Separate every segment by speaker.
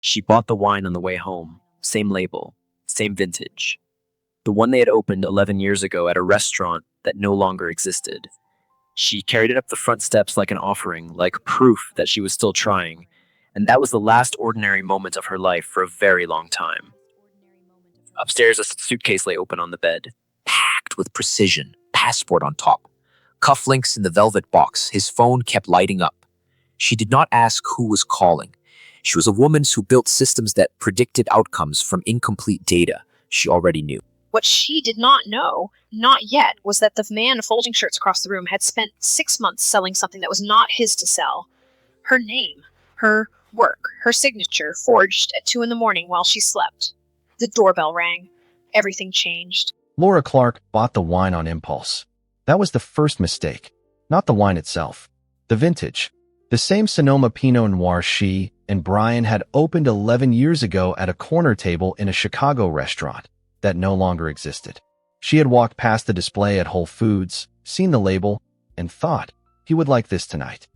Speaker 1: She bought the wine on the way home, same label, same vintage. The one they had opened 11 years ago at a restaurant that no longer existed. She carried it up the front steps like an offering, like proof that she was still trying, and that was the last ordinary moment of her life for a very long time. Upstairs, a suitcase lay open on the bed.
Speaker 2: Packed with precision, passport on top, cufflinks in the velvet box. His phone kept lighting up. She did not ask who was calling. She was a woman who built systems that predicted outcomes from incomplete data she already knew.
Speaker 3: What she did not know, not yet, was that the man folding shirts across the room had spent 6 months selling something that was not his to sell. Her name, her work, her signature, forged at 2 a.m. while she slept. The doorbell rang. Everything changed.
Speaker 4: Laura Clark bought the wine on impulse. That was the first mistake. Not the wine itself. The vintage. The same Sonoma Pinot Noir she and Brian had opened 11 years ago at a corner table in a Chicago restaurant that no longer existed. She had walked past the display at Whole Foods, seen the label, and thought, he would like this tonight.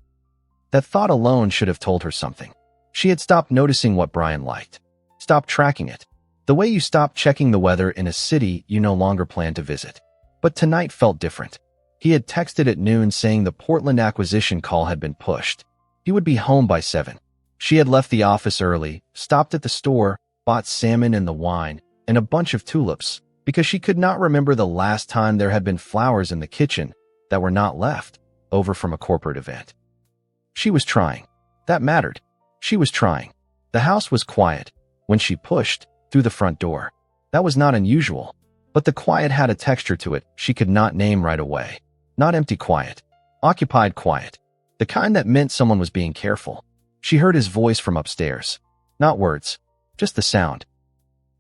Speaker 4: That thought alone should have told her something. She had stopped noticing what Brian liked. Stopped tracking it. The way you stop checking the weather in a city you no longer plan to visit. But tonight felt different. He had texted at noon saying the Portland acquisition call had been pushed. He would be home by 7. She had left the office early, stopped at the store, bought salmon and the wine, and a bunch of tulips, because she could not remember the last time there had been flowers in the kitchen that were not left over from a corporate event. She was trying. That mattered. She was trying. The house was quiet when she pushed through the front door. That was not unusual, but the quiet had a texture to it she could not name right away. Not empty quiet. Occupied quiet. The kind that meant someone was being careful. She heard his voice from upstairs. Not words, just the sound.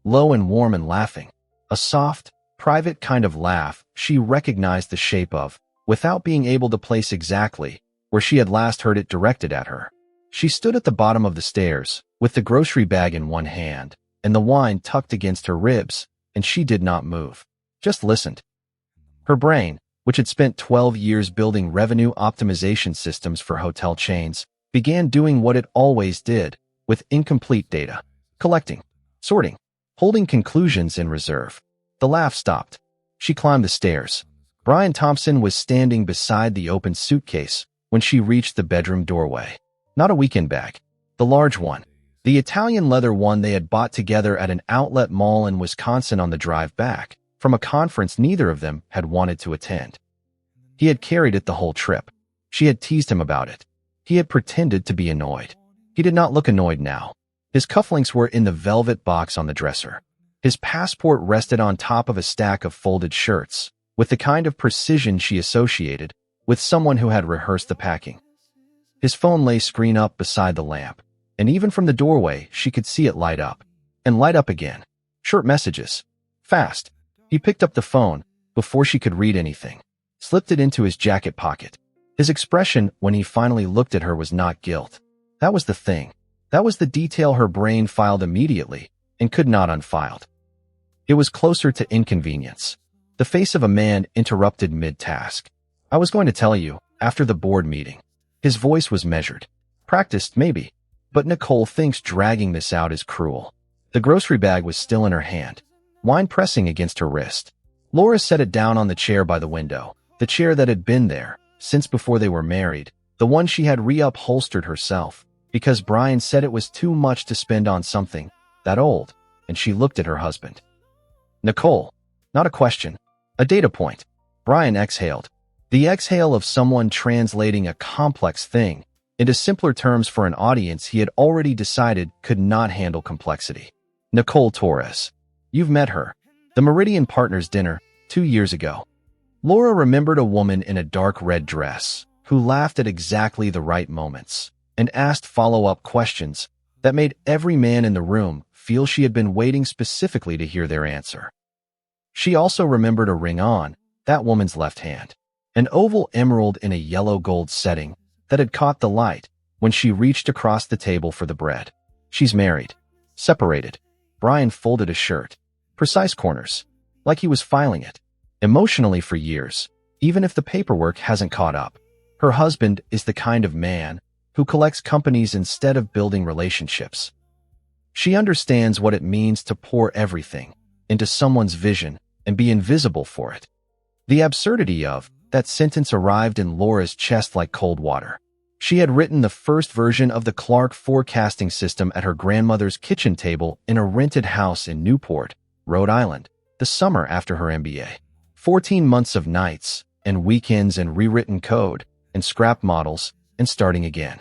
Speaker 4: Low and warm and laughing. A soft, private kind of laugh she recognized the shape of, without being able to place exactly where she had last heard it directed at her. She stood at the bottom of the stairs, with the grocery bag in one hand, and the wine tucked against her ribs, and she did not move. Just listened. Her brain, which had spent 12 years building revenue optimization systems for hotel chains, began doing what it always did, with incomplete data. Collecting. Sorting. Holding conclusions in reserve. The laugh stopped. She climbed the stairs. Brian Thompson was standing beside the open suitcase when she reached the bedroom doorway. Not a weekend bag. The large one. The Italian leather one they had bought together at an outlet mall in Wisconsin on the drive back from a conference neither of them had wanted to attend. He had carried it the whole trip. She had teased him about it. He had pretended to be annoyed. He did not look annoyed now. His cufflinks were in the velvet box on the dresser. His passport rested on top of a stack of folded shirts, with the kind of precision she associated with someone who had rehearsed the packing. His phone lay screen up beside the lamp, and even from the doorway she could see it light up. And light up again. Short messages. Fast. He picked up the phone before she could read anything, slipped it into his jacket pocket. His expression when he finally looked at her was not guilt. That was the thing. That was the detail her brain filed immediately and could not unfiled. It was closer to inconvenience. The face of a man interrupted mid-task. I was going to tell you, after the board meeting. His voice was measured. Practiced, maybe. But Nicole thinks dragging this out is cruel. The grocery bag was still in her hand, wine pressing against her wrist. Laura set it down on the chair by the window, the chair that had been there since before they were married, the one she had reupholstered herself, because Brian said it was too much to spend on something that old, and she looked at her husband. Nicole. Not a question. A data point. Brian exhaled. The exhale of someone translating a complex thing into simpler terms for an audience he had already decided could not handle complexity. Nicole Torres. You've met her. The Meridian Partners dinner, 2 years ago. Laura remembered a woman in a dark red dress who laughed at exactly the right moments and asked follow-up questions that made every man in the room feel she had been waiting specifically to hear their answer. She also remembered a ring on that woman's left hand, an oval emerald in a yellow-gold setting that had caught the light when she reached across the table for the bread. She's married. Separated. Brian folded a shirt. Precise corners. Like he was filing it. Emotionally for years, even if the paperwork hasn't caught up. Her husband is the kind of man who collects companies instead of building relationships. She understands what it means to pour everything into someone's vision and be invisible for it. The absurdity of that sentence arrived in Laura's chest like cold water. She had written the first version of the Clark forecasting system at her grandmother's kitchen table in a rented house in Newport, Rhode Island, the summer after her MBA. 14 months of nights and weekends and rewritten code and scrapped models and starting again.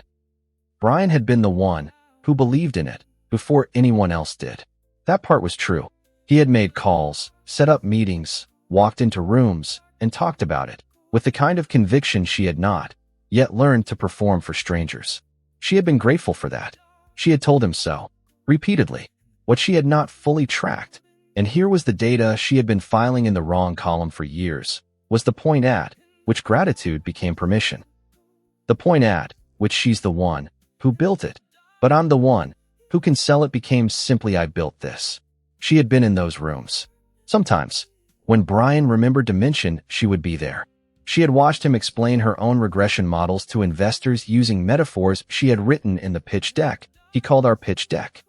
Speaker 4: Brian had been the one who believed in it before anyone else did. That part was true. He had made calls, set up meetings, walked into rooms, and talked about it with the kind of conviction she had not yet learned to perform for strangers. She had been grateful for that. She had told him so, repeatedly. What she had not fully tracked, and here was the data she had been filing in the wrong column for years, was the point at which gratitude became permission. The point at which she's the one who built it, but I'm the one who can sell it became simply I built this. She had been in those rooms. Sometimes, when Brian remembered to mention, she would be there. She had watched him explain her own regression models to investors using metaphors she had written in the pitch deck he called our pitch deck.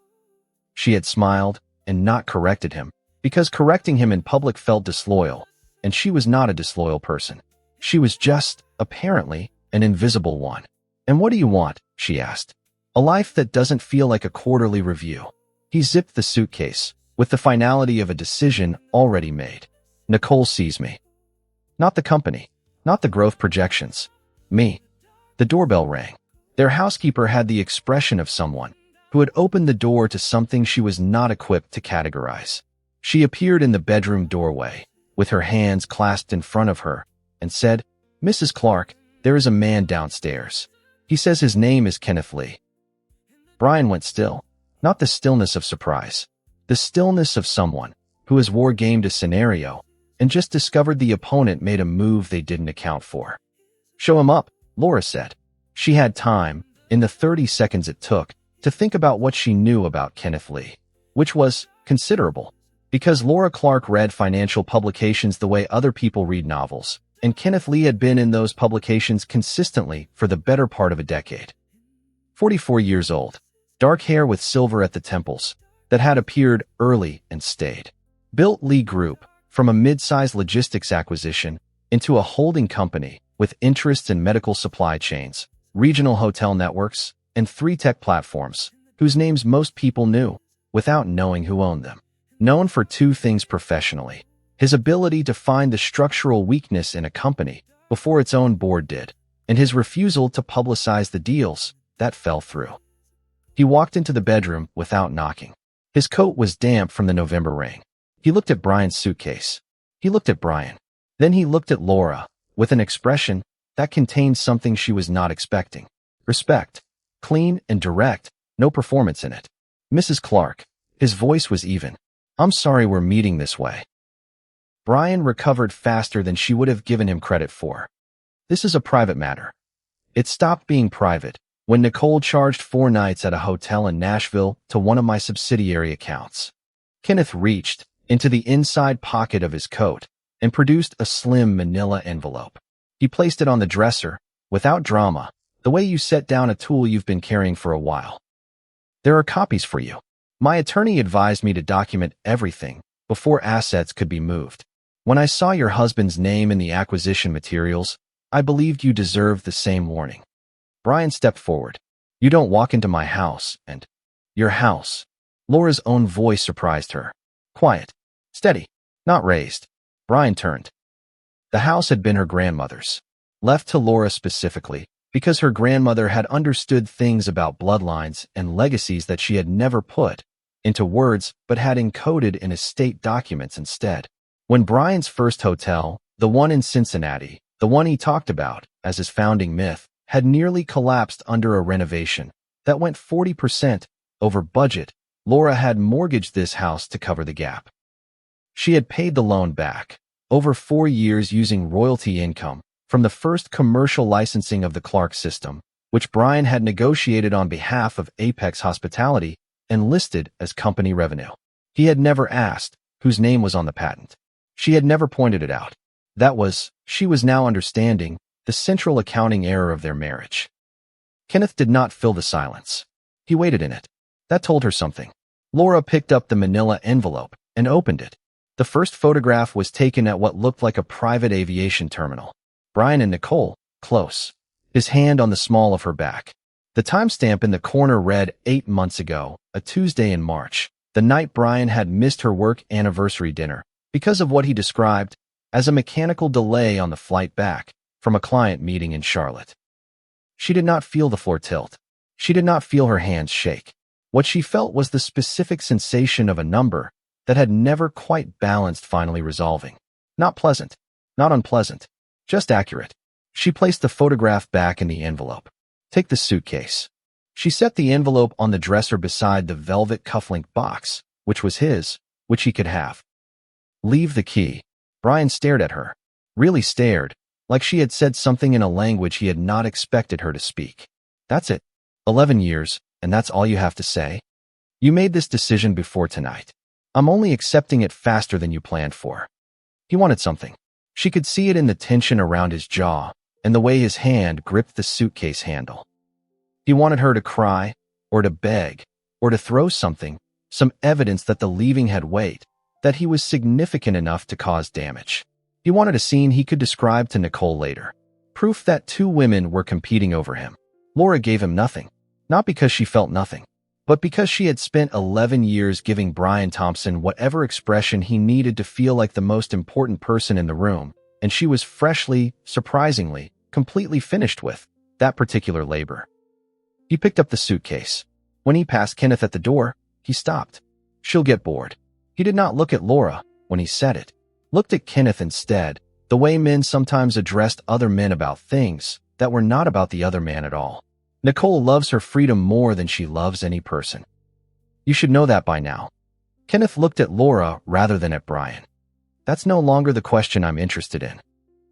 Speaker 4: She had smiled and not corrected him, because correcting him in public felt disloyal, and she was not a disloyal person. She was just, apparently, an invisible one. And what do you want? She asked. A life that doesn't feel like a quarterly review. He zipped the suitcase, with the finality of a decision already made. Nicole sees me. Not the company. Not the growth projections. Me. The doorbell rang. Their housekeeper had the expression of someone who had opened the door to something she was not equipped to categorize. She appeared in the bedroom doorway, with her hands clasped in front of her, and said, "Mrs. Clark, there is a man downstairs. He says his name is Kenneth Lee." Brian went still. Not the stillness of surprise. The stillness of someone who has war-gamed a scenario and just discovered the opponent made a move they didn't account for. "Show him up," Laura said. She had time, in the 30 seconds it took, to think about what she knew about Kenneth Lee, which was considerable, because Laura Clark read financial publications the way other people read novels, and Kenneth Lee had been in those publications consistently for the better part of a decade. 44 years old, dark hair with silver at the temples, that had appeared early and stayed. Built Lee Group, from a mid-sized logistics acquisition into a holding company with interests in medical supply chains, regional hotel networks, and 3 tech platforms, whose names most people knew, without knowing who owned them. Known for 2 things professionally: his ability to find the structural weakness in a company before its own board did, and his refusal to publicize the deals that fell through. He walked into the bedroom without knocking. His coat was damp from the November rain. He looked at Brian's suitcase. He looked at Brian. Then he looked at Laura, with an expression that contained something she was not expecting. Respect. Clean and direct, no performance in it. "Mrs. Clark." His voice was even. "I'm sorry we're meeting this way." Brian recovered faster than she would have given him credit for. "This is a private matter." It stopped being private when Nicole charged 4 nights at a hotel in Nashville to one of my subsidiary accounts. Kenneth reached into the inside pocket of his coat and produced a slim manila envelope. He placed it on the dresser, without drama, the way you set down a tool you've been carrying for a while. "There are copies for you. My attorney advised me to document everything before assets could be moved. When I saw your husband's name in the acquisition materials, I believed you deserved the same warning." Brian stepped forward. "You don't walk into my house and—" "Your house." Laura's own voice surprised her. Quiet. Steady. Not raised. Brian turned. The house had been her grandmother's. Left to Laura specifically, because her grandmother had understood things about bloodlines and legacies that she had never put into words but had encoded in estate documents instead. When Brian's first hotel, the one in Cincinnati, the one he talked about as his founding myth, had nearly collapsed under a renovation that went 40% over budget, Laura had mortgaged this house to cover the gap. She had paid the loan back over 4 years using royalty income from the first commercial licensing of the Clark system, which Brian had negotiated on behalf of Apex Hospitality and listed as company revenue. He had never asked whose name was on the patent. She had never pointed it out. She was now understanding the central accounting error of their marriage. Kenneth did not fill the silence. He waited in it. That told her something. Laura picked up the manila envelope and opened it. The first photograph was taken at what looked like a private aviation terminal. Brian and Nicole, close. His hand on the small of her back. The timestamp in the corner read 8 months ago, a Tuesday in March, the night Brian had missed her work anniversary dinner because of what he described as a mechanical delay on the flight back from a client meeting in Charlotte. She did not feel the floor tilt. She did not feel her hands shake. What she felt was the specific sensation of a number that had never quite balanced finally resolving. Not pleasant, not unpleasant, just accurate. She placed the photograph back in the envelope. Take the suitcase. She set the envelope on the dresser beside the velvet cufflink box, which was his, which he could have. Leave the key. Brian stared at her. Really stared, like she had said something in a language he had not expected her to speak. That's it. 11 years, and that's all you have to say? You made this decision before tonight. I'm only accepting it faster than you planned for. He wanted something. She could see it in the tension around his jaw and the way his hand gripped the suitcase handle. He wanted her to cry, or to beg, or to throw something, some evidence that the leaving had weight, that he was significant enough to cause damage. He wanted a scene he could describe to Nicole later. Proof that two women were competing over him. Laura gave him nothing. Not because she felt nothing, but because she had spent 11 years giving Brian Thompson whatever expression he needed to feel like the most important person in the room, and she was freshly, surprisingly, completely finished with that particular labor. He picked up the suitcase. When he passed Kenneth at the door, he stopped. She'll get bored. He did not look at Laura when he said it. Looked at Kenneth instead, the way men sometimes addressed other men about things that were not about the other man at all. Nicole loves her freedom more than she loves any person. You should know that by now. Kenneth looked at Laura rather than at Brian. That's no longer the question I'm interested in.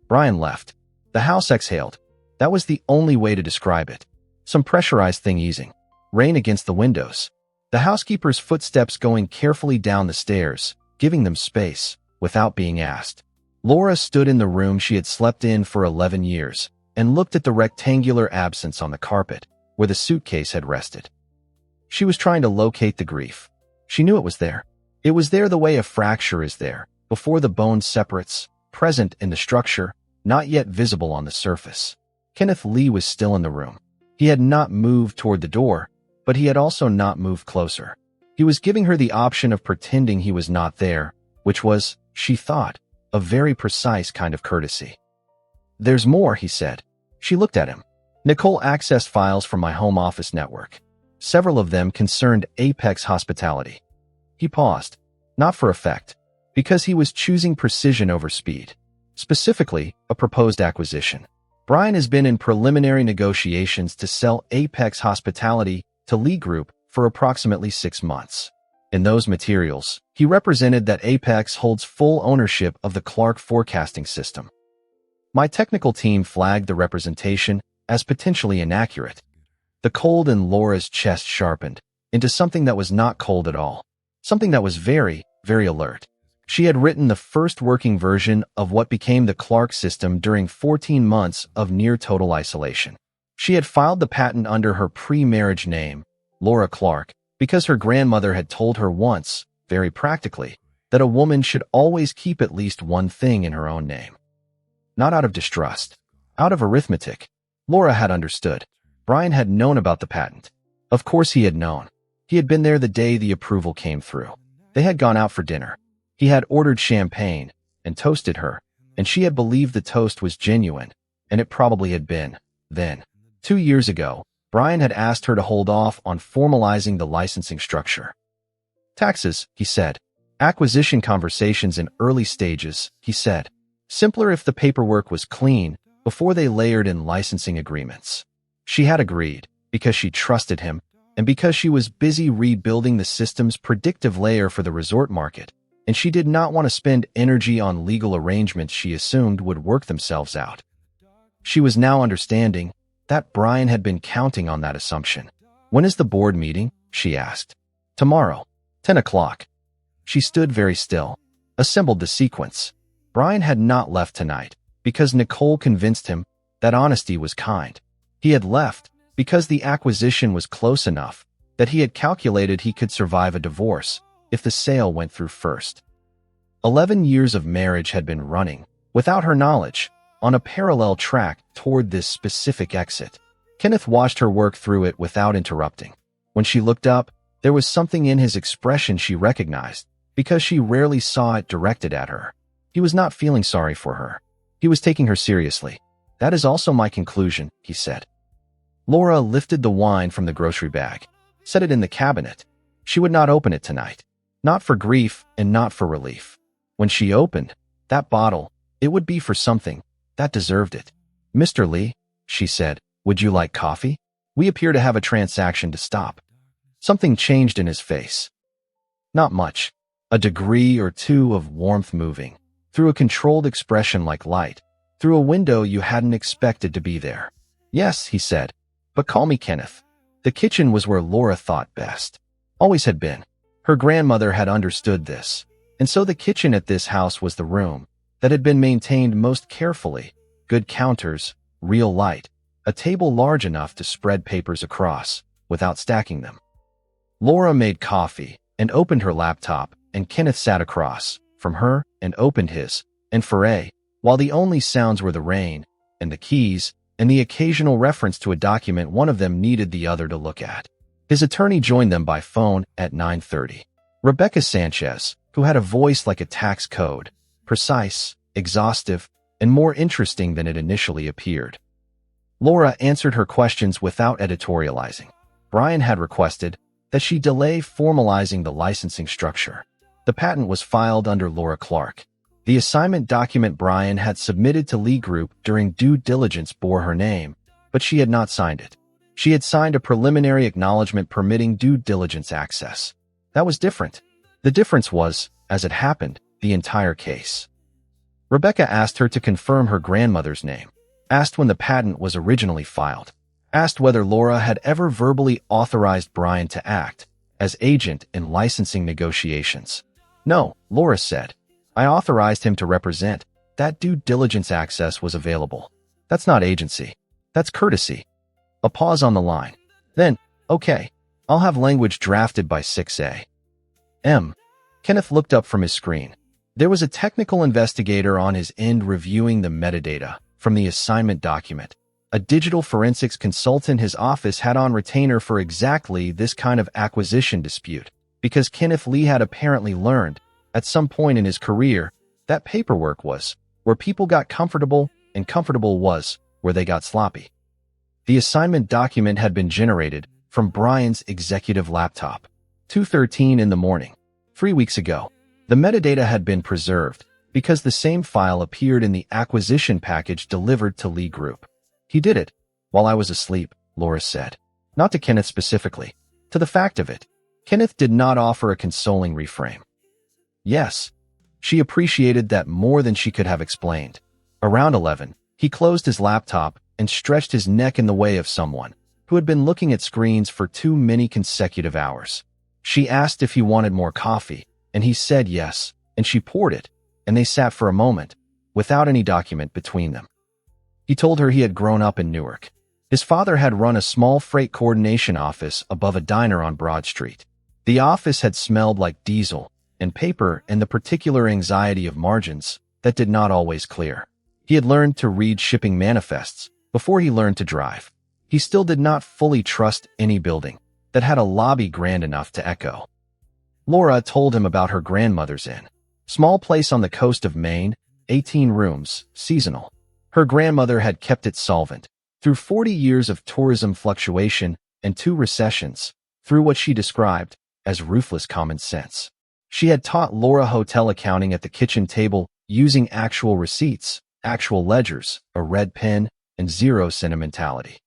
Speaker 4: Brian left. The house exhaled. That was the only way to describe it. Some pressurized thing easing. Rain against the windows. The housekeeper's footsteps going carefully down the stairs, giving them space, without being asked. Laura stood in the room she had slept in for 11 years, and looked at the rectangular absence on the carpet, where the suitcase had rested. She was trying to locate the grief. She knew it was there. It was there the way a fracture is there, before the bone separates, present in the structure, not yet visible on the surface. Kenneth Lee was still in the room. He had not moved toward the door, but he had also not moved closer. He was giving her the option of pretending he was not there, which was, she thought, a very precise kind of courtesy. There's more, he said. She looked at him. Nicole accessed files from my home office network. Several of them concerned Apex Hospitality. He paused, not for effect, because he was choosing precision over speed. Specifically, a proposed acquisition. Brian has been in preliminary negotiations to sell Apex Hospitality to Lee Group for approximately 6 months. In those materials, he represented that Apex holds full ownership of the Clark forecasting system. My technical team flagged the representation as potentially inaccurate. The cold in Laura's chest sharpened into something that was not cold at all, something that was very, very alert. She had written the first working version of what became the Clark system during 14 months of near-total isolation. She had filed the patent under her pre-marriage name, Laura Clark, because her grandmother had told her once, very practically, that a woman should always keep at least one thing in her own name. Not out of distrust, out of arithmetic. Laura had understood. Brian had known about the patent. Of course he had known. He had been there the day the approval came through. They had gone out for dinner. He had ordered champagne and toasted her, and she had believed the toast was genuine, and it probably had been. Then, 2 years ago, Brian had asked her to hold off on formalizing the licensing structure. Taxes, he said. Acquisition conversations in early stages, he said. Simpler if the paperwork was clean before they layered in licensing agreements. She had agreed because she trusted him and because she was busy rebuilding the system's predictive layer for the resort market, and she did not want to spend energy on legal arrangements she assumed would work themselves out. She was now understanding that Brian had been counting on that assumption. When is the board meeting? She asked. Tomorrow, 10 o'clock. She stood very still, assembled the sequence. Brian had not left tonight because Nicole convinced him that honesty was kind. He had left because the acquisition was close enough that he had calculated he could survive a divorce if the sale went through first. 11 years of marriage had been running, without her knowledge, on a parallel track toward this specific exit. Kenneth watched her work through it without interrupting. When she looked up, there was something in his expression she recognized, because she rarely saw it directed at her. He was not feeling sorry for her. He was taking her seriously. "That is also my conclusion," he said. Laura lifted the wine from the grocery bag, set it in the cabinet. She would not open it tonight. Not for grief and not for relief. When she opened that bottle, it would be for something that deserved it. "Mr. Lee," she said, "would you like coffee? We appear to have a transaction to stop." Something changed in his face. Not much. A degree or two of warmth moving, through a controlled expression like light, through a window you hadn't expected to be there. "Yes," he said, "but call me Kenneth." The kitchen was where Laura thought best. Always had been. Her grandmother had understood this. And so the kitchen at this house was the room that had been maintained most carefully. Good counters, real light, a table large enough to spread papers across, without stacking them. Laura made coffee and opened her laptop, and Kenneth sat across from her and opened his, and while the only sounds were the rain, and the keys, and the occasional reference to a document one of them needed the other to look at. His attorney joined them by phone at 9:30. Rebecca Sanchez, who had a voice like a tax code, precise, exhaustive, and more interesting than it initially appeared. Laura answered her questions without editorializing. Brian had requested that she delay formalizing the licensing structure. The patent was filed under Laura Clark. The assignment document Brian had submitted to Lee Group during due diligence bore her name, but she had not signed it. She had signed a preliminary acknowledgement permitting due diligence access. That was different. The difference was, as it happened, the entire case. Rebecca asked her to confirm her grandmother's name, asked when the patent was originally filed, asked whether Laura had ever verbally authorized Brian to act as agent in licensing negotiations. "No," Laura said. "I authorized him to represent. That due diligence access was available. That's not agency. That's courtesy." A pause on the line. Then, "Okay, I'll have language drafted by 6 a.m." Kenneth looked up from his screen. There was a technical investigator on his end reviewing the metadata from the assignment document. A digital forensics consultant his office had on retainer for exactly this kind of acquisition dispute, because Kenneth Lee had apparently learned, at some point in his career, that paperwork was where people got comfortable, and comfortable was where they got sloppy. The assignment document had been generated from Brian's executive laptop. 2:13 in the morning. 3 weeks ago. The metadata had been preserved because the same file appeared in the acquisition package delivered to Lee Group. "He did it while I was asleep," Laura said. Not to Kenneth specifically, to the fact of it. Kenneth did not offer a consoling reframe. Yes. She appreciated that more than she could have explained. Around 11, he closed his laptop and stretched his neck in the way of someone who had been looking at screens for too many consecutive hours. She asked if he wanted more coffee, and he said yes, and she poured it, and they sat for a moment, without any document between them. He told her he had grown up in Newark. His father had run a small freight coordination office above a diner on Broad Street. The office had smelled like diesel and paper and the particular anxiety of margins that did not always clear. He had learned to read shipping manifests before he learned to drive. He still did not fully trust any building that had a lobby grand enough to echo. Laura told him about her grandmother's inn. Small place on the coast of Maine, 18 rooms, seasonal. Her grandmother had kept it solvent through 40 years of tourism fluctuation and 2 recessions, through what she described as ruthless common sense. She had taught Laura hotel accounting at the kitchen table using actual receipts, actual ledgers, a red pen, and zero sentimentality.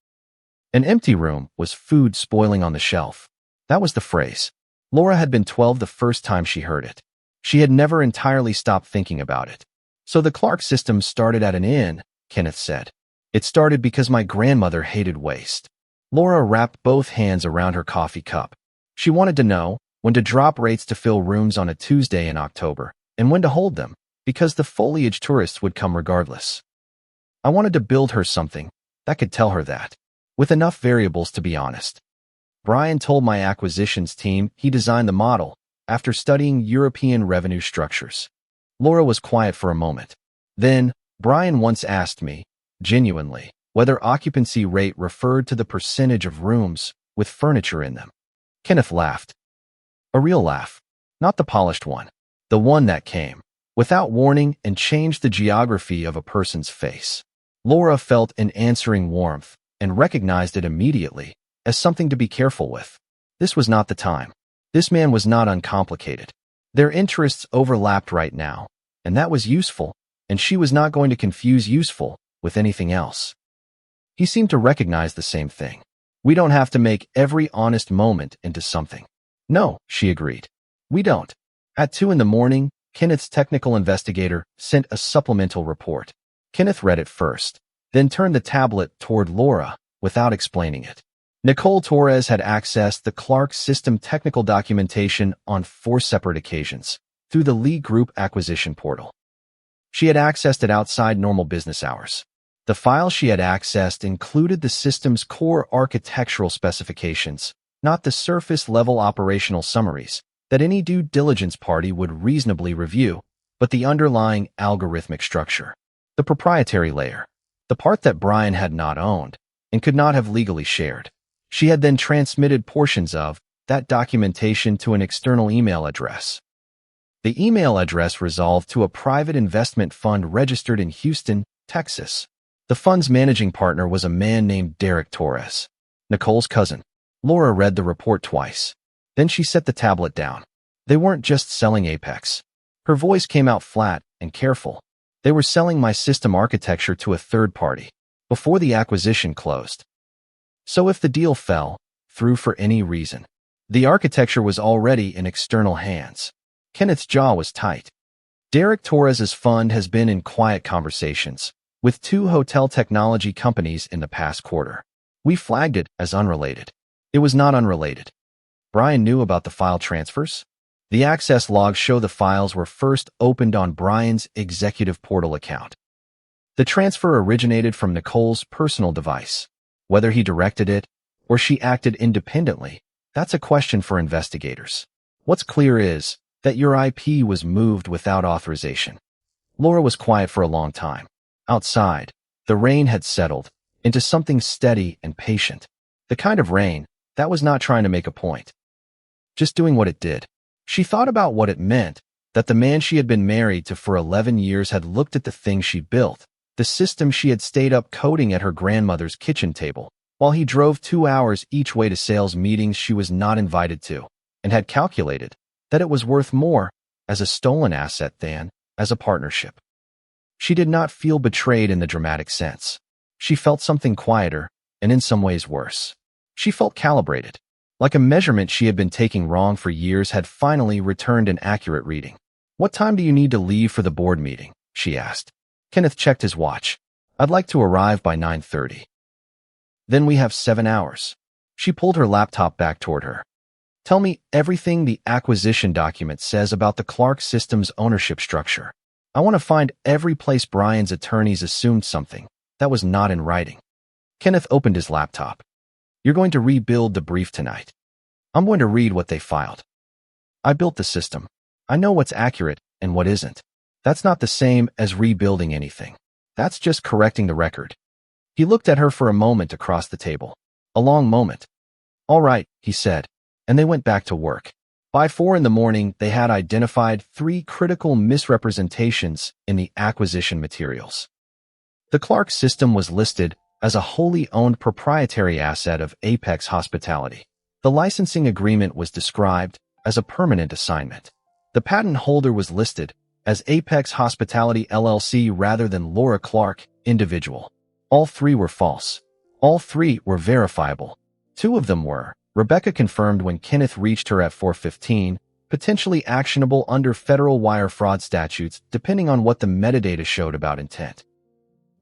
Speaker 4: An empty room was food spoiling on the shelf. That was the phrase. Laura had been 12 the first time she heard it. She had never entirely stopped thinking about it. So the Clark system started at an inn, Kenneth said. It started because my grandmother hated waste. Laura wrapped both hands around her coffee cup. She wanted to know when to drop rates to fill rooms on a Tuesday in October, and when to hold them, because the foliage tourists would come regardless. I wanted to build her something that could tell her that, with enough variables to be honest. Brian told my acquisitions team he designed the model after studying European revenue structures. Laura was quiet for a moment. Then, Brian once asked me, genuinely, whether occupancy rate referred to the percentage of rooms with furniture in them. Kenneth laughed. A real laugh. Not the polished one. The one that came without warning and changed the geography of a person's face. Laura felt an answering warmth and recognized it immediately as something to be careful with. This was not the time. This man was not uncomplicated. Their interests overlapped right now, and that was useful, and she was not going to confuse useful with anything else. He seemed to recognize the same thing. We don't have to make every honest moment into something. No, she agreed. We don't. At 2 a.m, Kenneth's technical investigator sent a supplemental report. Kenneth read it first, then turned the tablet toward Laura without explaining it. Nicole Torres had accessed the Clark system technical documentation on 4 separate occasions through the Lee Group acquisition portal. She had accessed it outside normal business hours. The files she had accessed included the system's core architectural specifications, not the surface-level operational summaries that any due diligence party would reasonably review, but the underlying algorithmic structure, the proprietary layer, the part that Brian had not owned and could not have legally shared. She had then transmitted portions of that documentation to an external email address. The email address resolved to a private investment fund registered in Houston, Texas. The fund's managing partner was a man named Derek Torres, Nicole's cousin. Laura read the report twice. Then she set the tablet down. They weren't just selling Apex. Her voice came out flat and careful. They were selling my system architecture to a third party before the acquisition closed. So if the deal fell through for any reason, the architecture was already in external hands. Kenneth's jaw was tight. Derek Torres's fund has been in quiet conversations with 2 hotel technology companies in the past quarter. We flagged it as unrelated. It was not unrelated. Brian knew about the file transfers. The access logs show the files were first opened on Brian's executive portal account. The transfer originated from Nicole's personal device. Whether he directed it or she acted independently, that's a question for investigators. What's clear is that your IP was moved without authorization. Laura was quiet for a long time. Outside, the rain had settled into something steady and patient. The kind of rain that was not trying to make a point, just doing what it did. She thought about what it meant that the man she had been married to for 11 years had looked at the thing she built, the system she had stayed up coding at her grandmother's kitchen table, while he drove 2 hours each way to sales meetings she was not invited to, and had calculated that it was worth more as a stolen asset than as a partnership. She did not feel betrayed in the dramatic sense. She felt something quieter, and in some ways worse. She felt calibrated, like a measurement she had been taking wrong for years had finally returned an accurate reading. "What time do you need to leave for the board meeting?" she asked. Kenneth checked his watch. "I'd like to arrive by 9:30. "Then we have 7 hours. She pulled her laptop back toward her. "Tell me everything the acquisition document says about the Clark Systems ownership structure. I want to find every place Brian's attorneys assumed something that was not in writing." Kenneth opened his laptop. "You're going to rebuild the brief tonight. I'm going to read what they filed. I built the system. I know what's accurate and what isn't. That's not the same as rebuilding anything. That's just correcting the record." He looked at her for a moment across the table. A long moment. "All right," he said, and they went back to work. By 4 a.m, they had identified 3 critical misrepresentations in the acquisition materials. The Clark system was listed as a wholly owned proprietary asset of Apex Hospitality. The licensing agreement was described as a permanent assignment. The patent holder was listed as Apex Hospitality LLC rather than Laura Clark, individual. All 3 were false. All 3 were verifiable. 2 of them were. Rebecca confirmed when Kenneth reached her at 4:15, potentially actionable under federal wire fraud statutes depending on what the metadata showed about intent.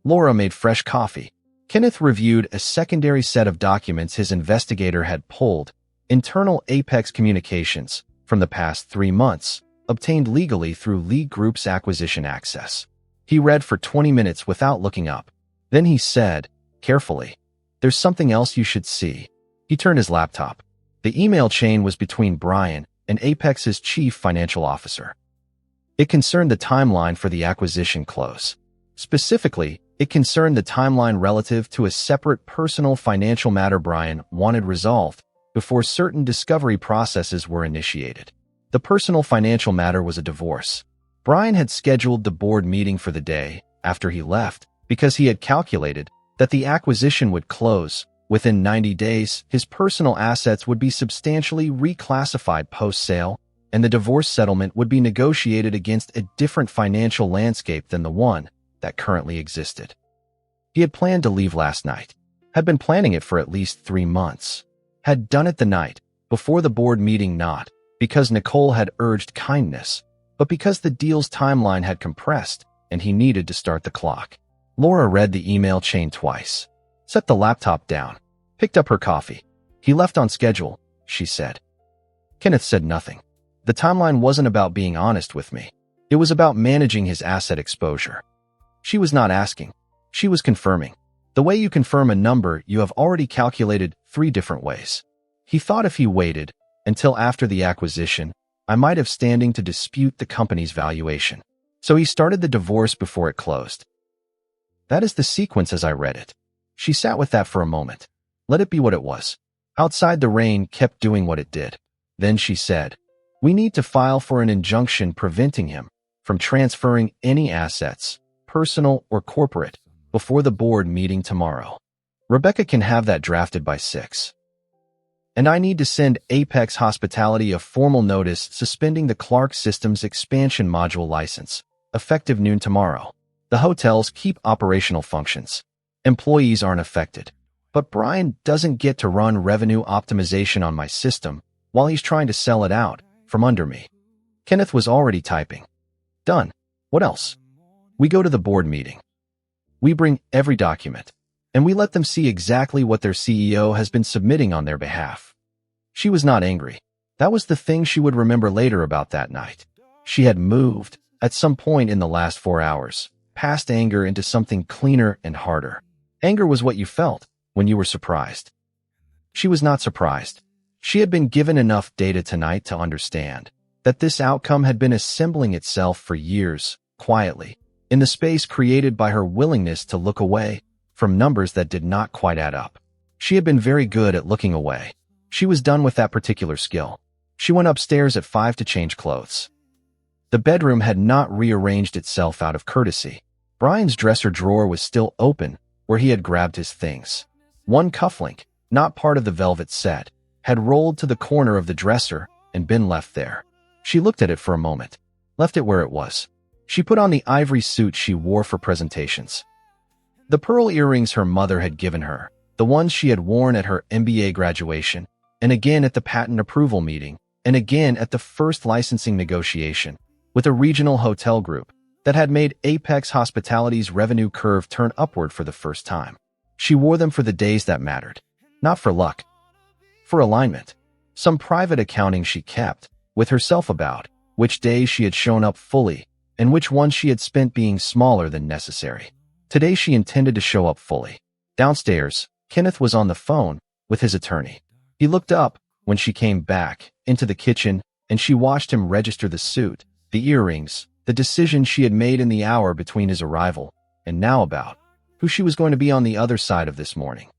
Speaker 4: Laura made fresh coffee. Kenneth reviewed a secondary set of documents his investigator had pulled, internal Apex communications, from the past 3 months, obtained legally through Lee Group's acquisition access. He read for 20 minutes without looking up. Then he said, carefully, "There's something else you should see." He turned his laptop. The email chain was between Brian and Apex's chief financial officer. It concerned the timeline for the acquisition close. Specifically, it concerned the timeline relative to a separate personal financial matter Brian wanted resolved before certain discovery processes were initiated. The personal financial matter was a divorce. Brian had scheduled the board meeting for the day after he left because he had calculated that the acquisition would close within 90 days. His personal assets would be substantially reclassified post-sale, and the divorce settlement would be negotiated against a different financial landscape than the one that currently existed. He had planned to leave last night, had been planning it for at least 3 months, had done it the night before the board meeting, not because Nicole had urged kindness, but because the deal's timeline had compressed and he needed to start the clock. Laura read the email chain twice, set the laptop down, picked up her coffee. He left on schedule, she said. Kenneth said nothing. The timeline wasn't about being honest with me. It was about managing his asset exposure. She was not asking. She was confirming. The way you confirm a number you have already calculated 3 different ways. He thought if he waited until after the acquisition, I might have standing to dispute the company's valuation. So he started the divorce before it closed. That is the sequence as I read it. She sat with that for a moment. Let it be what it was. Outside, the rain kept doing what it did. Then she said, "We need to file for an injunction preventing him from transferring any assets, personal or corporate, before the board meeting tomorrow. Rebecca can have that drafted by 6. And I need to send Apex Hospitality a formal notice suspending the Clark Systems expansion module license, effective noon tomorrow. The hotels keep operational functions. Employees aren't affected. But Brian doesn't get to run revenue optimization on my system while he's trying to sell it out from under me." Kenneth was already typing. Done. What else? We go to the board meeting. We bring every document, and we let them see exactly what their CEO has been submitting on their behalf. She was not angry. That was the thing she would remember later about that night. She had moved, at some point in the last 4 hours, past anger into something cleaner and harder. Anger was what you felt when you were surprised. She was not surprised. She had been given enough data tonight to understand that this outcome had been assembling itself for years, quietly, in the space created by her willingness to look away from numbers that did not quite add up. She had been very good at looking away. She was done with that particular skill. She went upstairs at 5 to change clothes. The bedroom had not rearranged itself out of courtesy. Brian's dresser drawer was still open where he had grabbed his things. One cufflink, not part of the velvet set, had rolled to the corner of the dresser and been left there. She looked at it for a moment, left it where it was. She put on the ivory suit she wore for presentations. The pearl earrings her mother had given her, the ones she had worn at her MBA graduation, and again at the patent approval meeting, and again at the first licensing negotiation with a regional hotel group that had made Apex Hospitality's revenue curve turn upward for the first time. She wore them for the days that mattered, not for luck, for alignment. Some private accounting she kept with herself about which days she had shown up fully and which ones she had spent being smaller than necessary. Today she intended to show up fully. Downstairs, Kenneth was on the phone with his attorney. He looked up when she came back into the kitchen, and she watched him register the suit, the earrings, the decision she had made in the hour between his arrival and now about who she was going to be on the other side of this morning.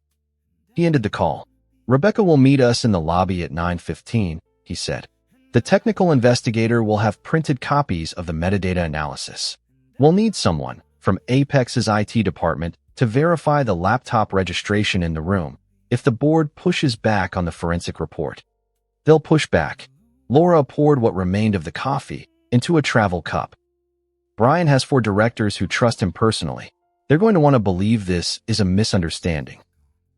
Speaker 4: He ended the call. "Rebecca will meet us in the lobby at 9:15, he said. "The technical investigator will have printed copies of the metadata analysis. We'll need someone from Apex's IT department to verify the laptop registration in the room if the board pushes back on the forensic report. They'll push back." Laura poured what remained of the coffee into a travel cup. "Brian has 4 directors who trust him personally. They're going to want to believe this is a misunderstanding.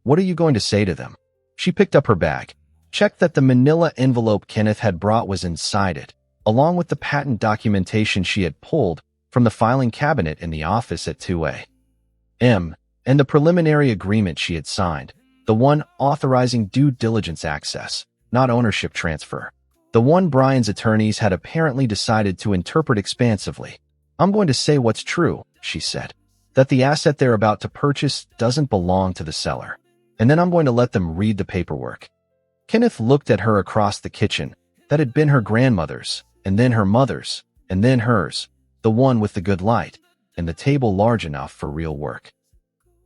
Speaker 4: What are you going to say to them?" She picked up her bag, checked that the manila envelope Kenneth had brought was inside it, along with the patent documentation she had pulled from the filing cabinet in the office at 2 a.m., and the preliminary agreement she had signed, the one authorizing due diligence access, not ownership transfer. The one Brian's attorneys had apparently decided to interpret expansively. "I'm going to say what's true," she said, "that the asset they're about to purchase doesn't belong to the seller. And then I'm going to let them read the paperwork." Kenneth looked at her across the kitchen. That had been her grandmother's, and then her mother's, and then hers, the one with the good light, and the table large enough for real work.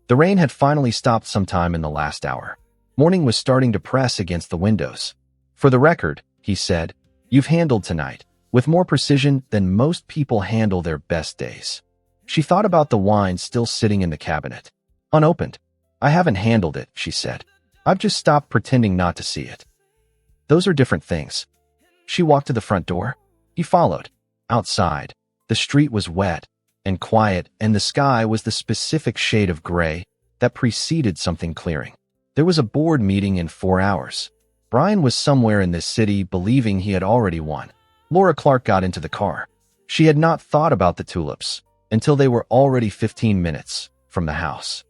Speaker 4: The rain had finally stopped sometime in the last hour. Morning was starting to press against the windows. For the record, he said, you've handled tonight with more precision than most people handle their best days. She thought about the wine still sitting in the cabinet. Unopened. I haven't handled it, she said. I've just stopped pretending not to see it. Those are different things. She walked to the front door. He followed. Outside, the street was wet and quiet, and the sky was the specific shade of gray that preceded something clearing. There was a board meeting in 4 hours. Brian was somewhere in this city believing he had already won. Laura Clark got into the car. She had not thought about the tulips until they were already 15 minutes from the house.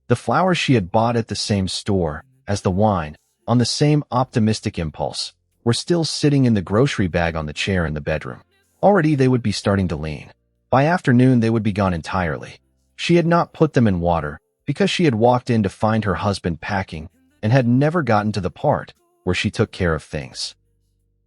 Speaker 4: The flowers she had bought at the same store as the wine, on the same optimistic impulse, were still sitting in the grocery bag on the chair in the bedroom. Already they would be starting to lean. By afternoon they would be gone entirely. She had not put them in water because she had walked in to find her husband packing and had never gotten to the part where she took care of things.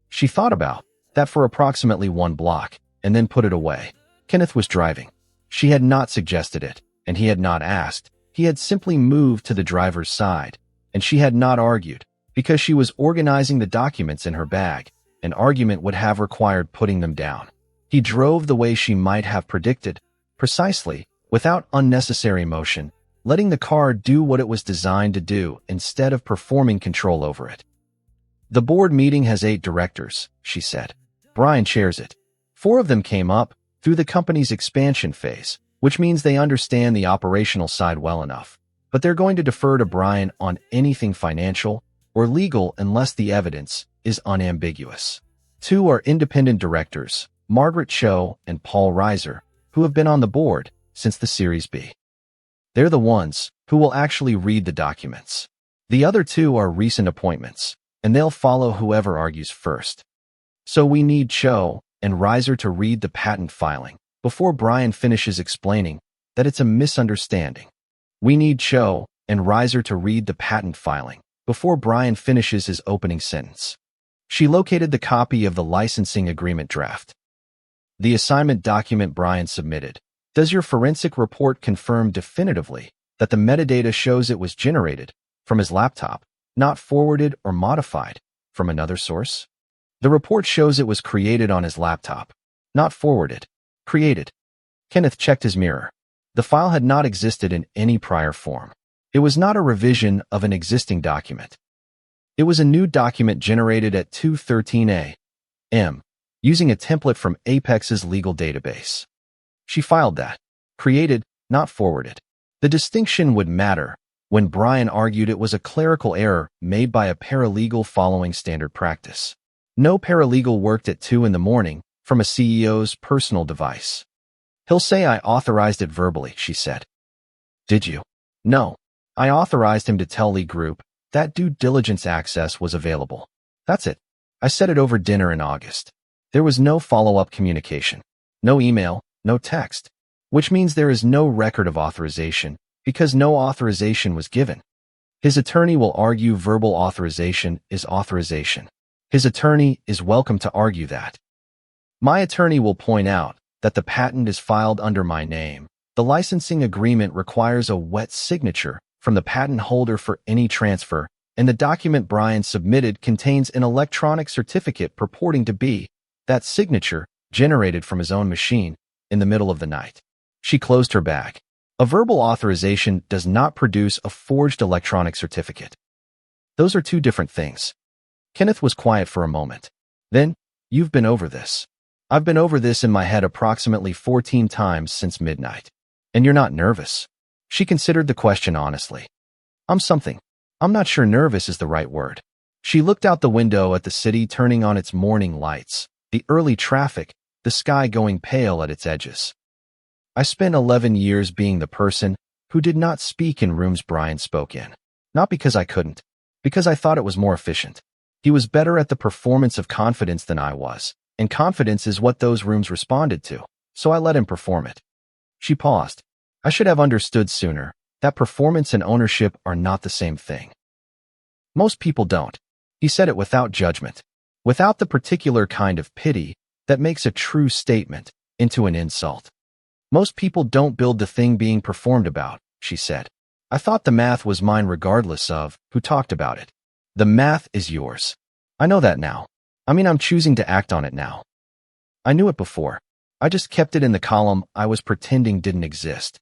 Speaker 4: She thought about that for approximately 1 block and then put it away. Kenneth was driving. She had not suggested it, and he had not asked. He had simply moved to the driver's side, and she had not argued because she was organizing the documents in her bag. An argument would have required putting them down. He drove the way she might have predicted, precisely, without unnecessary motion, letting the car do what it was designed to do instead of performing control over it. The board meeting has 8 directors, she said. Brian chairs it. 4 of them came up through the company's expansion phase, which means they understand the operational side well enough. But they're going to defer to Brian on anything financial or legal unless the evidence is unambiguous. 2 are independent directors, Margaret Cho and Paul Reiser, who have been on the board since the Series B. They're the ones who will actually read the documents. The other 2 are recent appointments, and they'll follow whoever argues first. So we need Cho and Reiser to read the patent filing before Brian finishes explaining that it's a misunderstanding. We need Cho and Reiser to read the patent filing before Brian finishes his opening sentence. She located the copy of the licensing agreement draft. The assignment document Brian submitted. Does your forensic report confirm definitively that the metadata shows it was generated from his laptop, not forwarded or modified from another source? The report shows it was created on his laptop, not forwarded, created. Kenneth checked his mirror. The file had not existed in any prior form. It was not a revision of an existing document. It was a new document generated at 2:13 a.m. using a template from Apex's legal database. She filed that. Created, not forwarded. The distinction would matter when Brian argued it was a clerical error made by a paralegal following standard practice. No paralegal worked at 2 in the morning from a CEO's personal device. He'll say I authorized it verbally, she said. Did you? No. I authorized him to tell Lee Group that due diligence access was available. That's it. I said it over dinner in August. There was no follow-up communication. No email, no text. Which means there is no record of authorization because no authorization was given. His attorney will argue verbal authorization is authorization. His attorney is welcome to argue that. My attorney will point out that the patent is filed under my name. The licensing agreement requires a wet signature from the patent holder for any transfer, and the document Brian submitted contains an electronic certificate purporting to be that signature generated from his own machine in the middle of the night. She closed her bag. A verbal authorization does not produce a forged electronic certificate. Those are 2 different things. Kenneth was quiet for a moment. Then, you've been over this. I've been over this in my head approximately 14 times since midnight. And you're not nervous? She considered the question honestly. I'm not sure nervous is the right word. She looked out the window at the city turning on its morning lights, the early traffic, the sky going pale at its edges. I spent 11 years being the person who did not speak in rooms Brian spoke in. Not because I couldn't, because I thought it was more efficient. He was better at the performance of confidence than I was, and confidence is what those rooms responded to, so I let him perform it. She paused. I should have understood sooner that performance and ownership are not the same thing. Most people don't. He said it without judgment, without the particular kind of pity that makes a true statement into an insult. Most people don't build the thing being performed about, she said. I thought the math was mine regardless of who talked about it. The math is yours. I know that now. I'm choosing to act on it now. I knew it before. I just kept it in the column I was pretending didn't exist.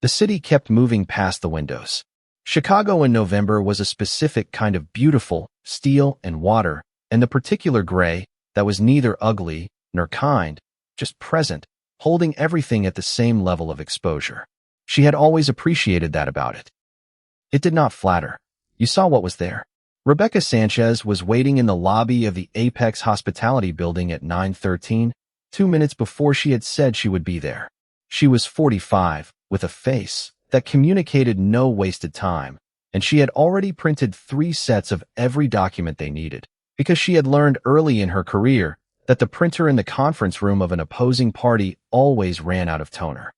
Speaker 4: The city kept moving past the windows. Chicago in November was a specific kind of beautiful, steel and water, and the particular gray that was neither ugly nor kind, just present, holding everything at the same level of exposure. She had always appreciated that about it. It did not flatter. You saw what was there. Rebecca Sanchez was waiting in the lobby of the Apex Hospitality Building at 9:13, 2 minutes before she had said she would be there. She was 45, with a face that communicated no wasted time, and she had already printed 3 sets of every document they needed, because she had learned early in her career that the printer in the conference room of an opposing party always ran out of toner.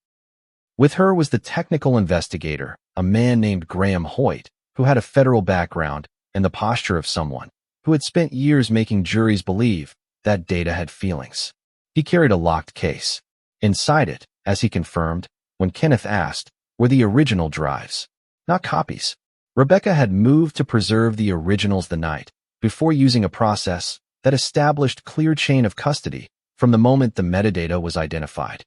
Speaker 4: With her was the technical investigator, a man named Graham Hoyt, who had a federal background and the posture of someone who had spent years making juries believe that data had feelings. He carried a locked case. Inside it, as he confirmed, when Kenneth asked, were the original drives, not copies. Rebecca had moved to preserve the originals the night before, using a process that established clear chain of custody from the moment the metadata was identified.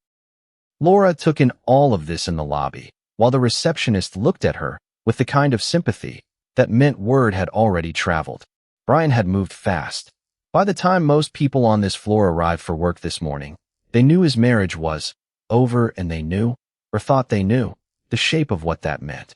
Speaker 4: Laura took in all of this in the lobby, while the receptionist looked at her with the kind of sympathy that meant word had already traveled. Brian had moved fast. By the time most people on this floor arrived for work this morning, they knew his marriage was over, and they knew, or thought they knew, the shape of what that meant.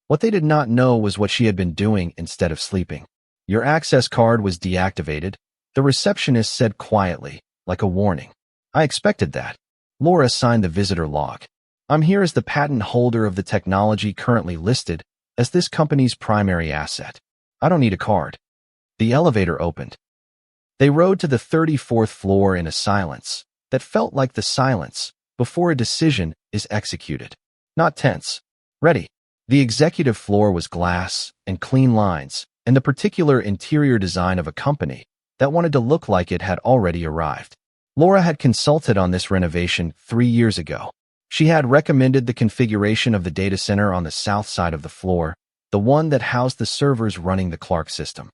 Speaker 4: What they did not know was what she had been doing instead of sleeping. Your access card was deactivated, the receptionist said quietly, like a warning. I expected that. Laura signed the visitor log. I'm here as the patent holder of the technology currently listed as this company's primary asset. I don't need a card. The elevator opened. They rode to the 34th floor in a silence that felt like the silence before a decision is executed. Not tense. Ready. The executive floor was glass and clean lines, and the particular interior design of a company that wanted to look like it had already arrived. Laura had consulted on this renovation 3 years ago. She had recommended the configuration of the data center on the south side of the floor, the one that housed the servers running the Clark system.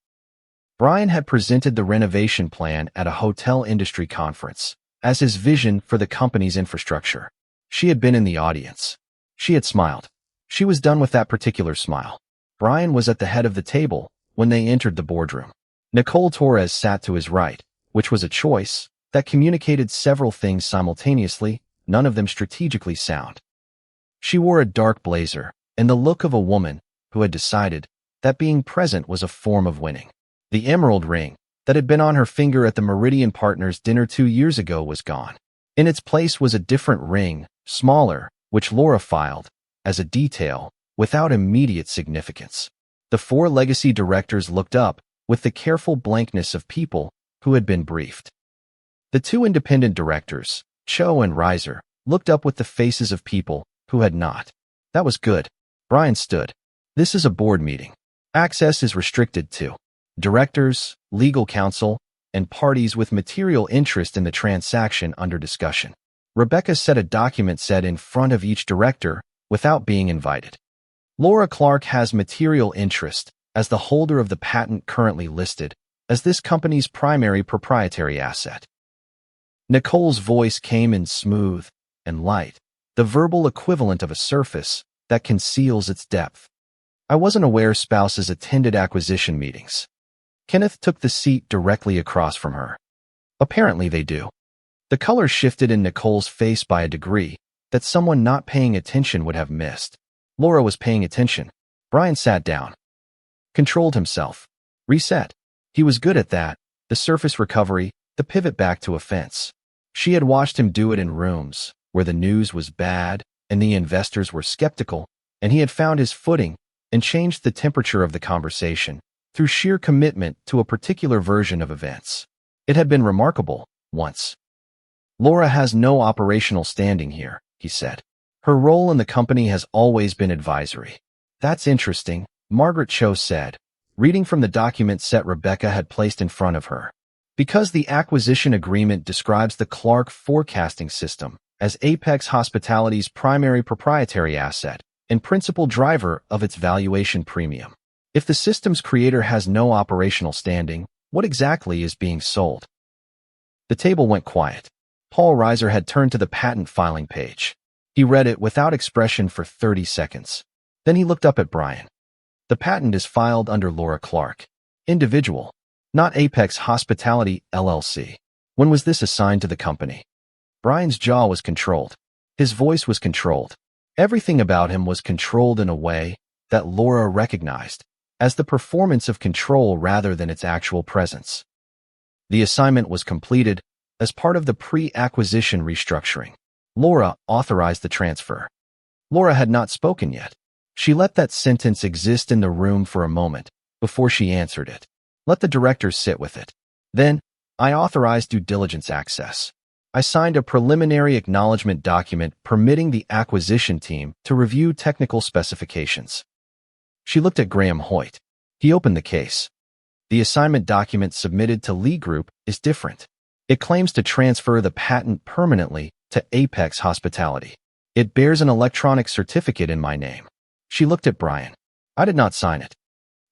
Speaker 4: Brian had presented the renovation plan at a hotel industry conference as his vision for the company's infrastructure. She had been in the audience. She had smiled. She was done with that particular smile. Brian was at the head of the table when they entered the boardroom. Nicole Torres sat to his right, which was a choice that communicated several things simultaneously, none of them strategically sound. She wore a dark blazer and the look of a woman who had decided that being present was a form of winning. The emerald ring that had been on her finger at the Meridian Partners dinner 2 years ago was gone. In its place was a different ring, smaller, which Laura filed as a detail without immediate significance. The 4 legacy directors looked up with the careful blankness of people who had been briefed. The 2 independent directors, Cho and Reiser, looked up with the faces of people who had not. That was good. Brian stood. This is a board meeting. Access is restricted to directors, legal counsel, and parties with material interest in the transaction under discussion. Rebecca set a document set in front of each director without being invited. Laura Clark has material interest as the holder of the patent currently listed as this company's primary proprietary asset. Nicole's voice came in smooth and light, the verbal equivalent of a surface that conceals its depth. I wasn't aware spouses attended acquisition meetings. Kenneth took the seat directly across from her. Apparently they do. The color shifted in Nicole's face by a degree that someone not paying attention would have missed. Laura was paying attention. Brian sat down. Controlled himself. Reset. He was good at that, the surface recovery, the pivot back to offense. She had watched him do it in rooms where the news was bad and the investors were skeptical, and he had found his footing and changed the temperature of the conversation through sheer commitment to a particular version of events. It had been remarkable, once. Laura has no operational standing here, he said. Her role in the company has always been advisory. That's interesting, Margaret Cho said, reading from the document set Rebecca had placed in front of her. Because the acquisition agreement describes the Clark forecasting system as Apex Hospitality's primary proprietary asset and principal driver of its valuation premium. If the system's creator has no operational standing, what exactly is being sold? The table went quiet. Paul Reiser had turned to the patent filing page. He read it without expression for 30 seconds. Then he looked up at Brian. The patent is filed under Laura Clark, individual, not Apex Hospitality, LLC. When was this assigned to the company? Brian's jaw was controlled. His voice was controlled. Everything about him was controlled in a way that Laura recognized as the performance of control rather than its actual presence. The assignment was completed as part of the pre-acquisition restructuring. Laura authorized the transfer. Laura had not spoken yet. She let that sentence exist in the room for a moment before she answered it. Let the directors sit with it. Then, I authorized due diligence access. I signed a preliminary acknowledgement document permitting the acquisition team to review technical specifications. She looked at Graham Hoyt. He opened the case. The assignment document submitted to Lee Group is different. It claims to transfer the patent permanently to Apex Hospitality. It bears an electronic certificate in my name. She looked at Brian. I did not sign it.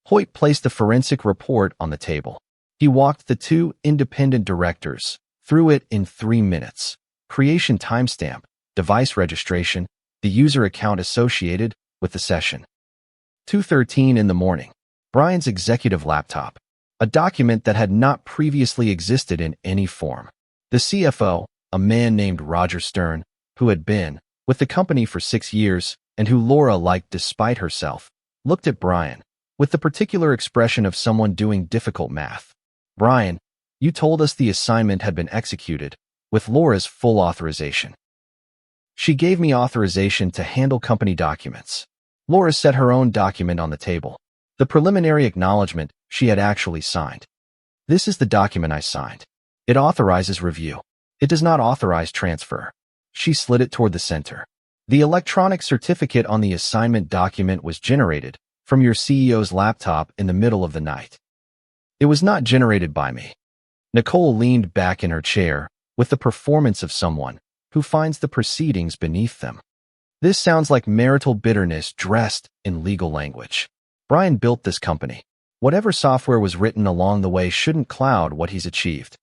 Speaker 4: Hoyt placed the forensic report on the table. He walked the two independent directors through it in 3 minutes. Creation timestamp, device registration, the user account associated with the session. 2:13 in the morning. Brian's executive laptop. A document that had not previously existed in any form. The CFO, a man named Roger Stern, who had been with the company for 6 years and who Laura liked despite herself, looked at Brian with the particular expression of someone doing difficult math. Brian, you told us the assignment had been executed with Laura's full authorization. She gave me authorization to handle company documents. Laura set her own document on the table. The preliminary acknowledgement she had actually signed. This is the document I signed. It authorizes review. It does not authorize transfer. She slid it toward the center. The electronic certificate on the assignment document was generated from your CEO's laptop in the middle of the night. It was not generated by me. Nicole leaned back in her chair with the performance of someone who finds the proceedings beneath them. This sounds like marital bitterness dressed in legal language. Brian built this company. Whatever software was written along the way shouldn't cloud what he's achieved.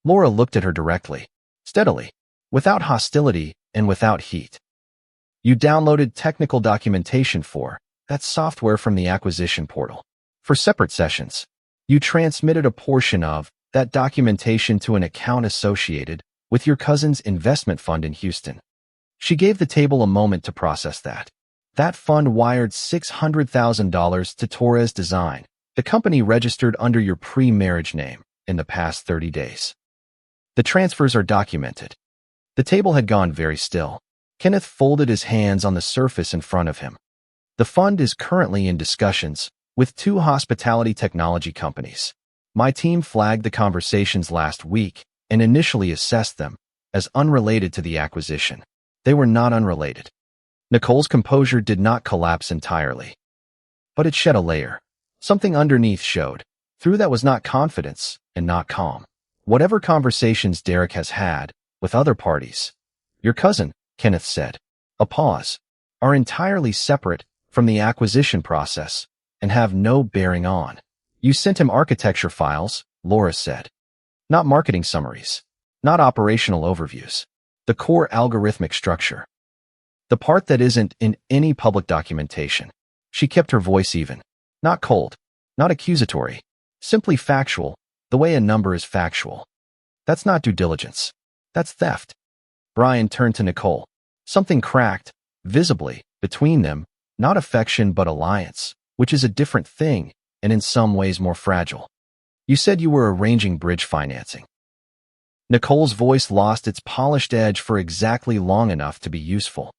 Speaker 4: Laura looked at her directly, steadily, without hostility and without heat. You downloaded technical documentation for that software from the acquisition portal. For separate sessions, you transmitted a portion of that documentation to an account associated with your cousin's investment fund in Houston. She gave the table a moment to process that. That fund wired $600,000 to Torres Design, the company registered under your pre-marriage name, in the past 30 days. The transfers are documented. The table had gone very still. Kenneth folded his hands on the surface in front of him. The fund is currently in discussions with 2 hospitality technology companies. My team flagged the conversations last week and initially assessed them as unrelated to the acquisition. They were not unrelated. Nicole's composure did not collapse entirely. But it shed a layer. Something underneath showed. Through that was not confidence and not calm. Whatever conversations Derek has had with other parties, your cousin, Kenneth said, a pause, are entirely separate from the acquisition process and have no bearing on. You sent him architecture files, Laura said. Not marketing summaries. Not operational overviews. The core algorithmic structure. The part that isn't in any public documentation. She kept her voice even. Not cold. Not accusatory. Simply factual, the way a number is factual. That's not due diligence. That's theft. Brian turned to Nicole. Something cracked, visibly, between them, not affection but alliance, which is a different thing and in some ways more fragile. You said you were arranging bridge financing. Nicole's voice lost its polished edge for exactly long enough to be useful.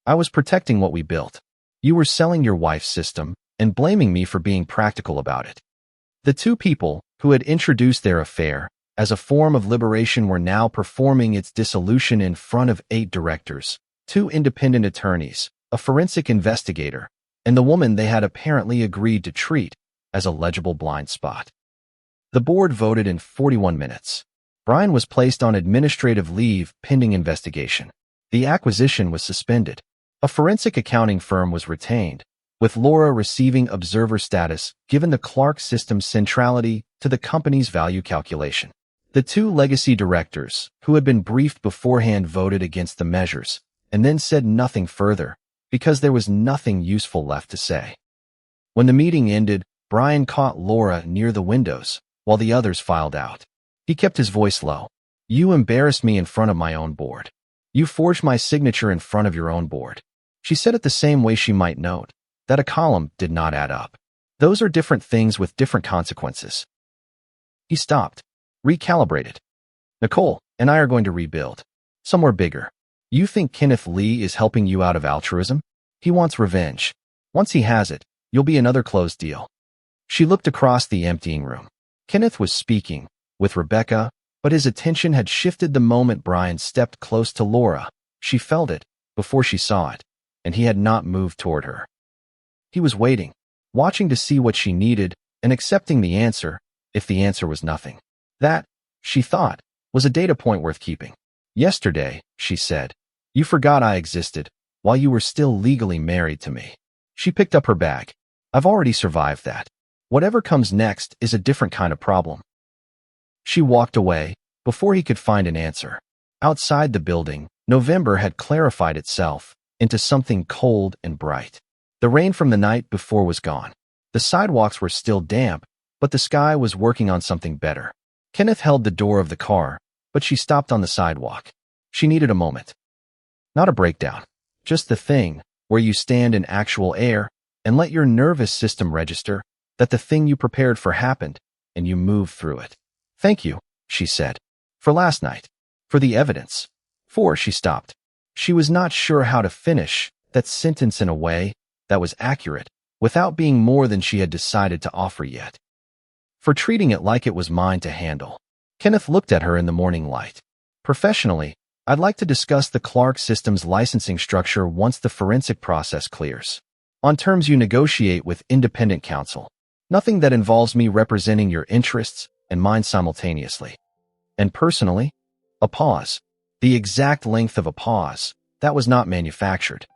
Speaker 4: I was protecting what we built. You were selling your wife's system and blaming me for being practical about it. The 2 people who had introduced their affair as a form of liberation were now performing its dissolution in front of 8 directors, 2 independent attorneys, a forensic investigator, and the woman they had apparently agreed to treat as a legible blind spot. The board voted in 41 minutes. Brian was placed on administrative leave pending investigation. The acquisition was suspended. A forensic accounting firm was retained, with Laura receiving observer status given the Clark system's centrality to the company's value calculation. The two legacy directors, who had been briefed beforehand, voted against the measures, and then said nothing further, because there was nothing useful left to say. When the meeting ended, Brian caught Laura near the windows, while the others filed out. He kept his voice low. "You embarrassed me in front of my own board. You forged my signature in front of your own board." She said it the same way she might note that a column did not add up. Those are different things with different consequences. He stopped, recalibrated. "Nicole and I are going to rebuild. Somewhere bigger. You think Kenneth Lee is helping you out of altruism? He wants revenge. Once he has it, you'll be another closed deal." She looked across the emptying room. Kenneth was speaking with Rebecca, but his attention had shifted the moment Brian stepped close to Laura. She felt it before she saw it, and he had not moved toward her. He was waiting, watching to see what she needed and accepting the answer if the answer was nothing. That, she thought, was a data point worth keeping. "Yesterday," she said, "you forgot I existed while you were still legally married to me." She picked up her bag. "I've already survived that. Whatever comes next is a different kind of problem." She walked away before he could find an answer. Outside the building, November had clarified itself into something cold and bright. The rain from the night before was gone. The sidewalks were still damp, but the sky was working on something better. Kenneth held the door of the car, but she stopped on the sidewalk. She needed a moment. Not a breakdown, just the thing where you stand in actual air and let your nervous system register that the thing you prepared for happened, and you move through it. "Thank you," she said, "for last night, for the evidence." She stopped. She was not sure how to finish that sentence in a way that was accurate, without being more than she had decided to offer yet. For treating it like it was mine to handle. Kenneth looked at her in the morning light. "Professionally, I'd like to discuss the Clark system's licensing structure once the forensic process clears. On terms you negotiate with independent counsel. Nothing that involves me representing your interests and mine simultaneously. And personally," a pause, the exact length of a pause that was not manufactured.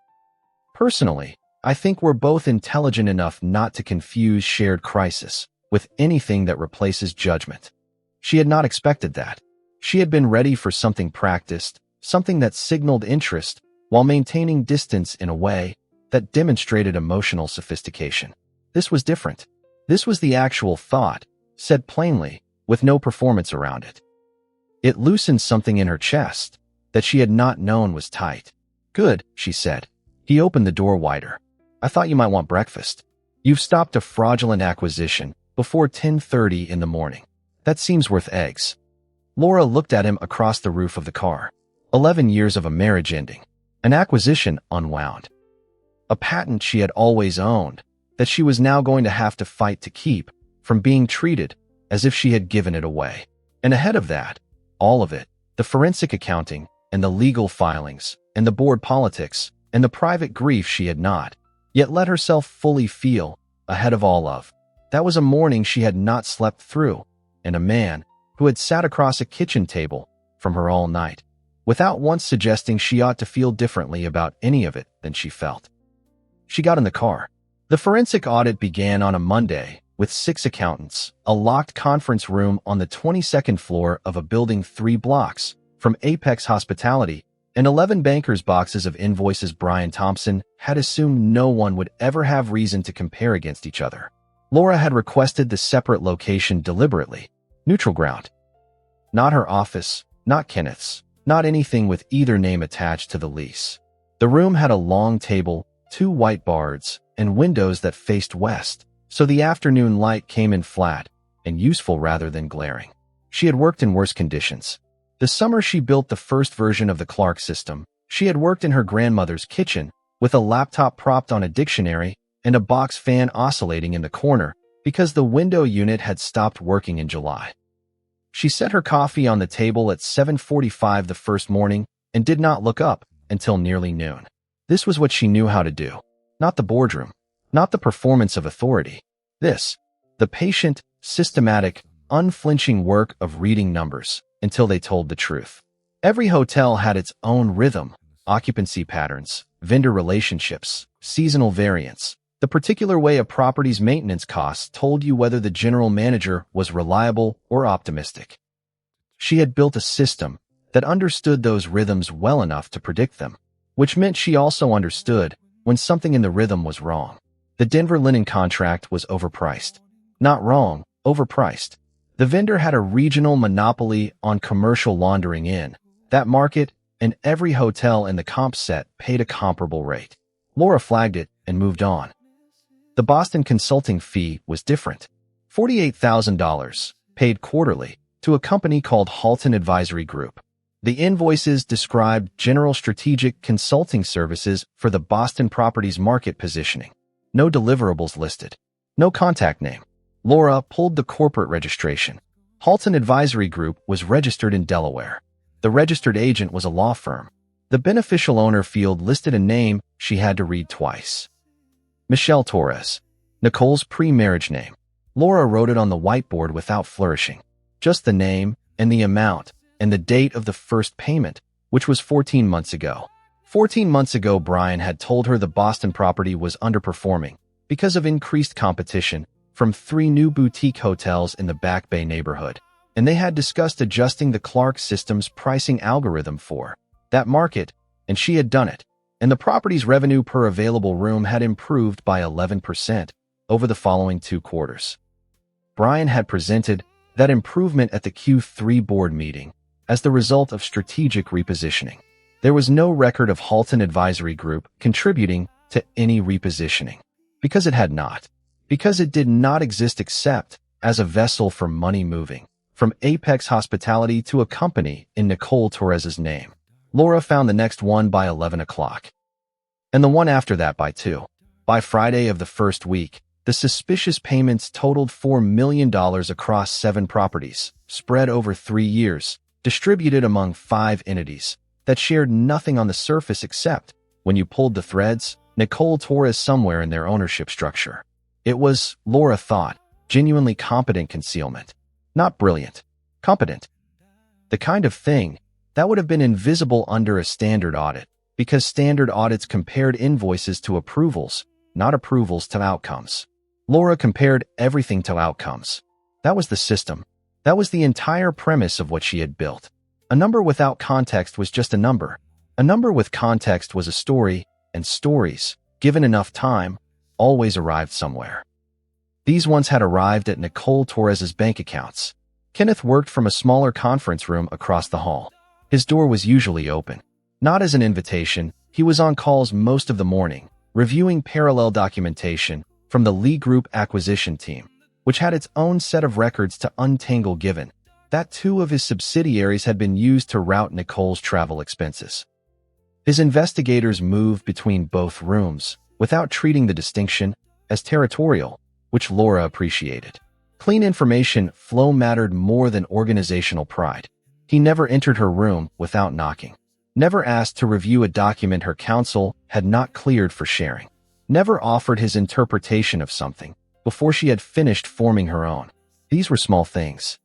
Speaker 4: "Personally, I think we're both intelligent enough not to confuse shared crisis with anything that replaces judgment." She had not expected that. She had been ready for something practiced, something that signaled interest while maintaining distance in a way that demonstrated emotional sophistication. This was different. This was the actual thought, said plainly, with no performance around it. It loosened something in her chest that she had not known was tight. "Good," she said. He opened the door wider. "I thought you might want breakfast. You've stopped a fraudulent acquisition before 10:30 in the morning. That seems worth eggs." Laura looked at him across the roof of the car. 11 years of a marriage ending. An acquisition unwound. A patent she had always owned, that she was now going to have to fight to keep from being treated as if she had given it away. And ahead of that, all of it, the forensic accounting and the legal filings and the board politics and the private grief she had not yet let herself fully feel ahead of all of. That was a morning she had not slept through, and a man who had sat across a kitchen table from her all night, without once suggesting she ought to feel differently about any of it than she felt. She got in the car. The forensic audit began on a Monday with 6 accountants, a locked conference room on the 22nd floor of a building 3 blocks from Apex Hospitality, and 11 bankers' boxes of invoices Brian Thompson had assumed no one would ever have reason to compare against each other. Laura had requested the separate location deliberately. Neutral ground. Not her office, not Kenneth's, not anything with either name attached to the lease. The room had a long table, 2 white boards, and windows that faced west, so the afternoon light came in flat and useful rather than glaring. She had worked in worse conditions. The summer she built the first version of the Clark system, she had worked in her grandmother's kitchen with a laptop propped on a dictionary and a box fan oscillating in the corner because the window unit had stopped working in July. She set her coffee on the table at 7:45 the first morning and did not look up until nearly noon. This was what she knew how to do. Not the boardroom. Not the performance of authority. This. The patient, systematic, unflinching work of reading numbers until they told the truth. Every hotel had its own rhythm, occupancy patterns, vendor relationships, seasonal variants. The particular way a property's maintenance costs told you whether the general manager was reliable or optimistic. She had built a system that understood those rhythms well enough to predict them, which meant she also understood when something in the rhythm was wrong. The Denver linen contract was overpriced. Not wrong, overpriced. The vendor had a regional monopoly on commercial laundering in that market, and every hotel in the comp set paid a comparable rate. Laura flagged it and moved on. The Boston consulting fee was different. $48,000, paid quarterly, to a company called Halton Advisory Group. The invoices described general strategic consulting services for the Boston property's market positioning. No deliverables listed. No contact name. Laura pulled the corporate registration. Halton Advisory Group was registered in Delaware. The registered agent was a law firm. The beneficial owner field listed a name she had to read twice. Michelle Torres. Nicole's pre-marriage name. Laura wrote it on the whiteboard without flourishing. Just the name and the amount and the date of the first payment, which was 14 months ago. 14 months ago, Brian had told her the Boston property was underperforming because of increased competition from 3 new boutique hotels in the Back Bay neighborhood, and they had discussed adjusting the Clark System's pricing algorithm for that market, and she had done it, and the property's revenue per available room had improved by 11% over the following 2 quarters. Brian had presented that improvement at the Q3 board meeting as the result of strategic repositioning. There was no record of Halton Advisory Group contributing to any repositioning, because it had not. Because it did not exist except as a vessel for money moving from Apex Hospitality to a company in Nicole Torres's name. Laura found the next one by 11 o'clock, and the one after that by 2. By Friday of the first week, the suspicious payments totaled $4 million across 7 properties, spread over 3 years, distributed among 5 entities that shared nothing on the surface except, when you pulled the threads, Nicole Torres somewhere in their ownership structure. It was, Laura thought, genuinely competent concealment. Not brilliant. Competent. The kind of thing that would have been invisible under a standard audit, because standard audits compared invoices to approvals, not approvals to outcomes. Laura compared everything to outcomes. That was the system. That was the entire premise of what she had built. A number without context was just a number. A number with context was a story, and stories, given enough time, always arrived somewhere. These ones had arrived at Nicole Torres's bank accounts. Kenneth worked from a smaller conference room across the hall. His door was usually open. Not as an invitation, he was on calls most of the morning, reviewing parallel documentation from the Lee Group acquisition team, which had its own set of records to untangle given that 2 of his subsidiaries had been used to route Nicole's travel expenses. His investigators moved between both rooms without treating the distinction as territorial, which Laura appreciated. Clean information flow mattered more than organizational pride. He never entered her room without knocking. Never asked to review a document her counsel had not cleared for sharing. Never offered his interpretation of something before she had finished forming her own. These were small things,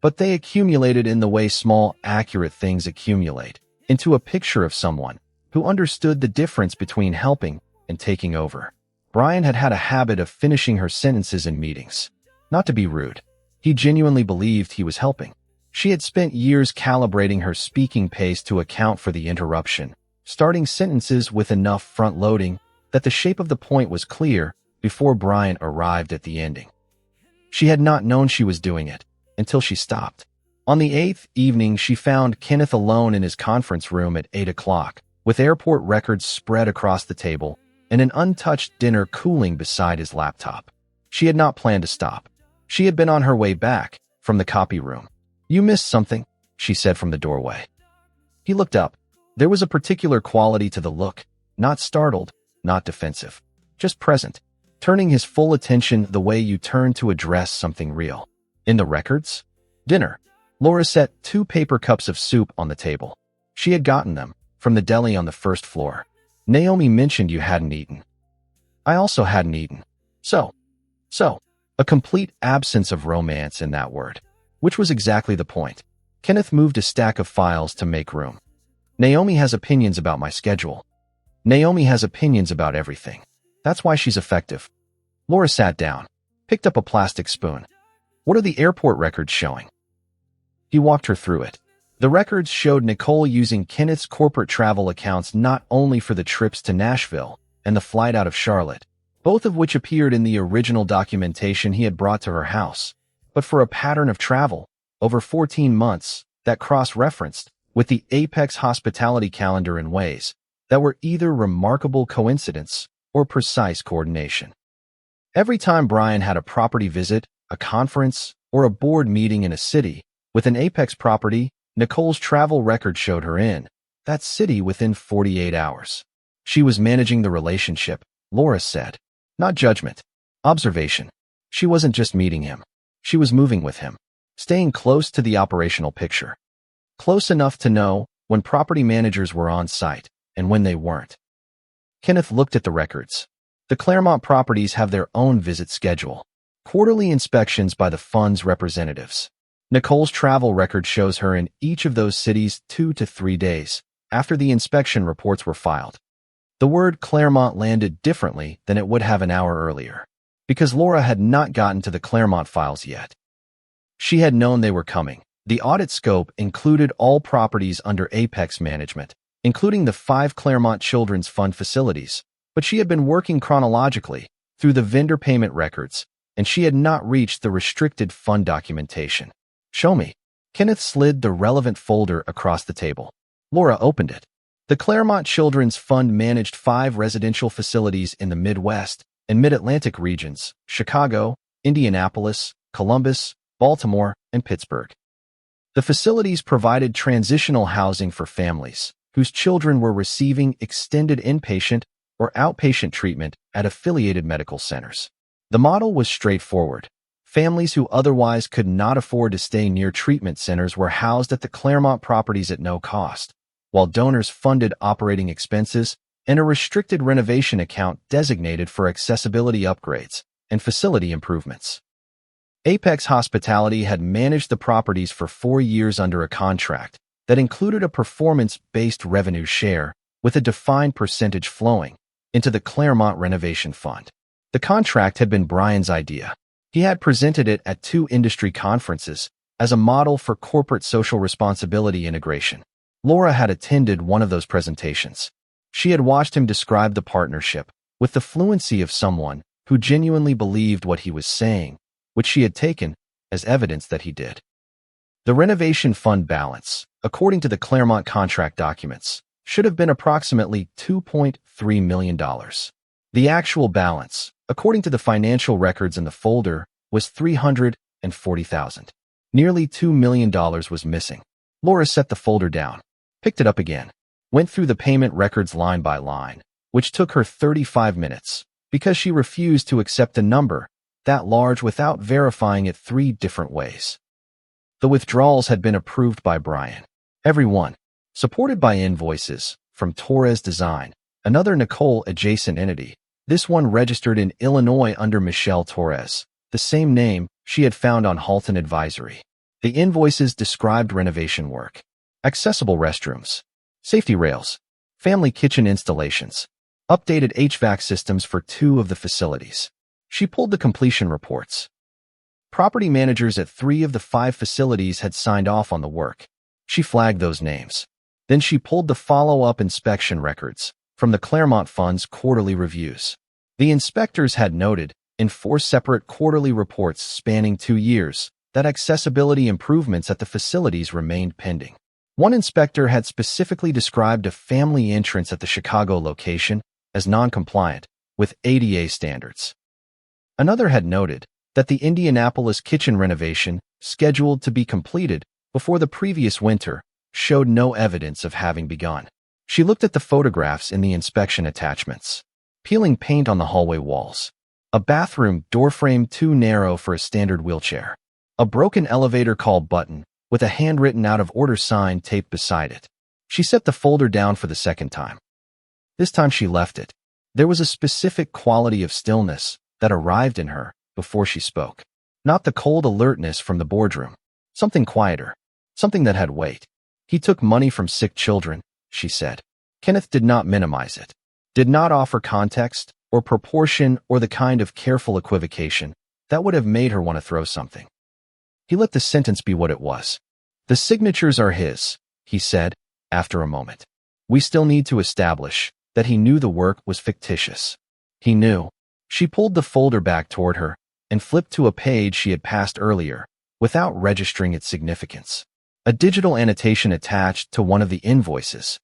Speaker 4: but they accumulated in the way small, accurate things accumulate, into a picture of someone who understood the difference between helping and taking over. Brian had had a habit of finishing her sentences in meetings. Not to be rude. He genuinely believed he was helping. She had spent years calibrating her speaking pace to account for the interruption, starting sentences with enough front-loading that the shape of the point was clear before Brian arrived at the ending. She had not known she was doing it until she stopped. On the 8th evening, she found Kenneth alone in his conference room at 8 o'clock, with airport records spread across the table and an untouched dinner cooling beside his laptop. She had not planned to stop. She had been on her way back from the copy room. "You missed something," she said from the doorway. He looked up. There was a particular quality to the look, not startled, not defensive, just present, turning his full attention the way you turn to address something real. "In the records?" "Dinner." Laura set 2 paper cups of soup on the table. She had gotten them from the deli on the first floor. "Naomi mentioned you hadn't eaten." "I also hadn't eaten. So, A complete absence of romance in that word, which was exactly the point. Kenneth moved a stack of files to make room. Naomi has opinions about my schedule. Naomi has opinions about everything. That's why she's effective. Laura sat down, picked up a plastic spoon. What are the airport records showing? He walked her through it. The records showed Nicole using Kenneth's corporate travel accounts not only for the trips to Nashville and the flight out of Charlotte, both of which appeared in the original documentation he had brought to her house, but for a pattern of travel over 14 months that cross-referenced with the Apex hospitality calendar in ways that were either remarkable coincidence or precise coordination. Every time Brian had a property visit, a conference, or a board meeting in a city with an Apex property, Nicole's travel record showed her in that city within 48 hours. She was managing the relationship, Laura said, not judgment, observation. She wasn't just meeting him. She was moving with him, staying close to the operational picture. Close enough to know when property managers were on site and when they weren't. Kenneth looked at the records. The Claremont properties have their own visit schedule. Quarterly inspections by the fund's representatives. Nicole's travel record shows her in each of those cities 2 to 3 days after the inspection reports were filed. The word Claremont landed differently than it would have an hour earlier, because Laura had not gotten to the Claremont files yet. She had known they were coming. The audit scope included all properties under Apex management, including the 5 Claremont Children's Fund facilities, but she had been working chronologically through the vendor payment records, and she had not reached the restricted fund documentation. Show me. Kenneth slid the relevant folder across the table. Laura opened it. The Claremont Children's Fund managed 5 residential facilities in the Midwest and Mid-Atlantic regions: Chicago, Indianapolis, Columbus, Baltimore, and Pittsburgh. The facilities provided transitional housing for families whose children were receiving extended inpatient or outpatient treatment at affiliated medical centers. The model was straightforward. Families who otherwise could not afford to stay near treatment centers were housed at the Claremont properties at no cost, while donors funded operating expenses and a restricted renovation account designated for accessibility upgrades and facility improvements. Apex Hospitality had managed the properties for 4 years under a contract that included a performance-based revenue share with a defined percentage flowing into the Claremont Renovation Fund. The contract had been Brian's idea. He had presented it at 2 industry conferences as a model for corporate social responsibility integration. Laura had attended one of those presentations. She had watched him describe the partnership with the fluency of someone who genuinely believed what he was saying, which she had taken as evidence that he did. The renovation fund balance, according to the Claremont contract documents, should have been approximately $2.3 million. The actual balance, according to the financial records in the folder, was $340,000. Nearly $2 million was missing. Laura set the folder down, picked it up again, went through the payment records line by line, which took her 35 minutes because she refused to accept a number that large without verifying it 3 different ways. The withdrawals had been approved by Brian. Every one, supported by invoices from Torres Design, another Nicole-adjacent entity. This one registered in Illinois under Michelle Torres, the same name she had found on Halton Advisory. The invoices described renovation work, accessible restrooms, safety rails, family kitchen installations, updated HVAC systems for 2 of the facilities. She pulled the completion reports. Property managers at 3 of the 5 facilities had signed off on the work. She flagged those names. Then she pulled the follow-up inspection records from the Claremont Fund's quarterly reviews. The inspectors had noted, in 4 separate quarterly reports spanning 2 years, that accessibility improvements at the facilities remained pending. One inspector had specifically described a family entrance at the Chicago location as non-compliant with ADA standards. Another had noted that the Indianapolis kitchen renovation, scheduled to be completed before the previous winter, showed no evidence of having begun. She looked at the photographs in the inspection attachments. Peeling paint on the hallway walls. A bathroom door frame too narrow for a standard wheelchair. A broken elevator call button with a handwritten out-of-order sign taped beside it. She set the folder down for the 2nd time. This time she left it. There was a specific quality of stillness that arrived in her before she spoke. Not the cold alertness from the boardroom. Something quieter. Something that had weight. He took money from sick children, she said. Kenneth did not minimize it. Did not offer context or proportion or the kind of careful equivocation that would have made her want to throw something. He let the sentence be what it was. The signatures are his, he said, after a moment. We still need to establish that he knew the work was fictitious. He knew. She pulled the folder back toward her and flipped to a page she had passed earlier without registering its significance. A digital annotation attached to one of the invoices.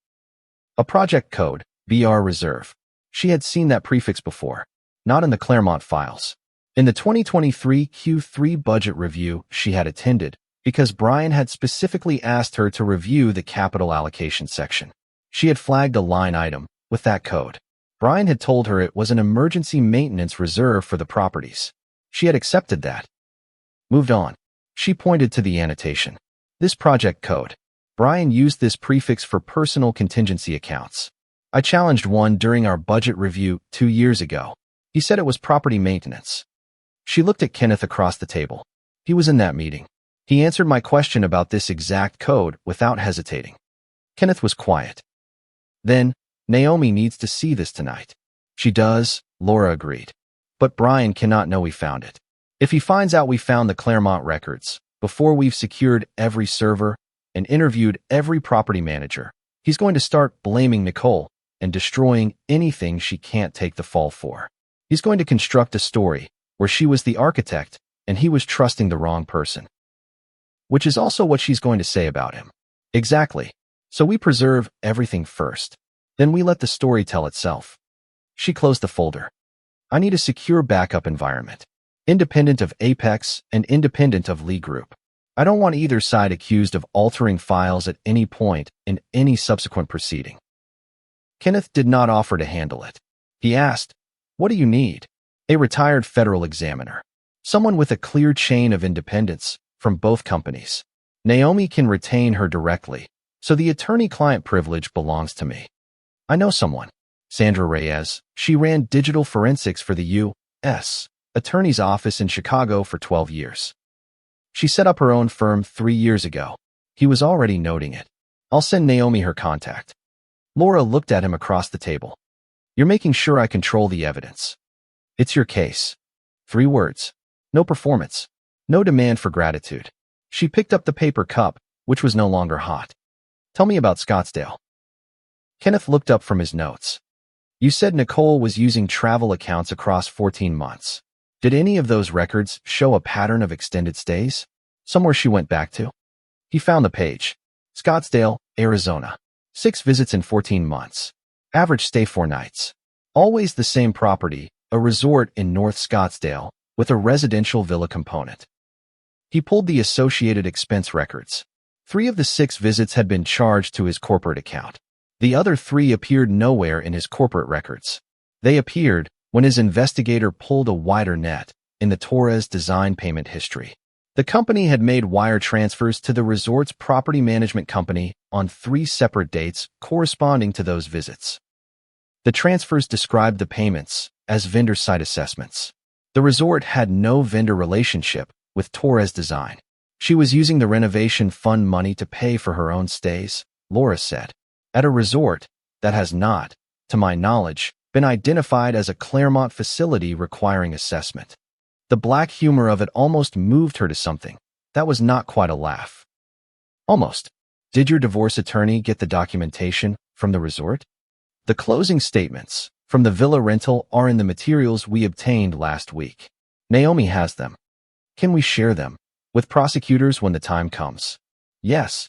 Speaker 4: A project code, BR Reserve. She had seen that prefix before, not in the Claremont files. In the 2023 Q3 budget review she had attended, because Brian had specifically asked her to review the capital allocation section. She had flagged a line item with that code. Brian had told her it was an emergency maintenance reserve for the properties. She had accepted that. Moved on. She pointed to the annotation. This project code. Brian used this prefix for personal contingency accounts. I challenged one during our budget review 2 years ago. He said it was property maintenance. She looked at Kenneth across the table. He was in that meeting. He answered my question about this exact code without hesitating. Kenneth was quiet. Then, Naomi needs to see this tonight. She does, Laura agreed. But Brian cannot know we found it. If he finds out we found the Claremont records, before we've secured every server and interviewed every property manager, he's going to start blaming Nicole and destroying anything she can't take the fall for. He's going to construct a story where she was the architect and he was trusting the wrong person. Which is also what she's going to say about him. Exactly. So we preserve everything first. Then we let the story tell itself. She closed the folder. I need a secure backup environment. Independent of Apex and independent of Lee Group. I don't want either side accused of altering files at any point in any subsequent proceeding. Kenneth did not offer to handle it. He asked, what do you need? A retired federal examiner. Someone with a clear chain of independence from both companies. Naomi can retain her directly, so the attorney-client privilege belongs to me. I know someone. Sandra Reyes. She ran digital forensics for the U.S. Attorney's Office in Chicago for 12 years. She set up her own firm 3 years ago. He was already noting it. I'll send Naomi her contact. Laura looked at him across the table. You're making sure I control the evidence. It's your case. 3 words. No performance. No demand for gratitude. She picked up the paper cup, which was no longer hot. Tell me about Scottsdale. Kenneth looked up from his notes. You said Nicole was using travel accounts across 14 months. Did any of those records show a pattern of extended stays? Somewhere she went back to? He found the page. Scottsdale, Arizona. 6 visits in 14 months. Average stay 4 nights. Always the same property, a resort in North Scottsdale, with a residential villa component. He pulled the associated expense records. 3 of the 6 visits had been charged to his corporate account. The other 3 appeared nowhere in his corporate records. They appeared when his investigator pulled a wider net in the Torres design payment history. The company had made wire transfers to the resort's property management company on 3 separate dates corresponding to those visits. The transfers described the payments as vendor site assessments. The resort had no vendor relationship with Torres Design. She was using the renovation fund money to pay for her own stays, Laura said, at a resort that has not, to my knowledge, been identified as a Claremont facility requiring assessment. The black humor of it almost moved her to something. That was not quite a laugh. Almost. Did your divorce attorney get the documentation from the resort? The closing statements from the villa rental are in the materials we obtained last week. Naomi has them. Can we share them with prosecutors when the time comes? Yes.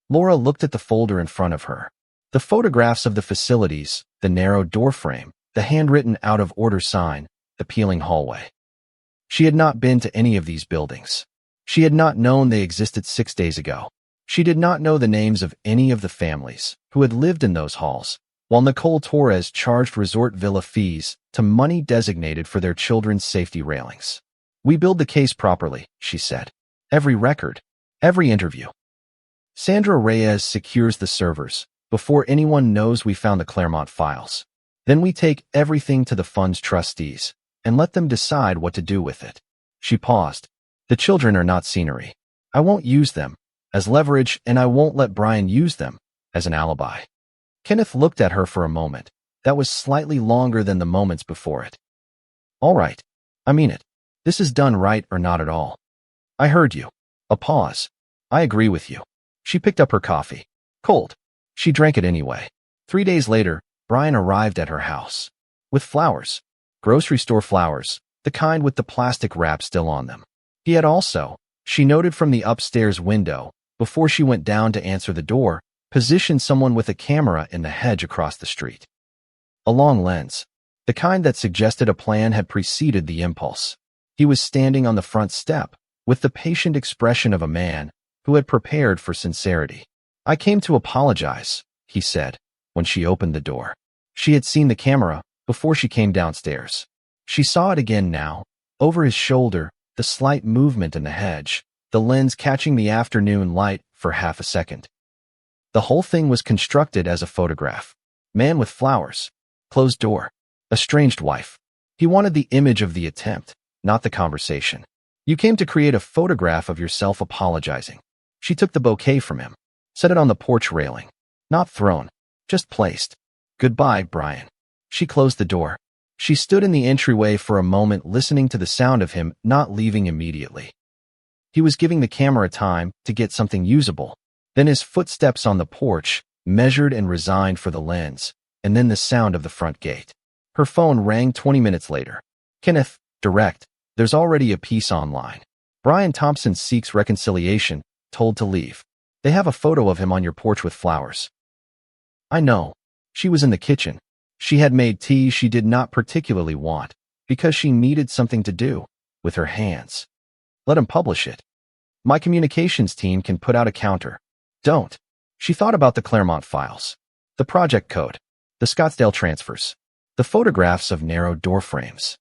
Speaker 4: Laura looked at the folder in front of her. The photographs of the facilities, the narrow doorframe, the handwritten out-of-order sign, the peeling hallway. She had not been to any of these buildings. She had not known they existed 6 days ago. She did not know the names of any of the families who had lived in those halls, while Nicole Torres charged resort villa fees to money designated for their children's safety railings. We build the case properly, she said. Every record, every interview. Sandra Reyes secures the servers before anyone knows we found the Claremont files. Then we take everything to the fund's trustees and let them decide what to do with it. She paused. The children are not scenery. I won't use them as leverage, and I won't let Brian use them as an alibi. Kenneth looked at her for a moment. That was slightly longer than the moments before it. All right. I mean it. This is done right or not at all. I heard you. A pause. I agree with you. She picked up her coffee. Cold. She drank it anyway. 3 days later, Brian arrived at her house. With flowers. Grocery store flowers. The kind with the plastic wrap still on them. He had also, she noted from the upstairs window, before she went down to answer the door, positioned someone with a camera in the hedge across the street. A long lens. The kind that suggested a plan had preceded the impulse. He was standing on the front step, with the patient expression of a man who had prepared for sincerity. I came to apologize, he said, when she opened the door. She had seen the camera before she came downstairs. She saw it again now, over his shoulder, the slight movement in the hedge, the lens catching the afternoon light for half a second. The whole thing was constructed as a photograph. Man with flowers. Closed door. Estranged wife. He wanted the image of the attempt, not the conversation. You came to create a photograph of yourself apologizing. She took the bouquet from him, set it on the porch railing. Not thrown, just placed. Goodbye, Brian. She closed the door. She stood in the entryway for a moment, listening to the sound of him not leaving immediately. He was giving the camera time to get something usable. Then his footsteps on the porch, measured and resigned for the lens, and then the sound of the front gate. Her phone rang 20 minutes later. Kenneth, direct. There's already a piece online. Brian Thompson seeks reconciliation, told to leave. They have a photo of him on your porch with flowers. I know. She was in the kitchen. She had made tea she did not particularly want, because she needed something to do with her hands. Let him publish it. My communications team can put out a counter. Don't. She thought about the Claremont files, the project code, the Scottsdale transfers, the photographs of narrow door frames.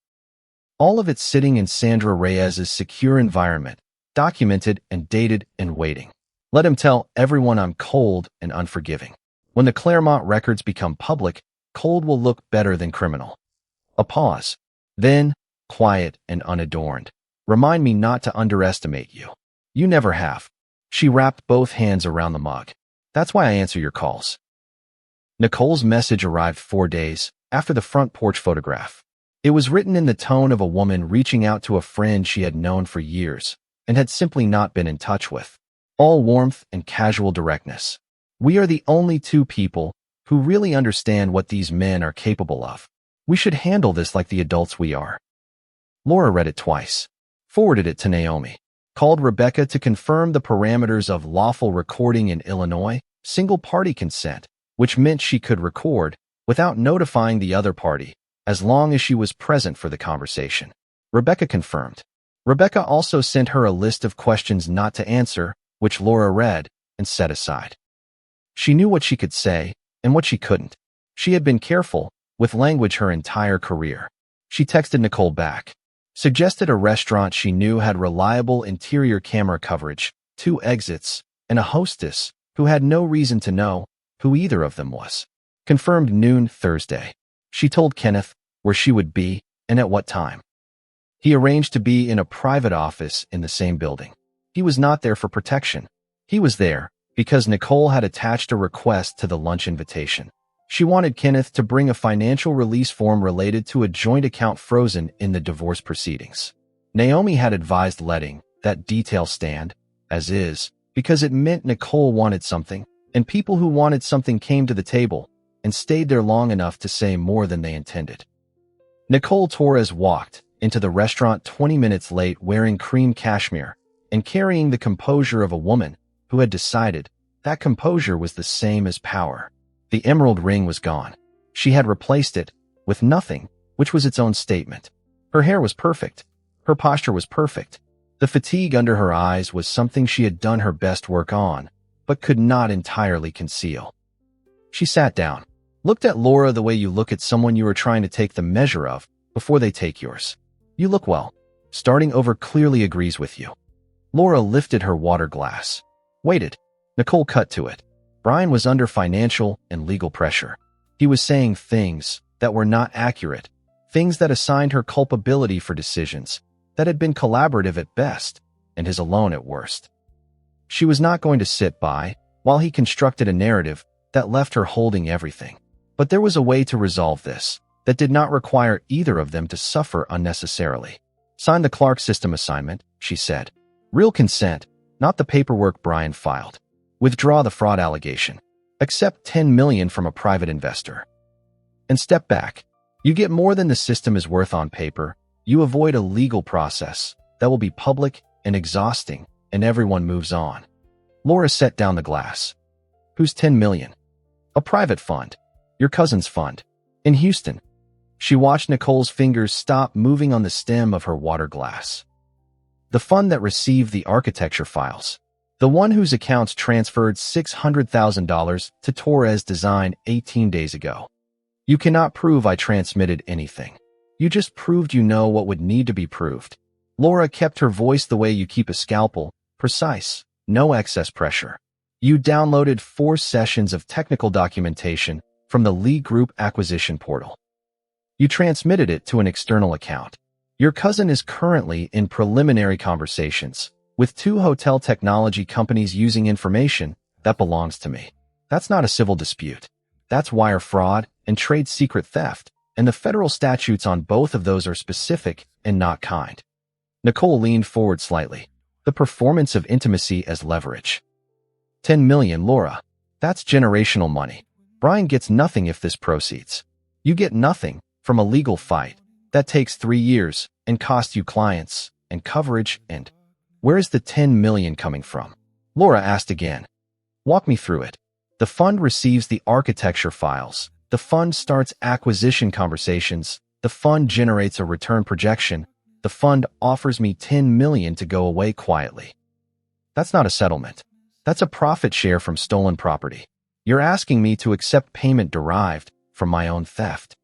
Speaker 4: All of it sitting in Sandra Reyes's secure environment, documented and dated and waiting. Let him tell everyone I'm cold and unforgiving. When the Claremont records become public, cold will look better than criminal. A pause. Then, quiet and unadorned. Remind me not to underestimate you. You never have. She wrapped both hands around the mug. That's why I answer your calls. Nicole's message arrived 4 days after the front porch photograph. It was written in the tone of a woman reaching out to a friend she had known for years and had simply not been in touch with. All warmth and casual directness. We are the only two people who really understand what these men are capable of. We should handle this like the adults we are. Laura read it twice, forwarded it to Naomi, called Rebecca to confirm the parameters of lawful recording in Illinois, single-party consent, which meant she could record without notifying the other party, as long as she was present for the conversation. Rebecca confirmed. Rebecca also sent her a list of questions not to answer, which Laura read and set aside. She knew what she could say and what she couldn't. She had been careful with language her entire career. She texted Nicole back, suggested a restaurant she knew had reliable interior camera coverage, 2 exits, and a hostess who had no reason to know who either of them was. Confirmed noon Thursday. She told Kenneth where she would be and at what time. He arranged to be in a private office in the same building. He was not there for protection. He was there because Nicole had attached a request to the lunch invitation. She wanted Kenneth to bring a financial release form related to a joint account frozen in the divorce proceedings. Naomi had advised letting that detail stand, as is, because it meant Nicole wanted something, and people who wanted something came to the table and stayed there long enough to say more than they intended. Nicole Torres walked into the restaurant 20 minutes late wearing cream cashmere and carrying the composure of a woman who had decided that composure was the same as power. The emerald ring was gone. She had replaced it with nothing, which was its own statement. Her hair was perfect. Her posture was perfect. The fatigue under her eyes was something she had done her best work on, but could not entirely conceal. She sat down, looked at Laura the way you look at someone you are trying to take the measure of before they take yours. You look well. Starting over clearly agrees with you. Laura lifted her water glass. Waited. Nicole cut to it. Brian was under financial and legal pressure. He was saying things that were not accurate, things that assigned her culpability for decisions that had been collaborative at best and his alone at worst. She was not going to sit by while he constructed a narrative that left her holding everything. But there was a way to resolve this that did not require either of them to suffer unnecessarily. Sign the Clark system assignment, she said. Real consent, not the paperwork Brian filed. Withdraw the fraud allegation. Accept $10 million from a private investor. And step back. You get more than the system is worth on paper. You avoid a legal process that will be public and exhausting, and everyone moves on. Laura set down the glass. Who's $10 million? A private fund. Your cousin's fund. In Houston. She watched Nicole's fingers stop moving on the stem of her water glass. The fund that received the architecture files. The one whose accounts transferred $600,000 to Torres Design 18 days ago. You cannot prove I transmitted anything. You just proved you know what would need to be proved. Laura kept her voice the way you keep a scalpel, precise, no excess pressure. You downloaded 4 sessions of technical documentation from the Lee Group acquisition portal. You transmitted it to an external account. Your cousin is currently in preliminary conversations with 2 hotel technology companies using information that belongs to me. That's not a civil dispute. That's wire fraud and trade secret theft, and the federal statutes on both of those are specific and not kind. Nicole leaned forward slightly. The performance of intimacy as leverage. 10 million, Laura. That's generational money. Brian gets nothing if this proceeds. You get nothing from a legal fight that takes 3 years and costs you clients and coverage and... Where is the 10 million coming from? Laura asked again. Walk me through it. The fund receives the architecture files. The fund starts acquisition conversations. The fund generates a return projection. The fund offers me 10 million to go away quietly. That's not a settlement. That's a profit share from stolen property. You're asking me to accept payment derived from my own theft.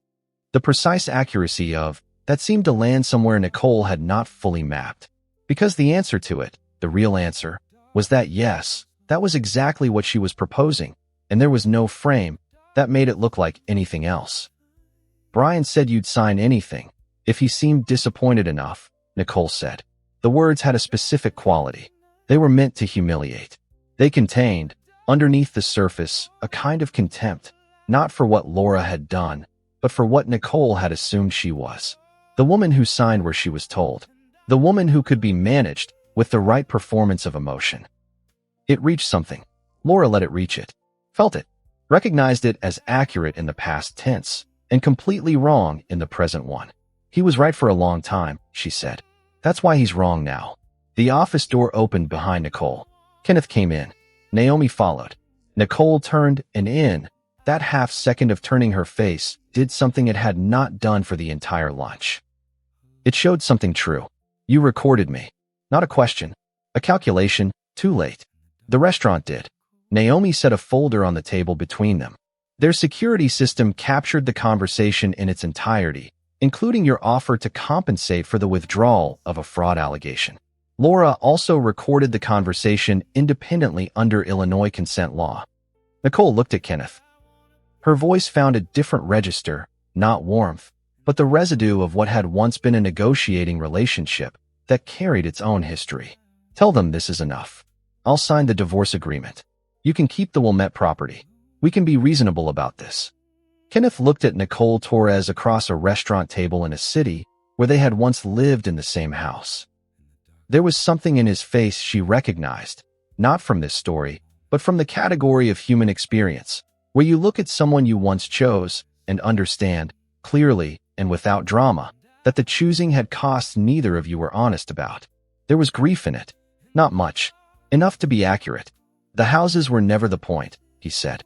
Speaker 4: The precise accuracy of that seemed to land somewhere Nicole had not fully mapped. Because the answer to it, the real answer, was that yes, that was exactly what she was proposing, and there was no frame that made it look like anything else. Brian said you'd sign anything if he seemed disappointed enough, Nicole said. The words had a specific quality. They were meant to humiliate. They contained, underneath the surface, a kind of contempt, not for what Laura had done, but for what Nicole had assumed she was. The woman who signed where she was told. The woman who could be managed with the right performance of emotion. It reached something. Laura let it reach it. Felt it. Recognized it as accurate in the past tense and completely wrong in the present one. He was right for a long time, she said. That's why he's wrong now. The office door opened behind Nicole. Kenneth came in. Naomi followed. Nicole turned, and in that half second of turning her face, did something it had not done for the entire lunch. It showed something true. You recorded me. Not a question. A calculation, too late. The restaurant did. Naomi set a folder on the table between them. Their security system captured the conversation in its entirety, including your offer to compensate for the withdrawal of a fraud allegation. Laura also recorded the conversation independently under Illinois consent law. Nicole looked at Kenneth. Her voice found a different register, not warmth, but the residue of what had once been a negotiating relationship that carried its own history. Tell them this is enough. I'll sign the divorce agreement. You can keep the Wilmette property. We can be reasonable about this. Kenneth looked at Nicole Torres across a restaurant table in a city where they had once lived in the same house. There was something in his face she recognized, not from this story, but from the category of human experience, where you look at someone you once chose and understand, clearly and without drama, that the choosing had cost neither of you were honest about. There was grief in it. Not much. Enough to be accurate. The houses were never the point, he said.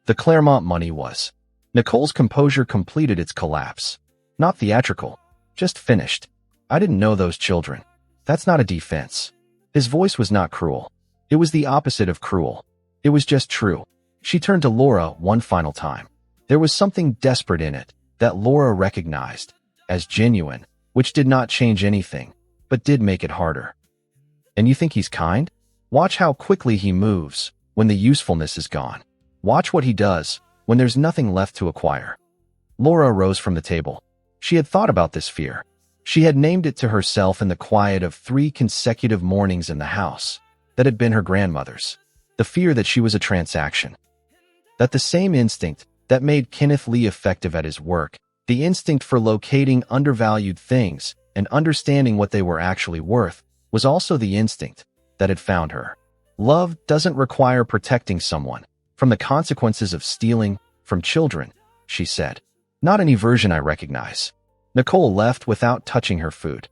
Speaker 4: The Claremont money was. Nicole's composure completed its collapse. Not theatrical. Just finished. I didn't know those children. That's not a defense. His voice was not cruel. It was the opposite of cruel. It was just true. She turned to Laura one final time. There was something desperate in it that Laura recognized as genuine, which did not change anything, but did make it harder. And you think he's kind? Watch how quickly he moves when the usefulness is gone. Watch what he does when there's nothing left to acquire. Laura rose from the table. She had thought about this fear. She had named it to herself in the quiet of 3 consecutive mornings in the house that had been her grandmother's. The fear that she was a transaction. That the same instinct that made Kenneth Lee effective at his work, the instinct for locating undervalued things and understanding what they were actually worth, was also the instinct that had found her. Love doesn't require protecting someone from the consequences of stealing from children, she said. Not any version I recognize. Nicole left without touching her food.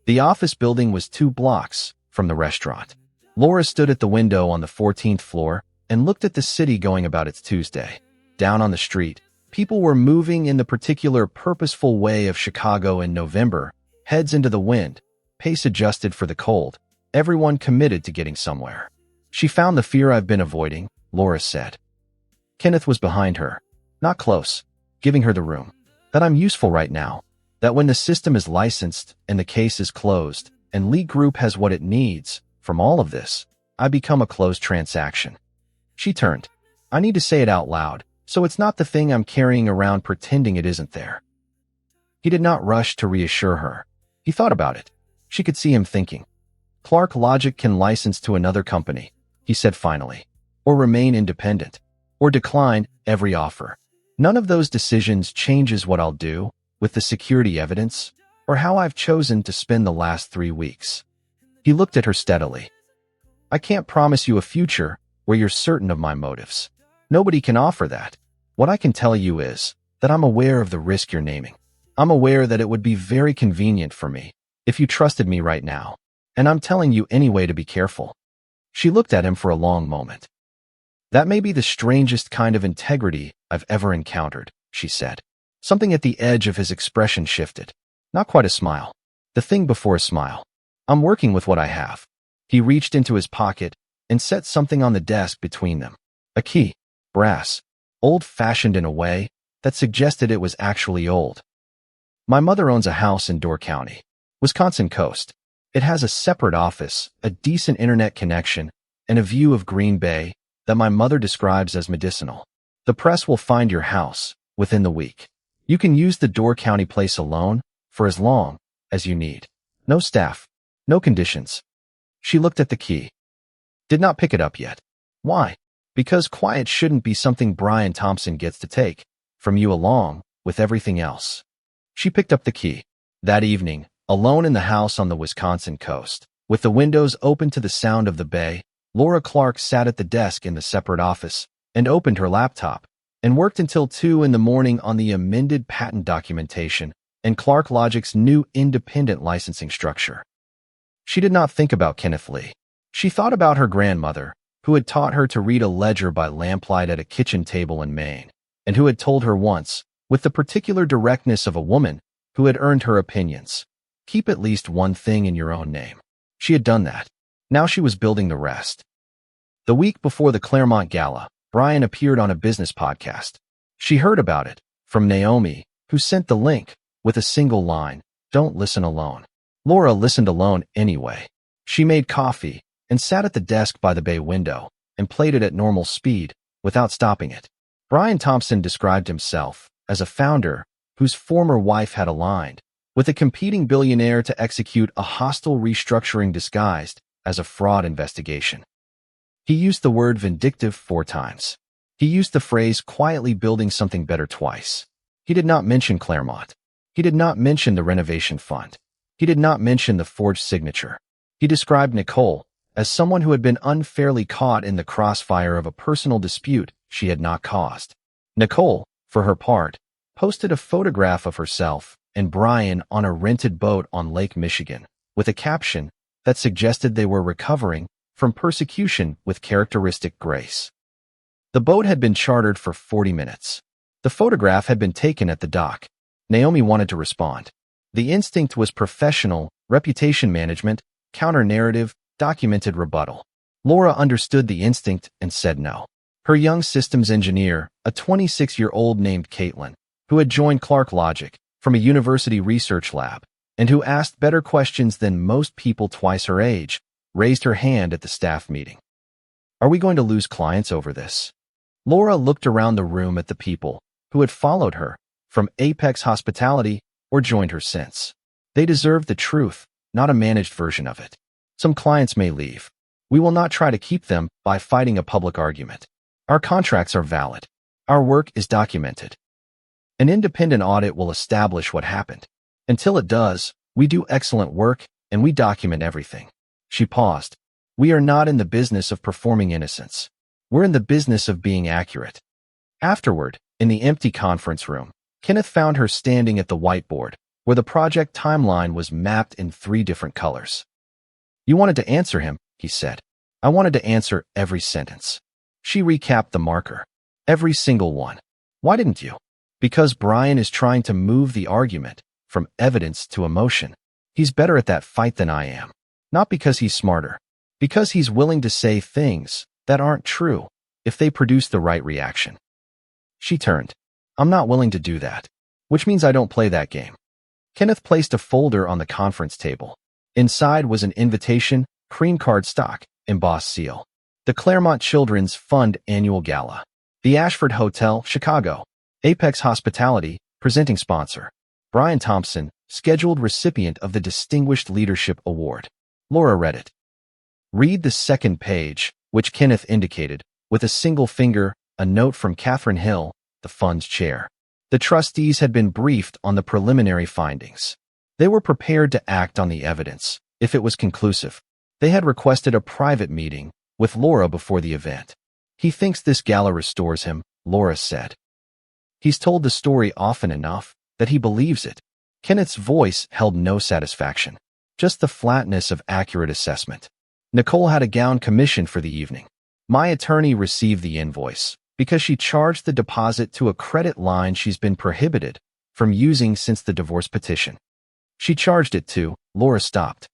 Speaker 4: The office building was 2 blocks from the restaurant. Laura stood at the window on the 14th floor and looked at the city going about its Tuesday. Down on the street, people were moving in the particular purposeful way of Chicago in November, heads into the wind, pace adjusted for the cold, everyone committed to getting somewhere. She found the fear I've been avoiding, Laura said. Kenneth was behind her, not close, giving her the room. That I'm useful right now. That when the system is licensed and the case is closed and Lee Group has what it needs from all of this, I become a closed transaction. She turned. I need to say it out loud, so it's not the thing I'm carrying around pretending it isn't there. He did not rush to reassure her. He thought about it. She could see him thinking. Clark Logic can license to another company, he said finally, or remain independent, or decline every offer. None of those decisions changes what I'll do with the security evidence or how I've chosen to spend the last 3 weeks. He looked at her steadily. I can't promise you a future where you're certain of my motives. Nobody can offer that. What I can tell you is that I'm aware of the risk you're naming. I'm aware that it would be very convenient for me if you trusted me right now, and I'm telling you anyway to be careful. She looked at him for a long moment. That may be the strangest kind of integrity I've ever encountered, she said. Something at the edge of his expression shifted. Not quite a smile. The thing before a smile. I'm working with what I have. He reached into his pocket and set something on the desk between them. A key. Brass. Old-fashioned in a way that suggested it was actually old. My mother owns a house in Door County, Wisconsin coast. It has a separate office, a decent internet connection, and a view of Green Bay that my mother describes as medicinal. The press will find your house within the week. You can use the Door County place alone for as long as you need. No staff, no conditions. She looked at the key. Did not pick it up yet. Why? Because quiet shouldn't be something Brian Thompson gets to take from you along with everything else. She picked up the key. That evening, alone in the house on the Wisconsin coast, with the windows open to the sound of the bay, Laura Clark sat at the desk in the separate office and opened her laptop and worked until 2 in the morning on the amended patent documentation and Clark Logic's new independent licensing structure. She did not think about Kenneth Lee. She thought about her grandmother, who had taught her to read a ledger by lamplight at a kitchen table in Maine, and who had told her once, with the particular directness of a woman who had earned her opinions, keep at least one thing in your own name. She had done that. Now she was building the rest. The week before the Claremont Gala, Brian appeared on a business podcast. She heard about it from Naomi, who sent the link with a single line, "Don't listen alone." Laura listened alone anyway. She made coffee and sat at the desk by the bay window and played it at normal speed without stopping it. Brian Thompson described himself as a founder whose former wife had aligned with a competing billionaire to execute a hostile restructuring disguised as a fraud investigation. He used the word vindictive 4 times. He used the phrase quietly building something better twice. He did not mention Claremont. He did not mention the renovation fund. He did not mention the forged signature. He described Nicole as someone who had been unfairly caught in the crossfire of a personal dispute she had not caused. Nicole, for her part, posted a photograph of herself and Brian on a rented boat on Lake Michigan, with a caption that suggested they were recovering from persecution with characteristic grace. The boat had been chartered for 40 minutes. The photograph had been taken at the dock. Naomi wanted to respond. The instinct was professional, reputation management, counter-narrative, documented rebuttal. Laura understood the instinct and said no. Her young systems engineer, a 26-year-old named Caitlin, who had joined Clark Logic from a university research lab, and who asked better questions than most people twice her age, raised her hand at the staff meeting. Are we going to lose clients over this? Laura looked around the room at the people who had followed her from Apex Hospitality or joined her since. They deserve the truth, not a managed version of it. Some clients may leave. We will not try to keep them by fighting a public argument. Our contracts are valid. Our work is documented. An independent audit will establish what happened. Until it does, we do excellent work and we document everything. She paused. We are not in the business of performing innocence. We're in the business of being accurate. Afterward, in the empty conference room, Kenneth found her standing at the whiteboard, where the project timeline was mapped in 3 different colors. You wanted to answer him, he said. I wanted to answer every sentence. She recapped the marker. Every single one. Why didn't you? Because Brian is trying to move the argument from evidence to emotion. He's better at that fight than I am. Not because he's smarter. Because he's willing to say things that aren't true if they produce the right reaction. She turned. I'm not willing to do that. Which means I don't play that game. Kenneth placed a folder on the conference table. Inside was an invitation, cream card stock, embossed seal. The Claremont Children's Fund Annual Gala. The Ashford Hotel, Chicago. Apex Hospitality, presenting sponsor. Brian Thompson, scheduled recipient of the Distinguished Leadership Award. Laura read it. Read the second page, which Kenneth indicated, with a single finger, a note from Catherine Hill, the fund's chair. The trustees had been briefed on the preliminary findings. They were prepared to act on the evidence, if it was conclusive. They had requested a private meeting with Laura before the event. He thinks this gala restores him, Laura said. He's told the story often enough that he believes it. Kenneth's voice held no satisfaction, just the flatness of accurate assessment. Nicole had a gown commissioned for the evening. My attorney received the invoice because she charged the deposit to a credit line she's been prohibited from using since the divorce petition. She charged it to, Laura stopped.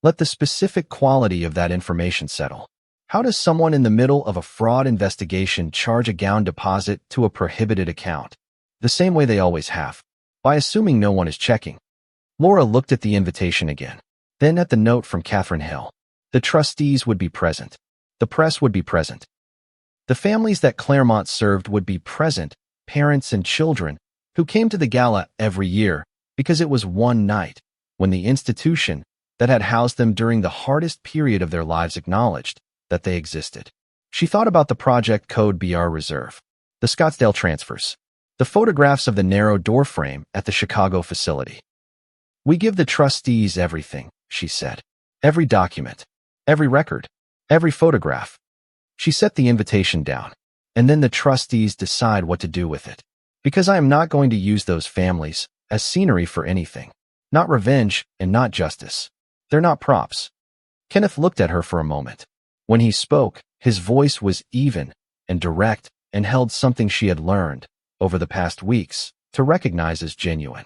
Speaker 4: Let the specific quality of that information settle. How does someone in the middle of a fraud investigation charge a gown deposit to a prohibited account? The same way they always have, by assuming no one is checking. Laura looked at the invitation again, then at the note from Catherine Hill. The trustees would be present. The press would be present. The families that Claremont served would be present, parents and children, who came to the gala every year because it was one night when the institution that had housed them during the hardest period of their lives acknowledged that they existed. She thought about the Project Code BR Reserve, the Scottsdale transfers, the photographs of the narrow doorframe at the Chicago facility. We give the trustees everything, she said. Every document, every record, every photograph. She set the invitation down, and then the trustees decide what to do with it. Because I am not going to use those families as scenery for anything. Not revenge and not justice. They're not props. Kenneth looked at her for a moment. When he spoke, his voice was even and direct and held something she had learned over the past weeks to recognize as genuine.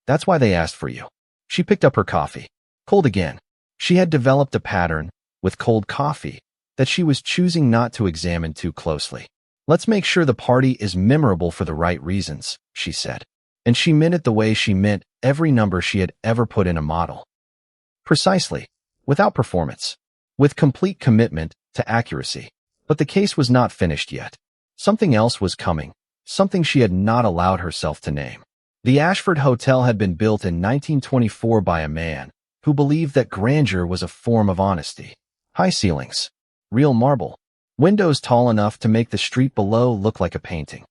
Speaker 4: That's why they asked for you. She picked up her coffee. Cold again. She had developed a pattern with cold coffee that she was choosing not to examine too closely. Let's make sure the party is memorable for the right reasons, she said. And she meant it the way she meant every number she had ever put in a model. Precisely. Without performance. With complete commitment to accuracy. But the case was not finished yet. Something else was coming. Something she had not allowed herself to name. The Ashford Hotel had been built in 1924 by a man who believed that grandeur was a form of honesty. High ceilings. Real marble. Windows tall enough to make the street below look like a painting.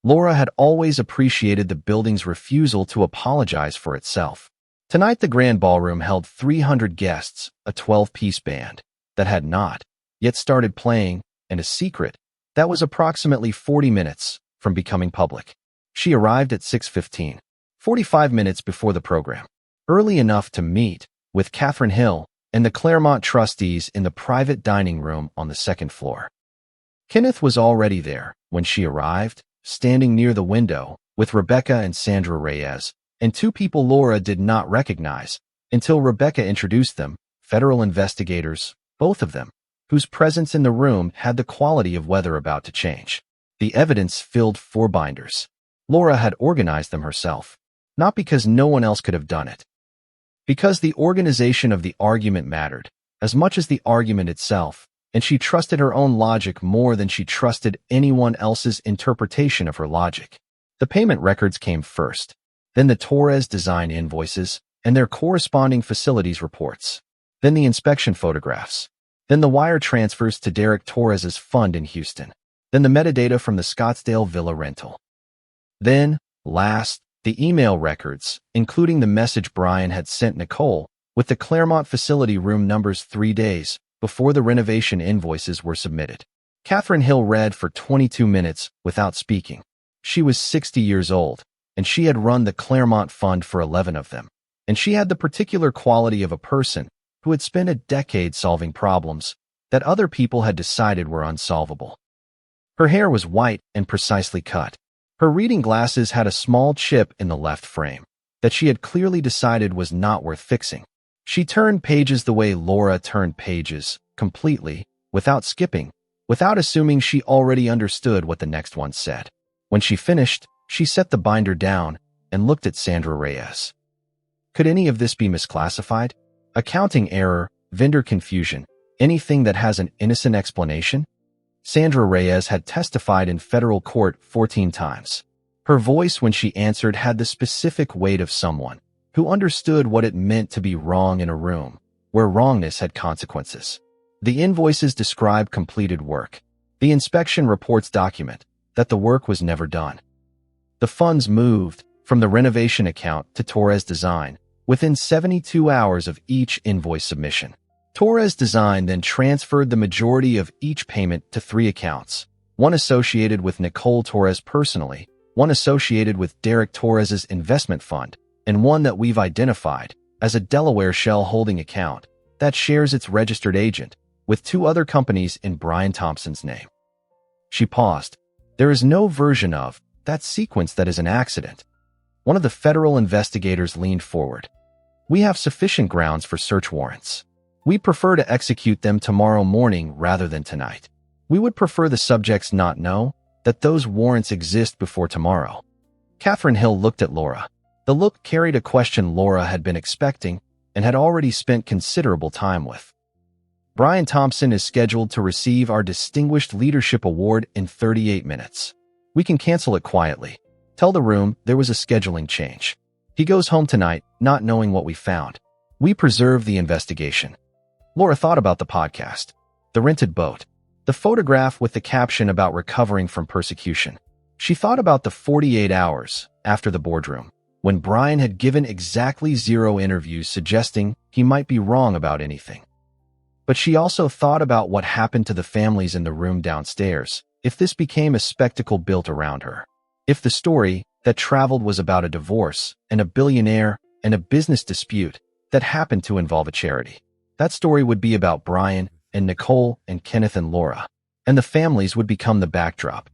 Speaker 4: Laura had always appreciated the building's refusal to apologize for itself. Tonight the grand ballroom held 300 guests, a 12-piece band that had not yet started playing, and a secret that was approximately 40 minutes from becoming public. She arrived at 6:15, 45 minutes before the program, early enough to meet with Catherine Hill and the Claremont trustees in the private dining room on the second floor. Kenneth was already there when she arrived, standing near the window with Rebecca and Sandra Reyes, and 2 people Laura did not recognize until Rebecca introduced them, federal investigators, both of them, whose presence in the room had the quality of weather about to change. The evidence filled 4 binders. Laura had organized them herself, not because no one else could have done it. Because the organization of the argument mattered, as much as the argument itself, and she trusted her own logic more than she trusted anyone else's interpretation of her logic. The payment records came first. then the Torres design invoices and their corresponding facilities reports, then the inspection photographs, then the wire transfers to Derek Torres's fund in Houston, then the metadata from the Scottsdale Villa rental. Then, last, the email records, including the message Brian had sent Nicole with the Claremont facility room numbers 3 days before the renovation invoices were submitted. Catherine Hill read for 22 minutes without speaking. She was 60 years old, and she had run the Claremont Fund for 11 of them. And she had the particular quality of a person who had spent a decade solving problems that other people had decided were unsolvable. Her hair was white and precisely cut. Her reading glasses had a small chip in the left frame that she had clearly decided was not worth fixing. She turned pages the way Laura turned pages, completely, without skipping, without assuming she already understood what the next one said. When she finished, she set the binder down and looked at Sandra Reyes. Could any of this be misclassified? Accounting error, vendor confusion, anything that has an innocent explanation? Sandra Reyes had testified in federal court 14 times. Her voice when she answered had the specific weight of someone who understood what it meant to be wrong in a room where wrongness had consequences. The invoices describe completed work. The inspection reports document that the work was never done. The funds moved from the renovation account to Torres Design within 72 hours of each invoice submission. Torres Design then transferred the majority of each payment to 3 accounts, one associated with Nicole Torres personally, one associated with Derek Torres's investment fund, and one that we've identified as a Delaware shell holding account that shares its registered agent with 2 other companies in Brian Thompson's name. She paused. There is no version of that sequence that is an accident. One of the federal investigators leaned forward. We have sufficient grounds for search warrants. We prefer to execute them tomorrow morning rather than tonight. We would prefer the subjects not know that those warrants exist before tomorrow. Catherine Hill looked at Laura. The look carried a question Laura had been expecting and had already spent considerable time with. Brian Thompson is scheduled to receive our Distinguished Leadership Award in 38 minutes. We can cancel it quietly. Tell the room there was a scheduling change. He goes home tonight, not knowing what we found. We preserve the investigation. Laura thought about the podcast, the rented boat, the photograph with the caption about recovering from persecution. She thought about the 48 hours after the boardroom, when Brian had given exactly 0 interviews suggesting he might be wrong about anything. But she also thought about what happened to the families in the room downstairs if this became a spectacle built around her. If the story that traveled was about a divorce and a billionaire and a business dispute that happened to involve a charity, that story would be about Brian and Nicole and Kenneth and Laura, and the families would become the backdrop.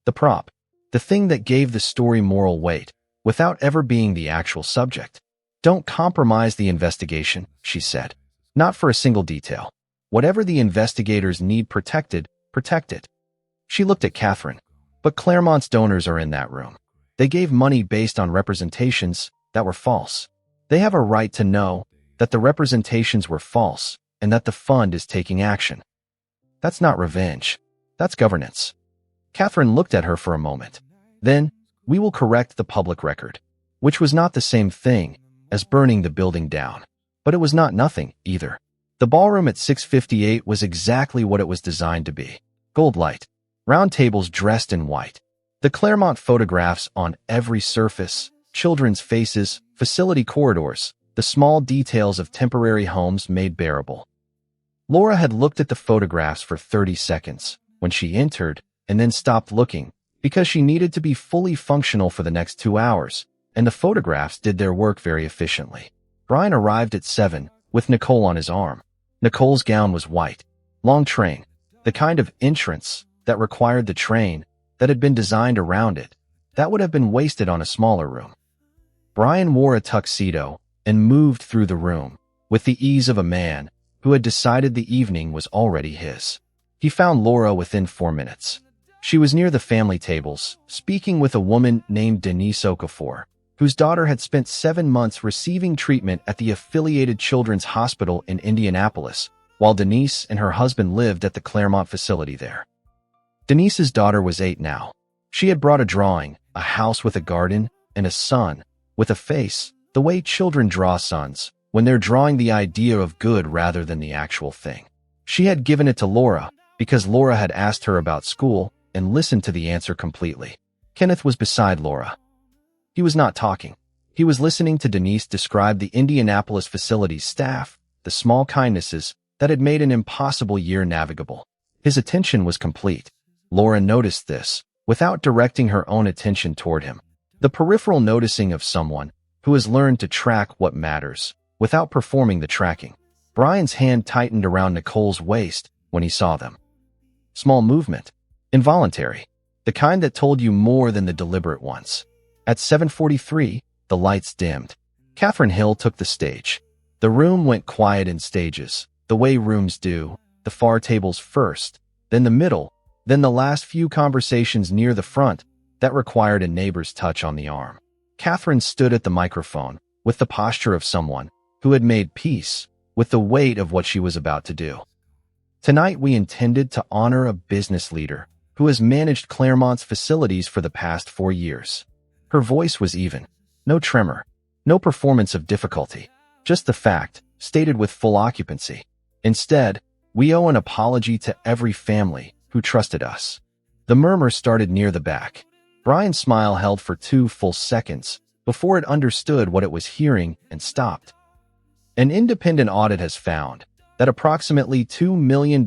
Speaker 4: The prop, the thing that gave the story moral weight, without ever being the actual subject. Don't compromise the investigation, she said. Not for a single detail. Whatever the investigators need protected, protect it. She looked at Catherine. But Claremont's donors are in that room. They gave money based on representations that were false. They have a right to know that the representations were false and that the fund is taking action. That's not revenge. That's governance. Catherine looked at her for a moment. Then, we will correct the public record, which was not the same thing as burning the building down. But it was not nothing, either. The ballroom at 658 was exactly what it was designed to be. Gold light. Round tables dressed in white. The Claremont photographs on every surface, children's faces, facility corridors, the small details of temporary homes made bearable. Laura had looked at the photographs for 30 seconds when she entered and then stopped looking because she needed to be fully functional for the next 2 hours, and the photographs did their work very efficiently. Brian arrived at 7 with Nicole on his arm. Nicole's gown was white, long train, the kind of entrance that required the train that had been designed around it that would have been wasted on a smaller room. Brian wore a tuxedo and moved through the room with the ease of a man who had decided the evening was already his. He found Laura within 4 minutes. She was near the family tables, speaking with a woman named Denise Okafor, whose daughter had spent 7 months receiving treatment at the affiliated Children's Hospital in Indianapolis, while Denise and her husband lived at the Claremont facility there. Denise's daughter was 8 now. She had brought a drawing, a house with a garden, and a son, with a face, the way children draw suns, when they're drawing the idea of good rather than the actual thing. She had given it to Laura, because Laura had asked her about school, and listened to the answer completely. Kenneth was beside Laura. He was not talking. He was listening to Denise describe the Indianapolis facility's staff, the small kindnesses that had made an impossible year navigable. His attention was complete. Laura noticed this, without directing her own attention toward him. The peripheral noticing of someone who has learned to track what matters, without performing the tracking. Brian's hand tightened around Nicole's waist when he saw them. Small movement. Involuntary. The kind that told you more than the deliberate ones. At 7:43, the lights dimmed. Catherine Hill took the stage. The room went quiet in stages, the way rooms do, the far tables first, then the middle, then the last few conversations near the front that required a neighbor's touch on the arm. Catherine stood at the microphone, with the posture of someone who had made peace with the weight of what she was about to do. Tonight we intended to honor a business leader who has managed Claremont's facilities for the past 4 years. Her voice was even. No tremor. No performance of difficulty. Just the fact, stated with full occupancy. Instead, we owe an apology to every family who trusted us. The murmur started near the back. Brian's smile held for 2 full seconds before it understood what it was hearing and stopped. An independent audit has found that approximately $2 million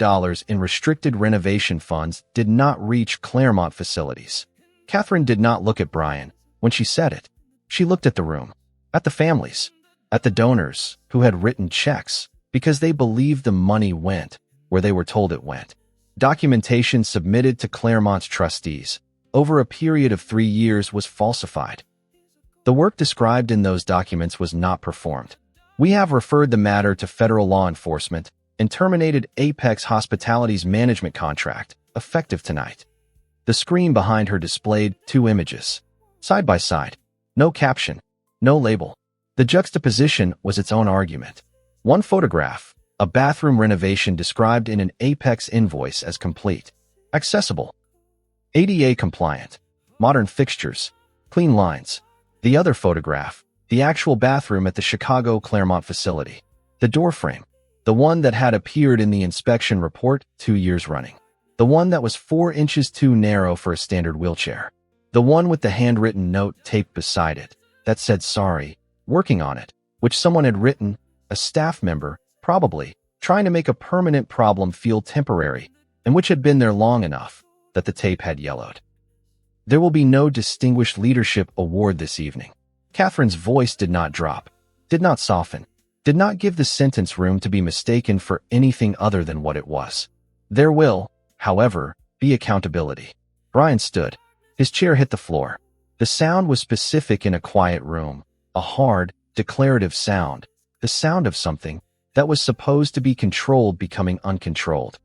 Speaker 4: in restricted renovation funds did not reach Claremont facilities. Catherine did not look at Brian when she said it. She looked at the room, at the families, at the donors who had written checks because they believed the money went where they were told it went. Documentation submitted to Claremont's trustees over a period of 3 years was falsified. The work described in those documents was not performed. We have referred the matter to federal law enforcement and terminated Apex Hospitality's management contract, effective tonight. The screen behind her displayed 2 images, side by side. No caption, no label. The juxtaposition was its own argument. One photograph, a bathroom renovation described in an Apex invoice as complete, accessible, ADA compliant, modern fixtures, clean lines. The other photograph, the actual bathroom at the Chicago Claremont facility. The doorframe, the one that had appeared in the inspection report 2 years running. The one that was 4 inches too narrow for a standard wheelchair. The one with the handwritten note taped beside it that said sorry, working on it, which someone had written, a staff member, probably, trying to make a permanent problem feel temporary, and which had been there long enough that the tape had yellowed. There will be no Distinguished Leadership Award this evening. Catherine's voice did not drop, did not soften, did not give the sentence room to be mistaken for anything other than what it was. There will, however, be accountability. Brian stood. His chair hit the floor. The sound was specific in a quiet room, a hard, declarative sound, the sound of something that was supposed to be controlled becoming uncontrolled.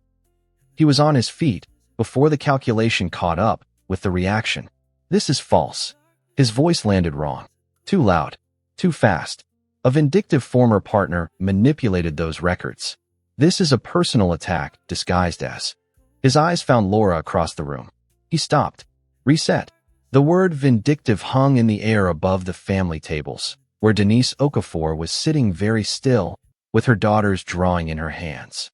Speaker 4: He was on his feet before the calculation caught up with the reaction. This is false. His voice landed wrong. Too loud. Too fast. A vindictive former partner manipulated those records. This is a personal attack disguised as. His eyes found Laura across the room. He stopped. Reset. The word vindictive hung in the air above the family tables, where Denise Okafor was sitting very still, with her daughters drawing in her hands.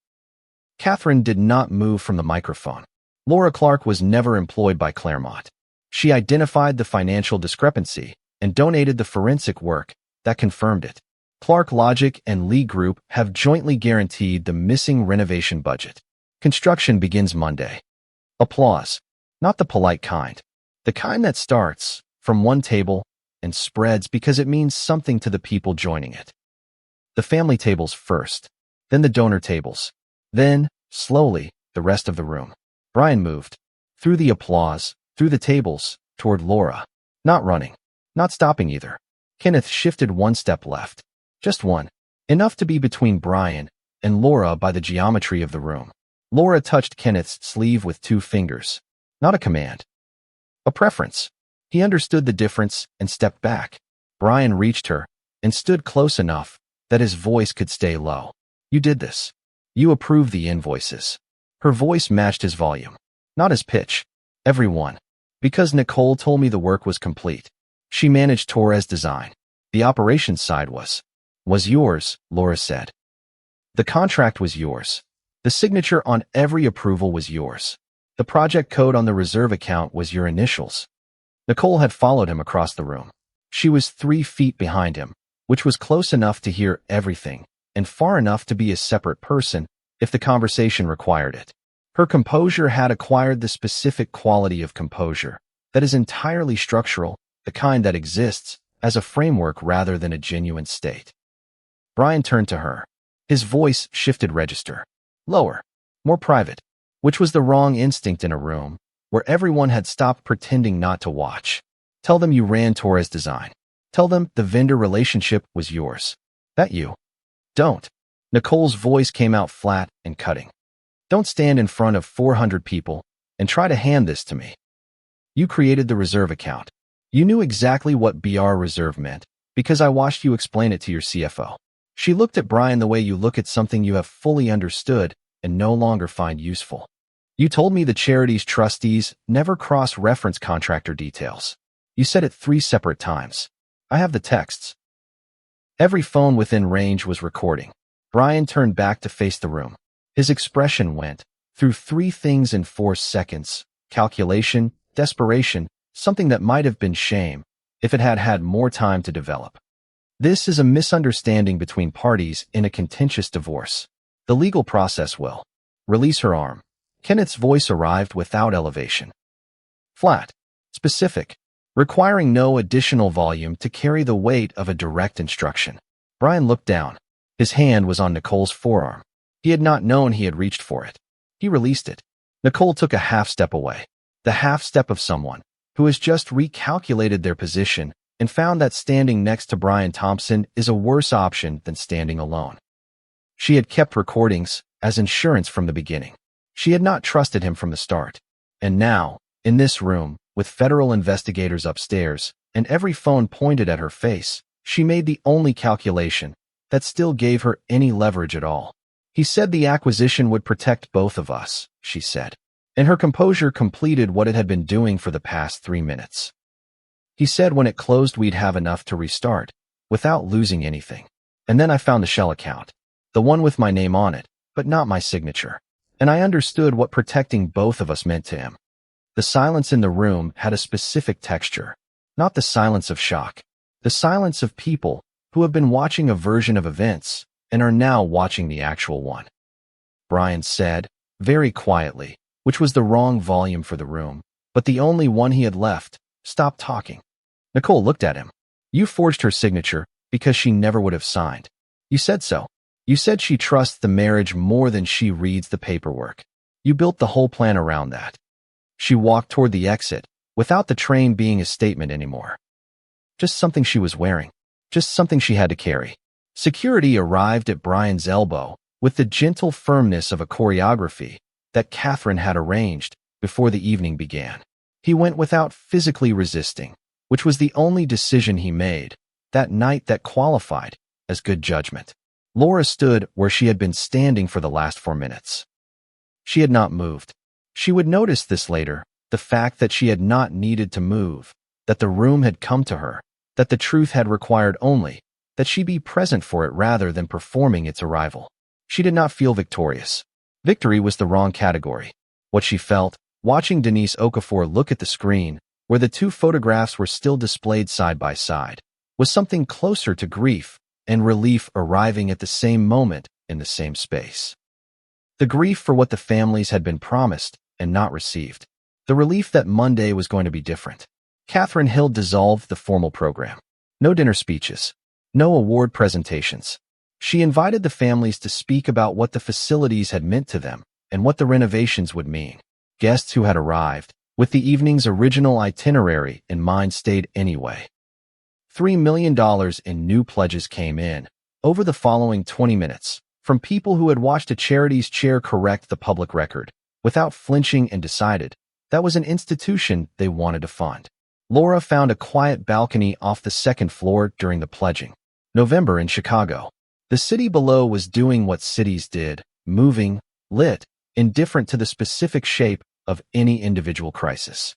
Speaker 4: Catherine did not move from the microphone. Laura Clark was never employed by Claremont. She identified the financial discrepancy and donated the forensic work that confirmed it. Clark Logic and Lee Group have jointly guaranteed the missing renovation budget. Construction begins Monday. Applause. Not the polite kind. The kind that starts from one table and spreads because it means something to the people joining it. The family tables first, then the donor tables, then, slowly, the rest of the room. Brian moved, through the applause, through the tables, toward Laura. Not running. Not stopping either. Kenneth shifted 1 step left. Just one. Enough to be between Brian and Laura by the geometry of the room. Laura touched Kenneth's sleeve with 2 fingers. Not a command. A preference. He understood the difference and stepped back. Brian reached her and stood close enough that his voice could stay low. You did this. You approved the invoices. Her voice matched his volume. Not his pitch. Everyone. Because Nicole told me the work was complete. She managed Torres Design. The operations side was yours, Laura said. The contract was yours. The signature on every approval was yours. The project code on the reserve account was your initials. Nicole had followed him across the room. She was 3 feet behind him, which was close enough to hear everything and far enough to be a separate person if the conversation required it. Her composure had acquired the specific quality of composure that is entirely structural, the kind that exists as a framework rather than a genuine state. Brian turned to her. His voice shifted register. Lower, more private, which was the wrong instinct in a room where everyone had stopped pretending not to watch. Tell them you ran Torres Design. Tell them the vendor relationship was yours. That you. Don't. Nicole's voice came out flat and cutting. Don't stand in front of 400 people and try to hand this to me. You created the reserve account. You knew exactly what BR reserve meant because I watched you explain it to your CFO. She looked at Brian the way you look at something you have fully understood and no longer find useful. You told me the charity's trustees never cross-reference contractor details. You said it 3 separate times. I have the texts. Every phone within range was recording. Brian turned back to face the room. His expression went through 3 things in 4 seconds: calculation, desperation, something that might have been shame if it had had more time to develop. This is a misunderstanding between parties in a contentious divorce. The legal process will release her arm. Kenneth's voice arrived without elevation. Flat, specific, requiring no additional volume to carry the weight of a direct instruction. Brian looked down. His hand was on Nicole's forearm. He had not known he had reached for it. He released it. Nicole took a half step away. The half step of someone who has just recalculated their position and found that standing next to Brian Thompson is a worse option than standing alone. She had kept recordings as insurance from the beginning. She had not trusted him from the start. And now, in this room, with federal investigators upstairs and every phone pointed at her face, she made the only calculation that still gave her any leverage at all. He said the acquisition would protect both of us, she said. And her composure completed what it had been doing for the past 3 minutes. He said when it closed we'd have enough to restart, without losing anything. And then I found the shell account. The one with my name on it, but not my signature. And I understood what protecting both of us meant to him. The silence in the room had a specific texture, not the silence of shock. The silence of people who have been watching a version of events and are now watching the actual one. Brian said, very quietly, which was the wrong volume for the room, but the only one he had left, stop talking. Nicole looked at him. You forged her signature because she never would have signed. You said so. You said she trusts the marriage more than she reads the paperwork. You built the whole plan around that. She walked toward the exit, without the train being a statement anymore. Just something she was wearing. Just something she had to carry. Security arrived at Brian's elbow with the gentle firmness of a choreography that Catherine had arranged before the evening began. He went without physically resisting, which was the only decision he made that night that qualified as good judgment. Laura stood where she had been standing for the last 4 minutes. She had not moved. She would notice this later, the fact that she had not needed to move, that the room had come to her, that the truth had required only that she be present for it rather than performing its arrival. She did not feel victorious. Victory was the wrong category. What she felt, watching Denise Okafor look at the screen, where the 2 photographs were still displayed side by side, was something closer to grief and relief arriving at the same moment in the same space. The grief for what the families had been promised and not received. The relief that Monday was going to be different. Catherine Hill dissolved the formal program. No dinner speeches. No award presentations. She invited the families to speak about what the facilities had meant to them and what the renovations would mean. Guests who had arrived, with the evening's original itinerary in mind, stayed anyway. $3 million in new pledges came in over the following 20 minutes from people who had watched a charity's chair correct the public record without flinching and decided that was an institution they wanted to fund. Laura found a quiet balcony off the 2nd floor during the pledging. November in Chicago. The city below was doing what cities did, moving, lit, indifferent to the specific shape of any individual crisis.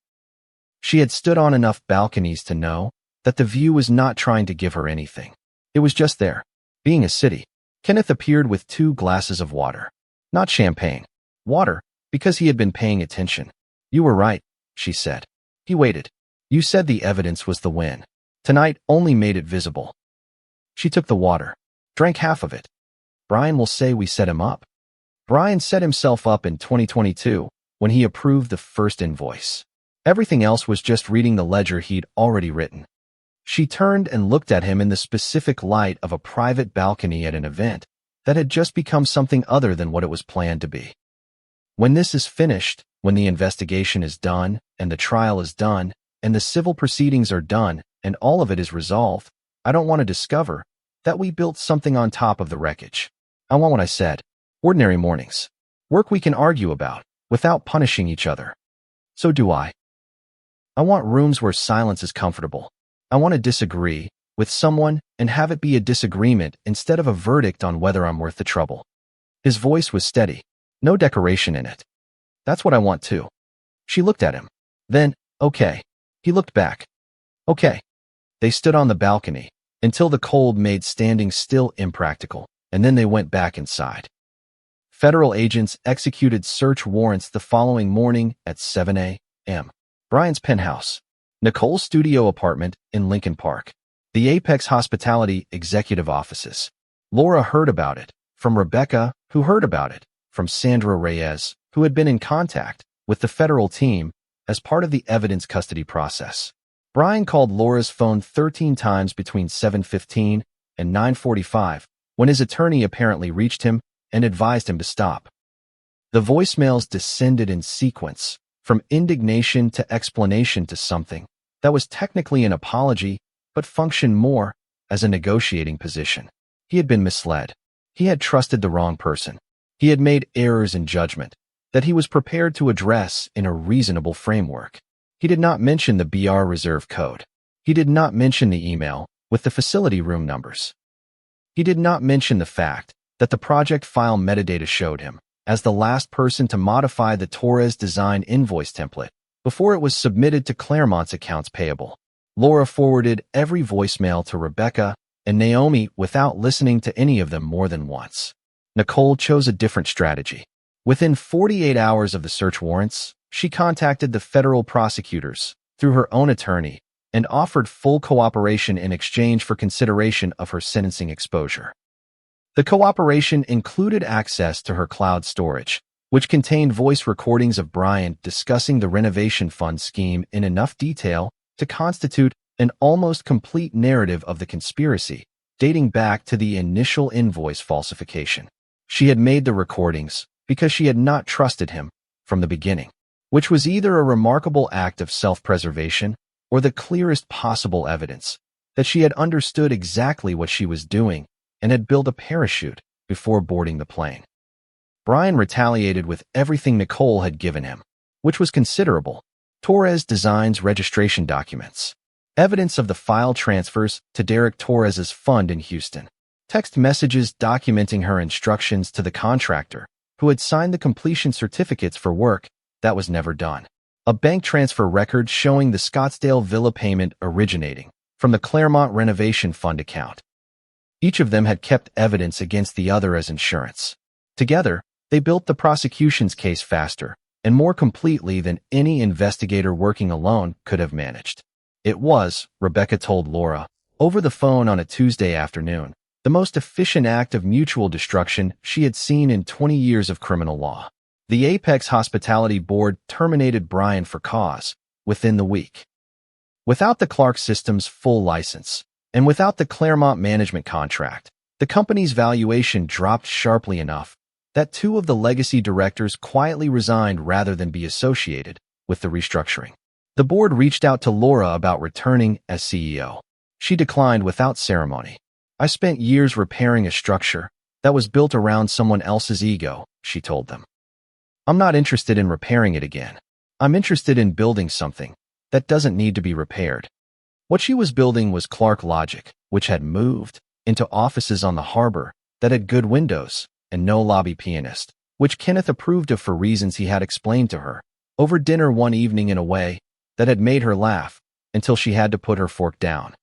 Speaker 4: She had stood on enough balconies to know that the view was not trying to give her anything. It was just there, being a city. Kenneth appeared with 2 glasses of water. Not champagne. Water, because he had been paying attention. You were right, she said. He waited. You said the evidence was the win. Tonight only made it visible. She took the water, drank half of it. Brian will say we set him up. Brian set himself up in 2022 when he approved the first invoice. Everything else was just reading the ledger he'd already written. She turned and looked at him in the specific light of a private balcony at an event that had just become something other than what it was planned to be. When this is finished, when the investigation is done, and the trial is done, and the civil proceedings are done, and all of it is resolved, I don't want to discover that we built something on top of the wreckage. I want what I said. Ordinary mornings. Work we can argue about, without punishing each other. So do I. I want rooms where silence is comfortable. I want to disagree with someone and have it be a disagreement instead of a verdict on whether I'm worth the trouble. His voice was steady, no decoration in it. That's what I want too. She looked at him. Then, okay. He looked back. Okay. They stood on the balcony until the cold made standing still impractical, and then they went back inside. Federal agents executed search warrants the following morning at 7 a.m. Brian's penthouse. Nicole's studio apartment in Lincoln Park. The Apex Hospitality executive offices. Laura heard about it from Rebecca, who heard about it from Sandra Reyes, who had been in contact with the federal team as part of the evidence custody process. Brian called Laura's phone 13 times between 7:15 and 9:45 when his attorney apparently reached him and advised him to stop. The voicemails descended in sequence, from indignation to explanation to something that was technically an apology but functioned more as a negotiating position. He had been misled. He had trusted the wrong person. He had made errors in judgment that he was prepared to address in a reasonable framework. He did not mention the BR reserve code. He did not mention the email with the facility room numbers. He did not mention the fact that the project file metadata showed him as the last person to modify the Torres design invoice template before it was submitted to Claremont's accounts payable. Laura forwarded every voicemail to Rebecca and Naomi without listening to any of them more than once. Nicole chose a different strategy. Within 48 hours of the search warrants, she contacted the federal prosecutors through her own attorney and offered full cooperation in exchange for consideration of her sentencing exposure. The cooperation included access to her cloud storage, which contained voice recordings of Brian discussing the renovation fund scheme in enough detail to constitute an almost complete narrative of the conspiracy, dating back to the initial invoice falsification. She had made the recordings because she had not trusted him from the beginning, which was either a remarkable act of self-preservation or the clearest possible evidence that she had understood exactly what she was doing and had built a parachute before boarding the plane. Brian retaliated with everything Nicole had given him, which was considerable. Torres Designs registration documents, evidence of the file transfers to Derek Torres's fund in Houston, text messages documenting her instructions to the contractor who had signed the completion certificates for work that was never done, a bank transfer record showing the Scottsdale Villa payment originating from the Claremont Renovation Fund account. Each of them had kept evidence against the other as insurance. Together, they built the prosecution's case faster and more completely than any investigator working alone could have managed. It was, Rebecca told Laura, over the phone on a Tuesday afternoon, the most efficient act of mutual destruction she had seen in 20 years of criminal law. The Apex Hospitality Board terminated Brian for cause within the week. Without the Clark Systems full license, and without the Claremont management contract, the company's valuation dropped sharply enough that 2 of the legacy directors quietly resigned rather than be associated with the restructuring. The board reached out to Laura about returning as CEO. She declined without ceremony. I spent years repairing a structure that was built around someone else's ego, she told them. I'm not interested in repairing it again. I'm interested in building something that doesn't need to be repaired. What she was building was Clark Logic, which had moved into offices on the harbor that had good windows and no lobby pianist, which Kenneth approved of for reasons he had explained to her over dinner one evening in a way that had made her laugh until she had to put her fork down.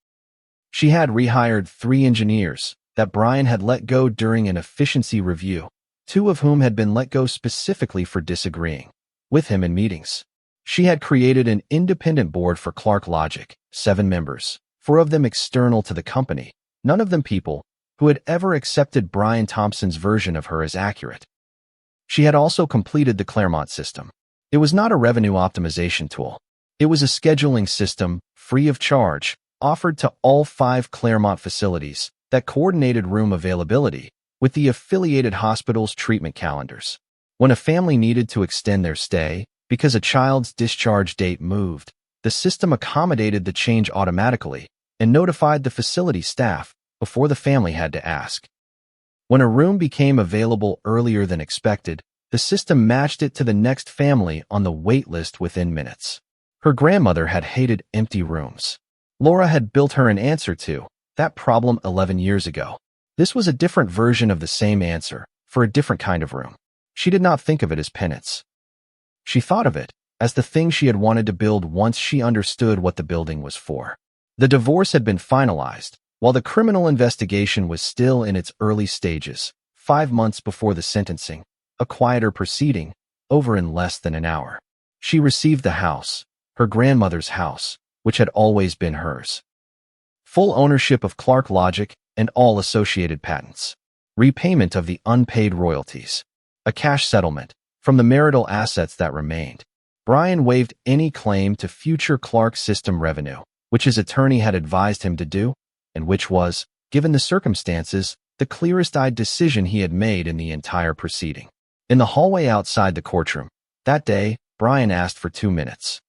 Speaker 4: She had rehired 3 engineers that Brian had let go during an efficiency review, 2 of whom had been let go specifically for disagreeing with him in meetings. She had created an independent board for Clark Logic, 7 members, 4 of them external to the company, none of them people who had ever accepted Brian Thompson's version of her as accurate. She had also completed the Claremont system. It was not a revenue optimization tool. It was a scheduling system, free of charge, offered to all 5 Claremont facilities that coordinated room availability with the affiliated hospitals' treatment calendars. When a family needed to extend their stay because a child's discharge date moved, the system accommodated the change automatically and notified the facility staff before the family had to ask. When a room became available earlier than expected, the system matched it to the next family on the wait list within minutes. Her grandmother had hated empty rooms. Laura had built her an answer to that problem 11 years ago. This was a different version of the same answer for a different kind of room. She did not think of it as penance. She thought of it as the thing she had wanted to build once she understood what the building was for. The divorce had been finalized, while the criminal investigation was still in its early stages, 5 months before the sentencing, a quieter proceeding, over in less than an hour. She received the house, her grandmother's house, which had always been hers. Full ownership of Clark Logic and all associated patents. Repayment of the unpaid royalties. A cash settlement from the marital assets that remained. Brian waived any claim to future Clark system revenue, which his attorney had advised him to do, and which was, given the circumstances, the clearest-eyed decision he had made in the entire proceeding. In the hallway outside the courtroom, that day, Brian asked for 2 minutes.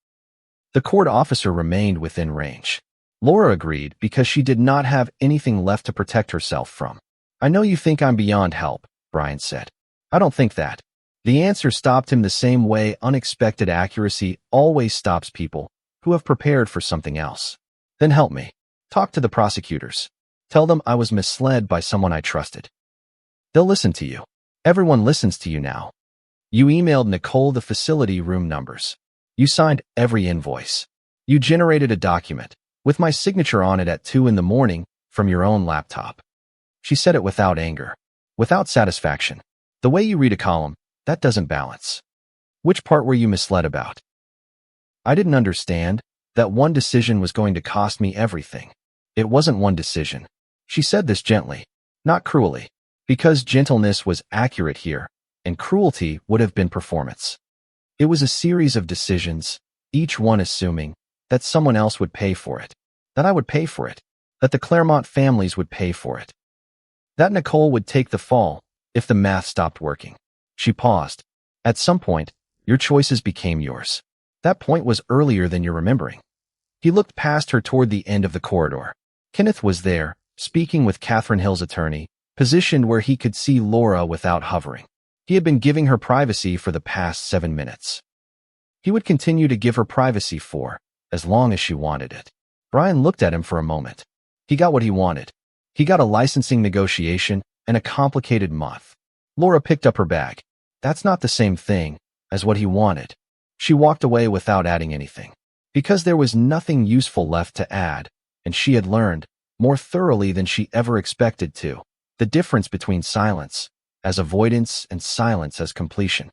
Speaker 4: The court officer remained within range. Laura agreed because she did not have anything left to protect herself from. "I know you think I'm beyond help," Brian said. "I don't think that." The answer stopped him the same way unexpected accuracy always stops people who have prepared for something else. "Then help me. Talk to the prosecutors. Tell them I was misled by someone I trusted. They'll listen to you. Everyone listens to you now. You emailed Nicole the facility room numbers. You signed every invoice. You generated a document with my signature on it at 2 in the morning from your own laptop." She said it without anger, without satisfaction. "The way you read a column, that doesn't balance. Which part were you misled about?" "I didn't understand that one decision was going to cost me everything." "It wasn't one decision." She said this gently, not cruelly, because gentleness was accurate here, and cruelty would have been performance. It was a series of decisions, each one assuming that someone else would pay for it, that I would pay for it, that the Claremont families would pay for it, that Nicole would take the fall if the math stopped working. She paused. "At some point, your choices became yours. That point was earlier than you're remembering." He looked past her toward the end of the corridor. Kenneth was there, speaking with Catherine Hill's attorney, positioned where he could see Laura without hovering. He had been giving her privacy for the past 7 minutes. He would continue to give her privacy for as long as she wanted it. Brian looked at him for a moment. He got what he wanted. He got a licensing negotiation and a complicated month. Laura picked up her bag. That's not the same thing as what he wanted. She walked away without adding anything, because there was nothing useful left to add, and she had learned, more thoroughly than she ever expected to, the difference between silence as avoidance and silence as completion.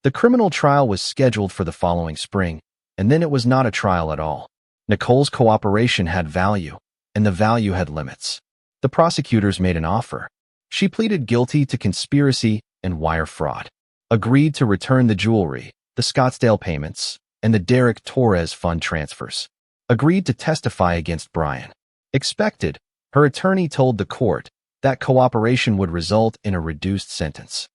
Speaker 4: The criminal trial was scheduled for the following spring, and then it was not a trial at all. Nicole's cooperation had value, and the value had limits. The prosecutors made an offer. She pleaded guilty to conspiracy and wire fraud, agreed to return the jewelry, the Scottsdale payments, and the Derek Torres fund transfers, agreed to testify against Brian. Expected, her attorney told the court that cooperation would result in a reduced sentence.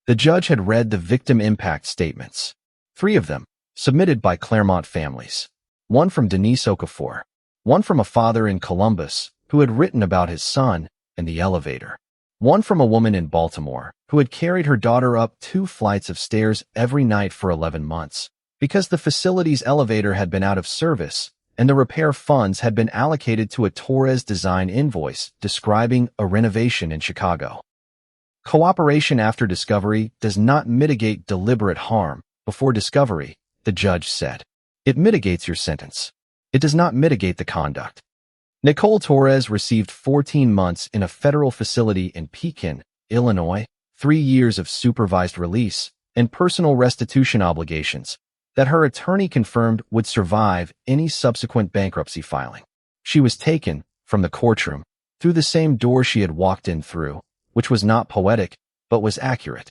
Speaker 4: The judge had read the victim impact statements, 3 of them, submitted by Claremont families. One from Denise Okafor, one from a father in Columbus who had written about his son in the elevator, one from a woman in Baltimore who had carried her daughter up 2 flights of stairs every night for 11 months because the facility's elevator had been out of service and the repair funds had been allocated to a Torres design invoice describing a renovation in Chicago. Cooperation after discovery does not mitigate deliberate harm before discovery, the judge said. It mitigates your sentence. it does not mitigate the conduct. Nicole Torres received 14 months in a federal facility in Pekin, Illinois, 3 years of supervised release, and personal restitution obligations that her attorney confirmed would survive any subsequent bankruptcy filing. She was taken from the courtroom through the same door she had walked in through, which was not poetic, but was accurate.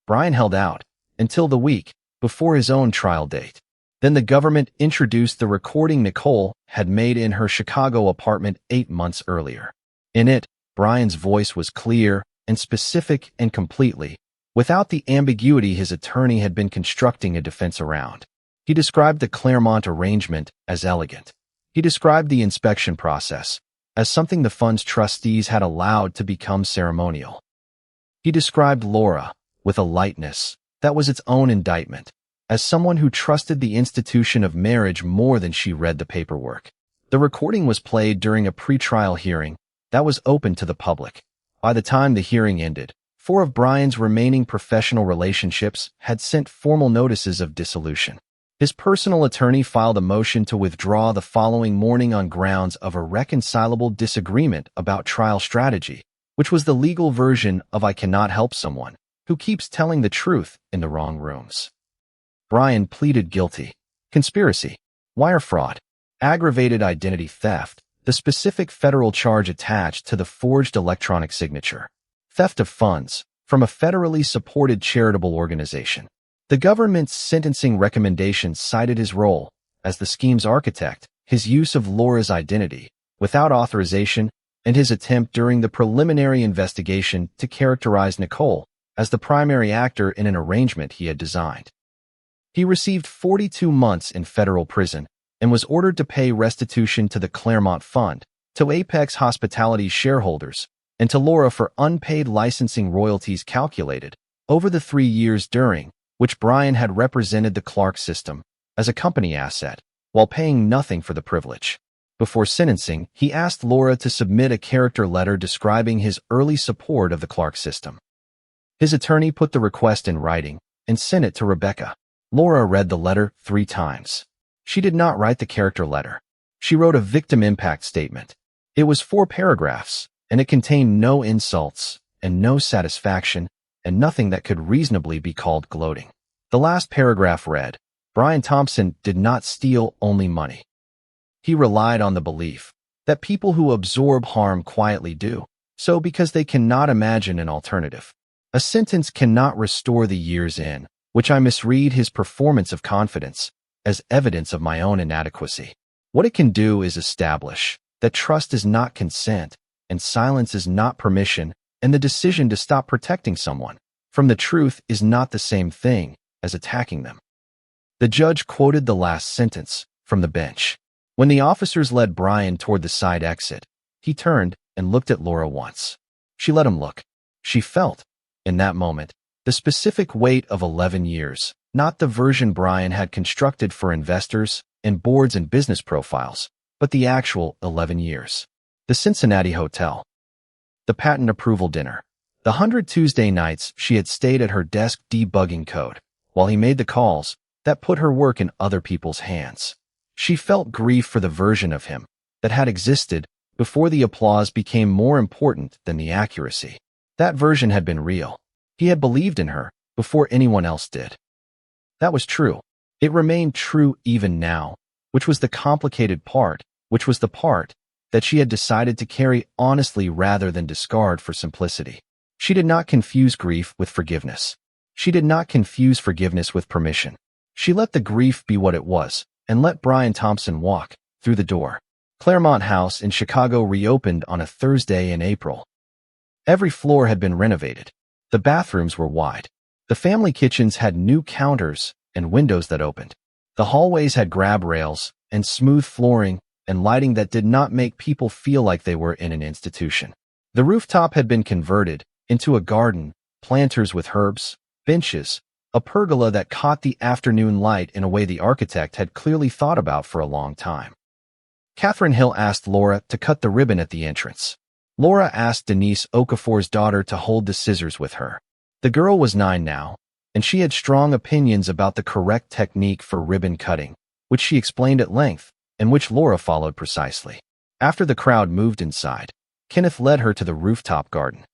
Speaker 4: Brian held out until the week before his own trial date. Then the government introduced the recording Nicole had made in her Chicago apartment 8 months earlier. In it, Brian's voice was clear and specific and completely, without the ambiguity his attorney had been constructing a defense around. He described the Claremont arrangement as elegant. He described the inspection process as something the fund's trustees had allowed to become ceremonial. He described Laura, with a lightness that was its own indictment, as someone who trusted the institution of marriage more than she read the paperwork. The recording was played during a pretrial hearing that was open to the public. By the time the hearing ended, 4 of Brian's remaining professional relationships had sent formal notices of dissolution. His personal attorney filed a motion to withdraw the following morning on grounds of irreconcilable disagreement about trial strategy, which was the legal version of "I cannot help someone who keeps telling the truth in the wrong rooms." Brian pleaded guilty. Conspiracy, wire fraud, aggravated identity theft, the specific federal charge attached to the forged electronic signature, theft of funds from a federally supported charitable organization. The government's sentencing recommendations cited his role as the scheme's architect, his use of Laura's identity without authorization, and his attempt during the preliminary investigation to characterize Nicole as the primary actor in an arrangement he had designed. He received 42 months in federal prison and was ordered to pay restitution to the Claremont Fund, to Apex Hospitality's shareholders, and to Laura for unpaid licensing royalties calculated over the 3 years during which Brian had represented the Clark system as a company asset, while paying nothing for the privilege. Before sentencing, he asked Laura to submit a character letter describing his early support of the Clark system. His attorney put the request in writing and sent it to Rebecca. Laura read the letter 3 times. She did not write the character letter. She wrote a victim impact statement. It was 4 paragraphs, and it contained no insults and no satisfaction and nothing that could reasonably be called gloating. The last paragraph read, "Brian Thompson did not steal only money. He relied on the belief that people who absorb harm quietly do so because they cannot imagine an alternative. A sentence cannot restore the years in which I misread his performance of confidence as evidence of my own inadequacy. What it can do is establish that trust is not consent and silence is not permission, and the decision to stop protecting someone from the truth is not the same thing as attacking them." The judge quoted the last sentence from the bench. When the officers led Brian toward the side exit, he turned and looked at Laura once. She let him look. She felt, in that moment, the specific weight of 11 years, not the version Brian had constructed for investors and boards and business profiles, but the actual 11 years. The Cincinnati Hotel. The patent approval dinner. The 100 Tuesday nights she had stayed at her desk debugging code, while he made the calls that put her work in other people's hands. She felt grief for the version of him that had existed before the applause became more important than the accuracy. That version had been real. He had believed in her before anyone else did. That was true. It remained true even now, which was the complicated part, which was the part that she had decided to carry honestly rather than discard for simplicity. She did not confuse grief with forgiveness. She did not confuse forgiveness with permission. She let the grief be what it was, and let Brian Thompson walk through the door. Claremont House in Chicago reopened on a Thursday in April. Every floor had been renovated. The bathrooms were wide. The family kitchens had new counters and windows that opened. The hallways had grab rails and smooth flooring and lighting that did not make people feel like they were in an institution. The rooftop had been converted into a garden, planters with herbs, benches, a pergola that caught the afternoon light in a way the architect had clearly thought about for a long time. Catherine Hill asked Laura to cut the ribbon at the entrance. Laura asked Denise Okafor's daughter to hold the scissors with her. The girl was 9 now, and she had strong opinions about the correct technique for ribbon cutting, which she explained at length and which Laura followed precisely. After the crowd moved inside, Kenneth led her to the rooftop garden.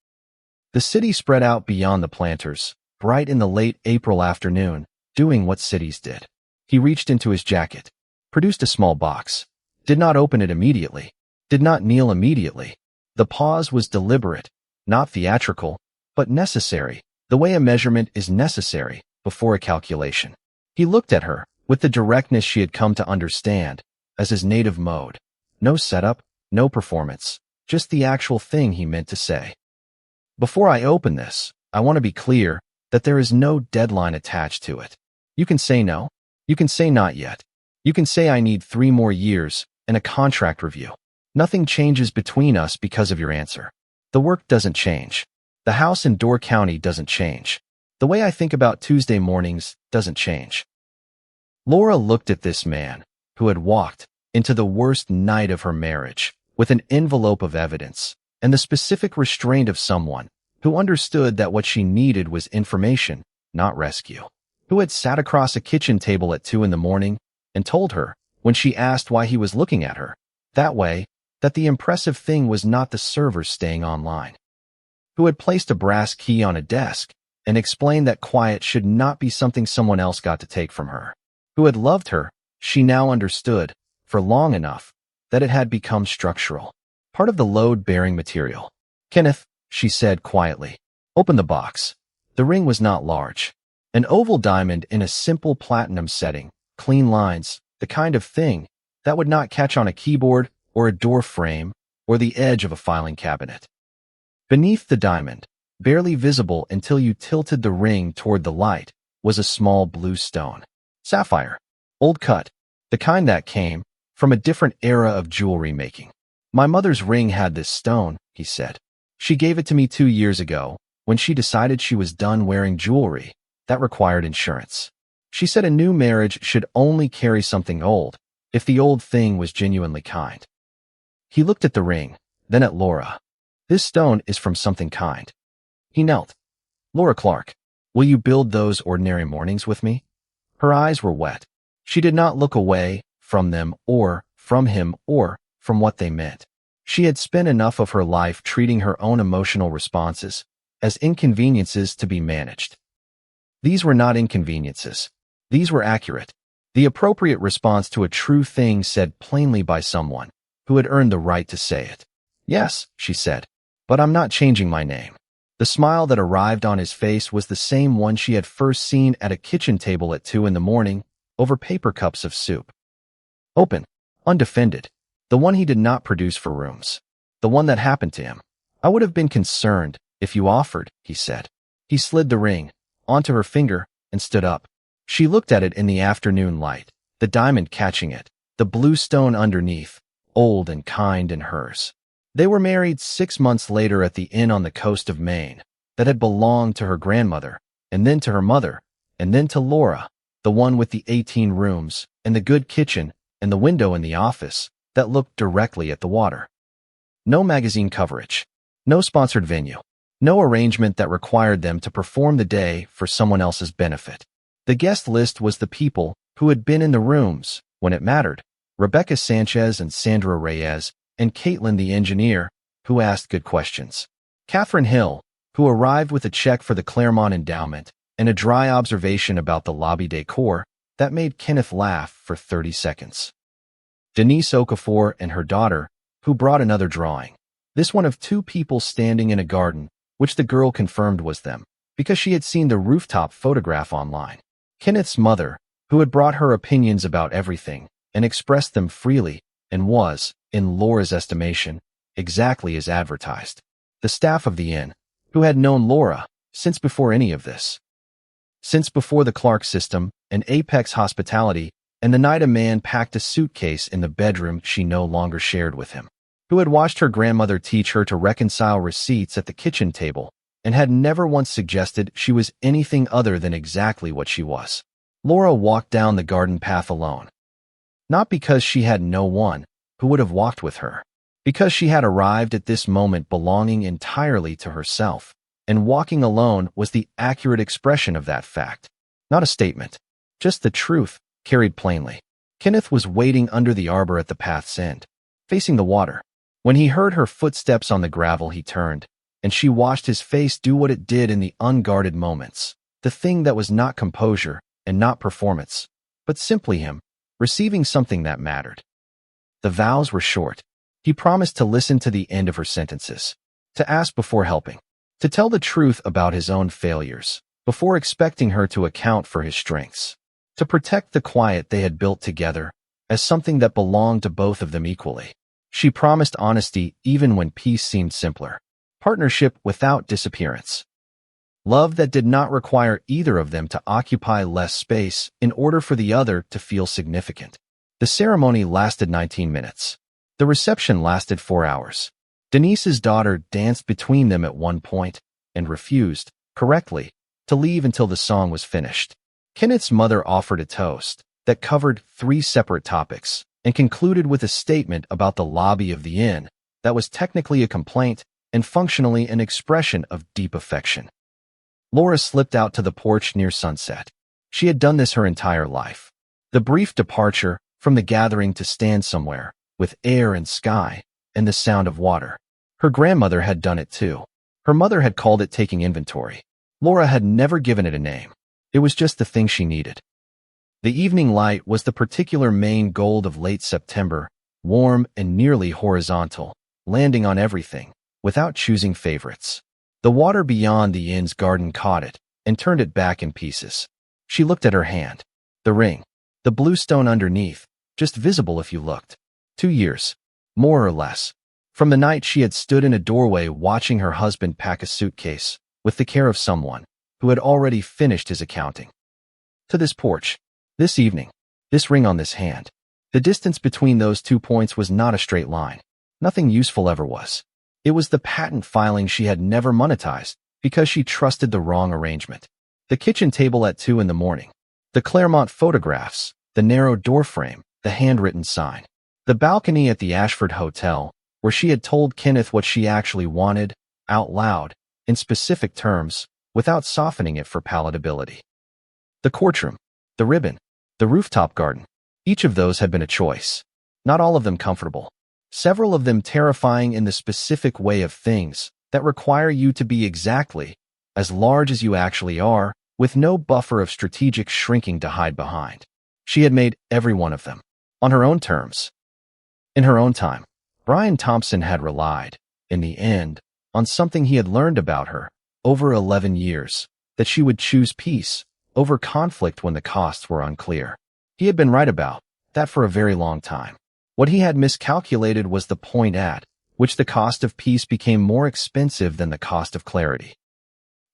Speaker 4: The city spread out beyond the planters, bright in the late April afternoon, doing what cities did. He reached into his jacket, produced a small box, did not open it immediately, did not kneel immediately. The pause was deliberate, not theatrical, but necessary, the way a measurement is necessary before a calculation. He looked at her with the directness she had come to understand as his native mode. No setup, no performance, just the actual thing he meant to say. Before I open this, I want to be clear that there is no deadline attached to it. You can say no. You can say not yet. You can say I need 3 more years and a contract review. Nothing changes between us because of your answer. The work doesn't change. The house in Door County doesn't change. The way I think about Tuesday mornings doesn't change. Laura looked at this man, who had walked into the worst night of her marriage, with an envelope of evidence, and the specific restraint of someone who understood that what she needed was information, not rescue, who had sat across a kitchen table at 2 in the morning and told her, when she asked why he was looking at her, that way, that the impressive thing was not the server staying online, who had placed a brass key on a desk and explained that quiet should not be something someone else got to take from her, who had loved her. She now understood, for long enough, that it had become structural, part of the load-bearing material. Kenneth, she said quietly, open the box. The ring was not large. An oval diamond in a simple platinum setting, clean lines, the kind of thing that would not catch on a keyboard or a door frame or the edge of a filing cabinet. Beneath the diamond, barely visible until you tilted the ring toward the light, was a small blue stone. Sapphire. Old cut. The kind that came from a different era of jewelry making. My mother's ring had this stone, he said. She gave it to me 2 years ago when she decided she was done wearing jewelry that required insurance. She said a new marriage should only carry something old if the old thing was genuinely kind. He looked at the ring, then at Laura. This stone is from something kind. He knelt. Laura Clark, will you build those ordinary mornings with me? Her eyes were wet. She did not look away from them or from him or from what they meant. She had spent enough of her life treating her own emotional responses as inconveniences to be managed. These were not inconveniences. These were accurate, the appropriate response to a true thing said plainly by someone who had earned the right to say it. Yes, she said, but I'm not changing my name. The smile that arrived on his face was the same one she had first seen at a kitchen table at 2 in the morning over paper cups of soup. Open, undefended, the one he did not produce for rooms, the one that happened to him. I would have been concerned if you offered, he said. He slid the ring onto her finger and stood up. She looked at it in the afternoon light, the diamond catching it, the blue stone underneath, old and kind and hers. They were married 6 months later at the inn on the coast of Maine that had belonged to her grandmother, and then to her mother, and then to Laura, the one with the 18 rooms, and the good kitchen, and the window in the office that looked directly at the water. No magazine coverage, no sponsored venue, no arrangement that required them to perform the day for someone else's benefit. The guest list was the people who had been in the rooms when it mattered: Rebecca Sanchez and Sandra Reyes, and Caitlin the engineer, who asked good questions. Catherine Hill, who arrived with a check for the Claremont Endowment and a dry observation about the lobby decor that made Kenneth laugh for 30 seconds. Denise Okafor and her daughter, who brought another drawing. This one of 2 people standing in a garden, which the girl confirmed was them, because she had seen the rooftop photograph online. Kenneth's mother, who had brought her opinions about everything and expressed them freely, and was, in Laura's estimation, exactly as advertised. The staff of the inn, who had known Laura since before any of this. Since before the Clark system and Apex Hospitality, and the night a man packed a suitcase in the bedroom she no longer shared with him, who had watched her grandmother teach her to reconcile receipts at the kitchen table and had never once suggested she was anything other than exactly what she was. Laura walked down the garden path alone. Not because she had no one who would have walked with her, because she had arrived at this moment belonging entirely to herself, and walking alone was the accurate expression of that fact. Not a statement, just the truth, carried plainly. Kenneth was waiting under the arbor at the path's end, facing the water. When he heard her footsteps on the gravel, he turned, and she watched his face do what it did in the unguarded moments, the thing that was not composure and not performance, but simply him, receiving something that mattered. The vows were short. He promised to listen to the end of her sentences, to ask before helping, to tell the truth about his own failures, before expecting her to account for his strengths, to protect the quiet they had built together as something that belonged to both of them equally. She promised honesty even when peace seemed simpler, partnership without disappearance, love that did not require either of them to occupy less space in order for the other to feel significant. The ceremony lasted 19 minutes. The reception lasted 4 hours. Denise's daughter danced between them at one point and refused, correctly, to leave until the song was finished. Kenneth's mother offered a toast that covered 3 separate topics and concluded with a statement about the lobby of the inn that was technically a complaint and functionally an expression of deep affection. Laura slipped out to the porch near sunset. She had done this her entire life. The brief departure from the gathering to stand somewhere with air and sky and the sound of water. Her grandmother had done it too. Her mother had called it taking inventory. Laura had never given it a name. It was just the thing she needed. The evening light was the particular main gold of late September, warm and nearly horizontal, landing on everything, without choosing favorites. The water beyond the inn's garden caught it and turned it back in pieces. She looked at her hand. The ring. The blue stone underneath, just visible if you looked. 2 years, more or less, from the night she had stood in a doorway watching her husband pack a suitcase with the care of someone who had already finished his accounting. To this porch, this evening, this ring on this hand. The distance between those 2 points was not a straight line. Nothing useful ever was. It was the patent filing she had never monetized because she trusted the wrong arrangement. The kitchen table at 2 in the morning. The Claremont photographs, the narrow doorframe, the handwritten sign. The balcony at the Ashford Hotel, where she had told Kenneth what she actually wanted, out loud, in specific terms, without softening it for palatability. The courtroom, the ribbon, the rooftop garden. Each of those had been a choice. Not all of them comfortable. Several of them terrifying in the specific way of things that require you to be exactly as large as you actually are, with no buffer of strategic shrinking to hide behind. She had made every one of them, on her own terms. In her own time, Brian Thompson had relied, in the end, on something he had learned about her over 11 years, that she would choose peace over conflict when the costs were unclear. He had been right about that for a very long time. What he had miscalculated was the point at which the cost of peace became more expensive than the cost of clarity.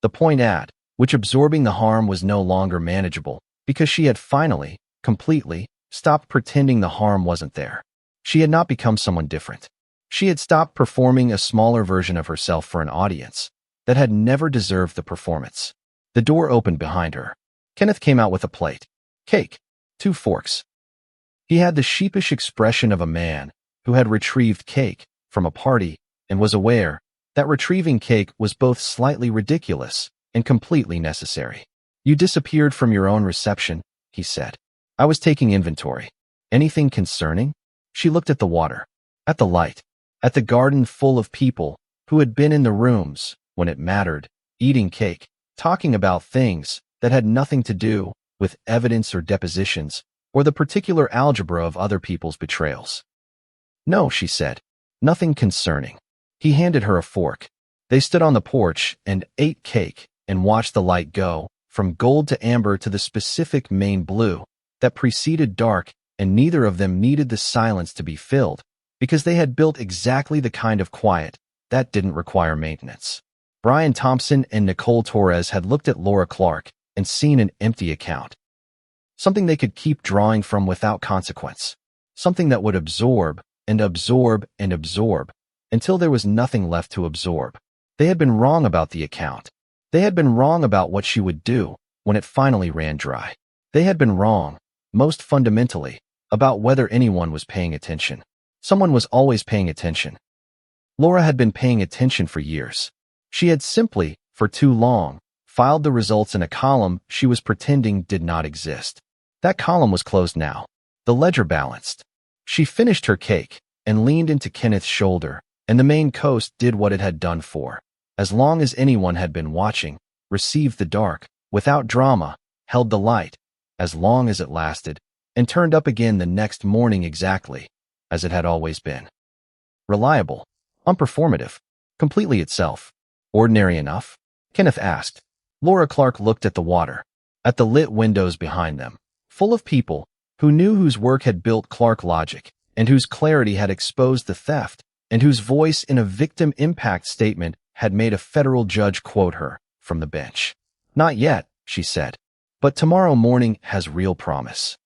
Speaker 4: The point at which absorbing the harm was no longer manageable because she had finally, completely, stopped pretending the harm wasn't there. She had not become someone different. She had stopped performing a smaller version of herself for an audience that had never deserved the performance. The door opened behind her. Kenneth came out with a plate. Cake. 2 forks. He had the sheepish expression of a man who had retrieved cake from a party and was aware that retrieving cake was both slightly ridiculous and completely necessary. You disappeared from your own reception, he said. I was taking inventory. Anything concerning? She looked at the water, at the light, at the garden full of people who had been in the rooms when it mattered, eating cake, talking about things that had nothing to do with evidence or depositions or the particular algebra of other people's betrayals. No, she said, nothing concerning. He handed her a fork. They stood on the porch and ate cake and watched the light go from gold to amber to the specific main blue that preceded dark, and neither of them needed the silence to be filled because they had built exactly the kind of quiet that didn't require maintenance. Brian Thompson and Nicole Torres had looked at Laura Clark and seen an empty account. Something they could keep drawing from without consequence. Something that would absorb and absorb and absorb until there was nothing left to absorb. They had been wrong about the account. They had been wrong about what she would do when it finally ran dry. They had been wrong, most fundamentally, about whether anyone was paying attention. Someone was always paying attention. Laura had been paying attention for years. She had simply, for too long, filed the results in a column she was pretending did not exist. That column was closed now. The ledger balanced. She finished her cake and leaned into Kenneth's shoulder, and the main coast did what it had done for. As long as anyone had been watching, received the dark, without drama, held the light, as long as it lasted, and turned up again the next morning exactly as it had always been. Reliable, unperformative, completely itself. Ordinary enough? Kenneth asked. Laura Clark looked at the water, at the lit windows behind them, full of people who knew whose work had built Clark logic, and whose clarity had exposed the theft, and whose voice in a victim impact statement had made a federal judge quote her from the bench. Not yet, she said, but tomorrow morning has real promise.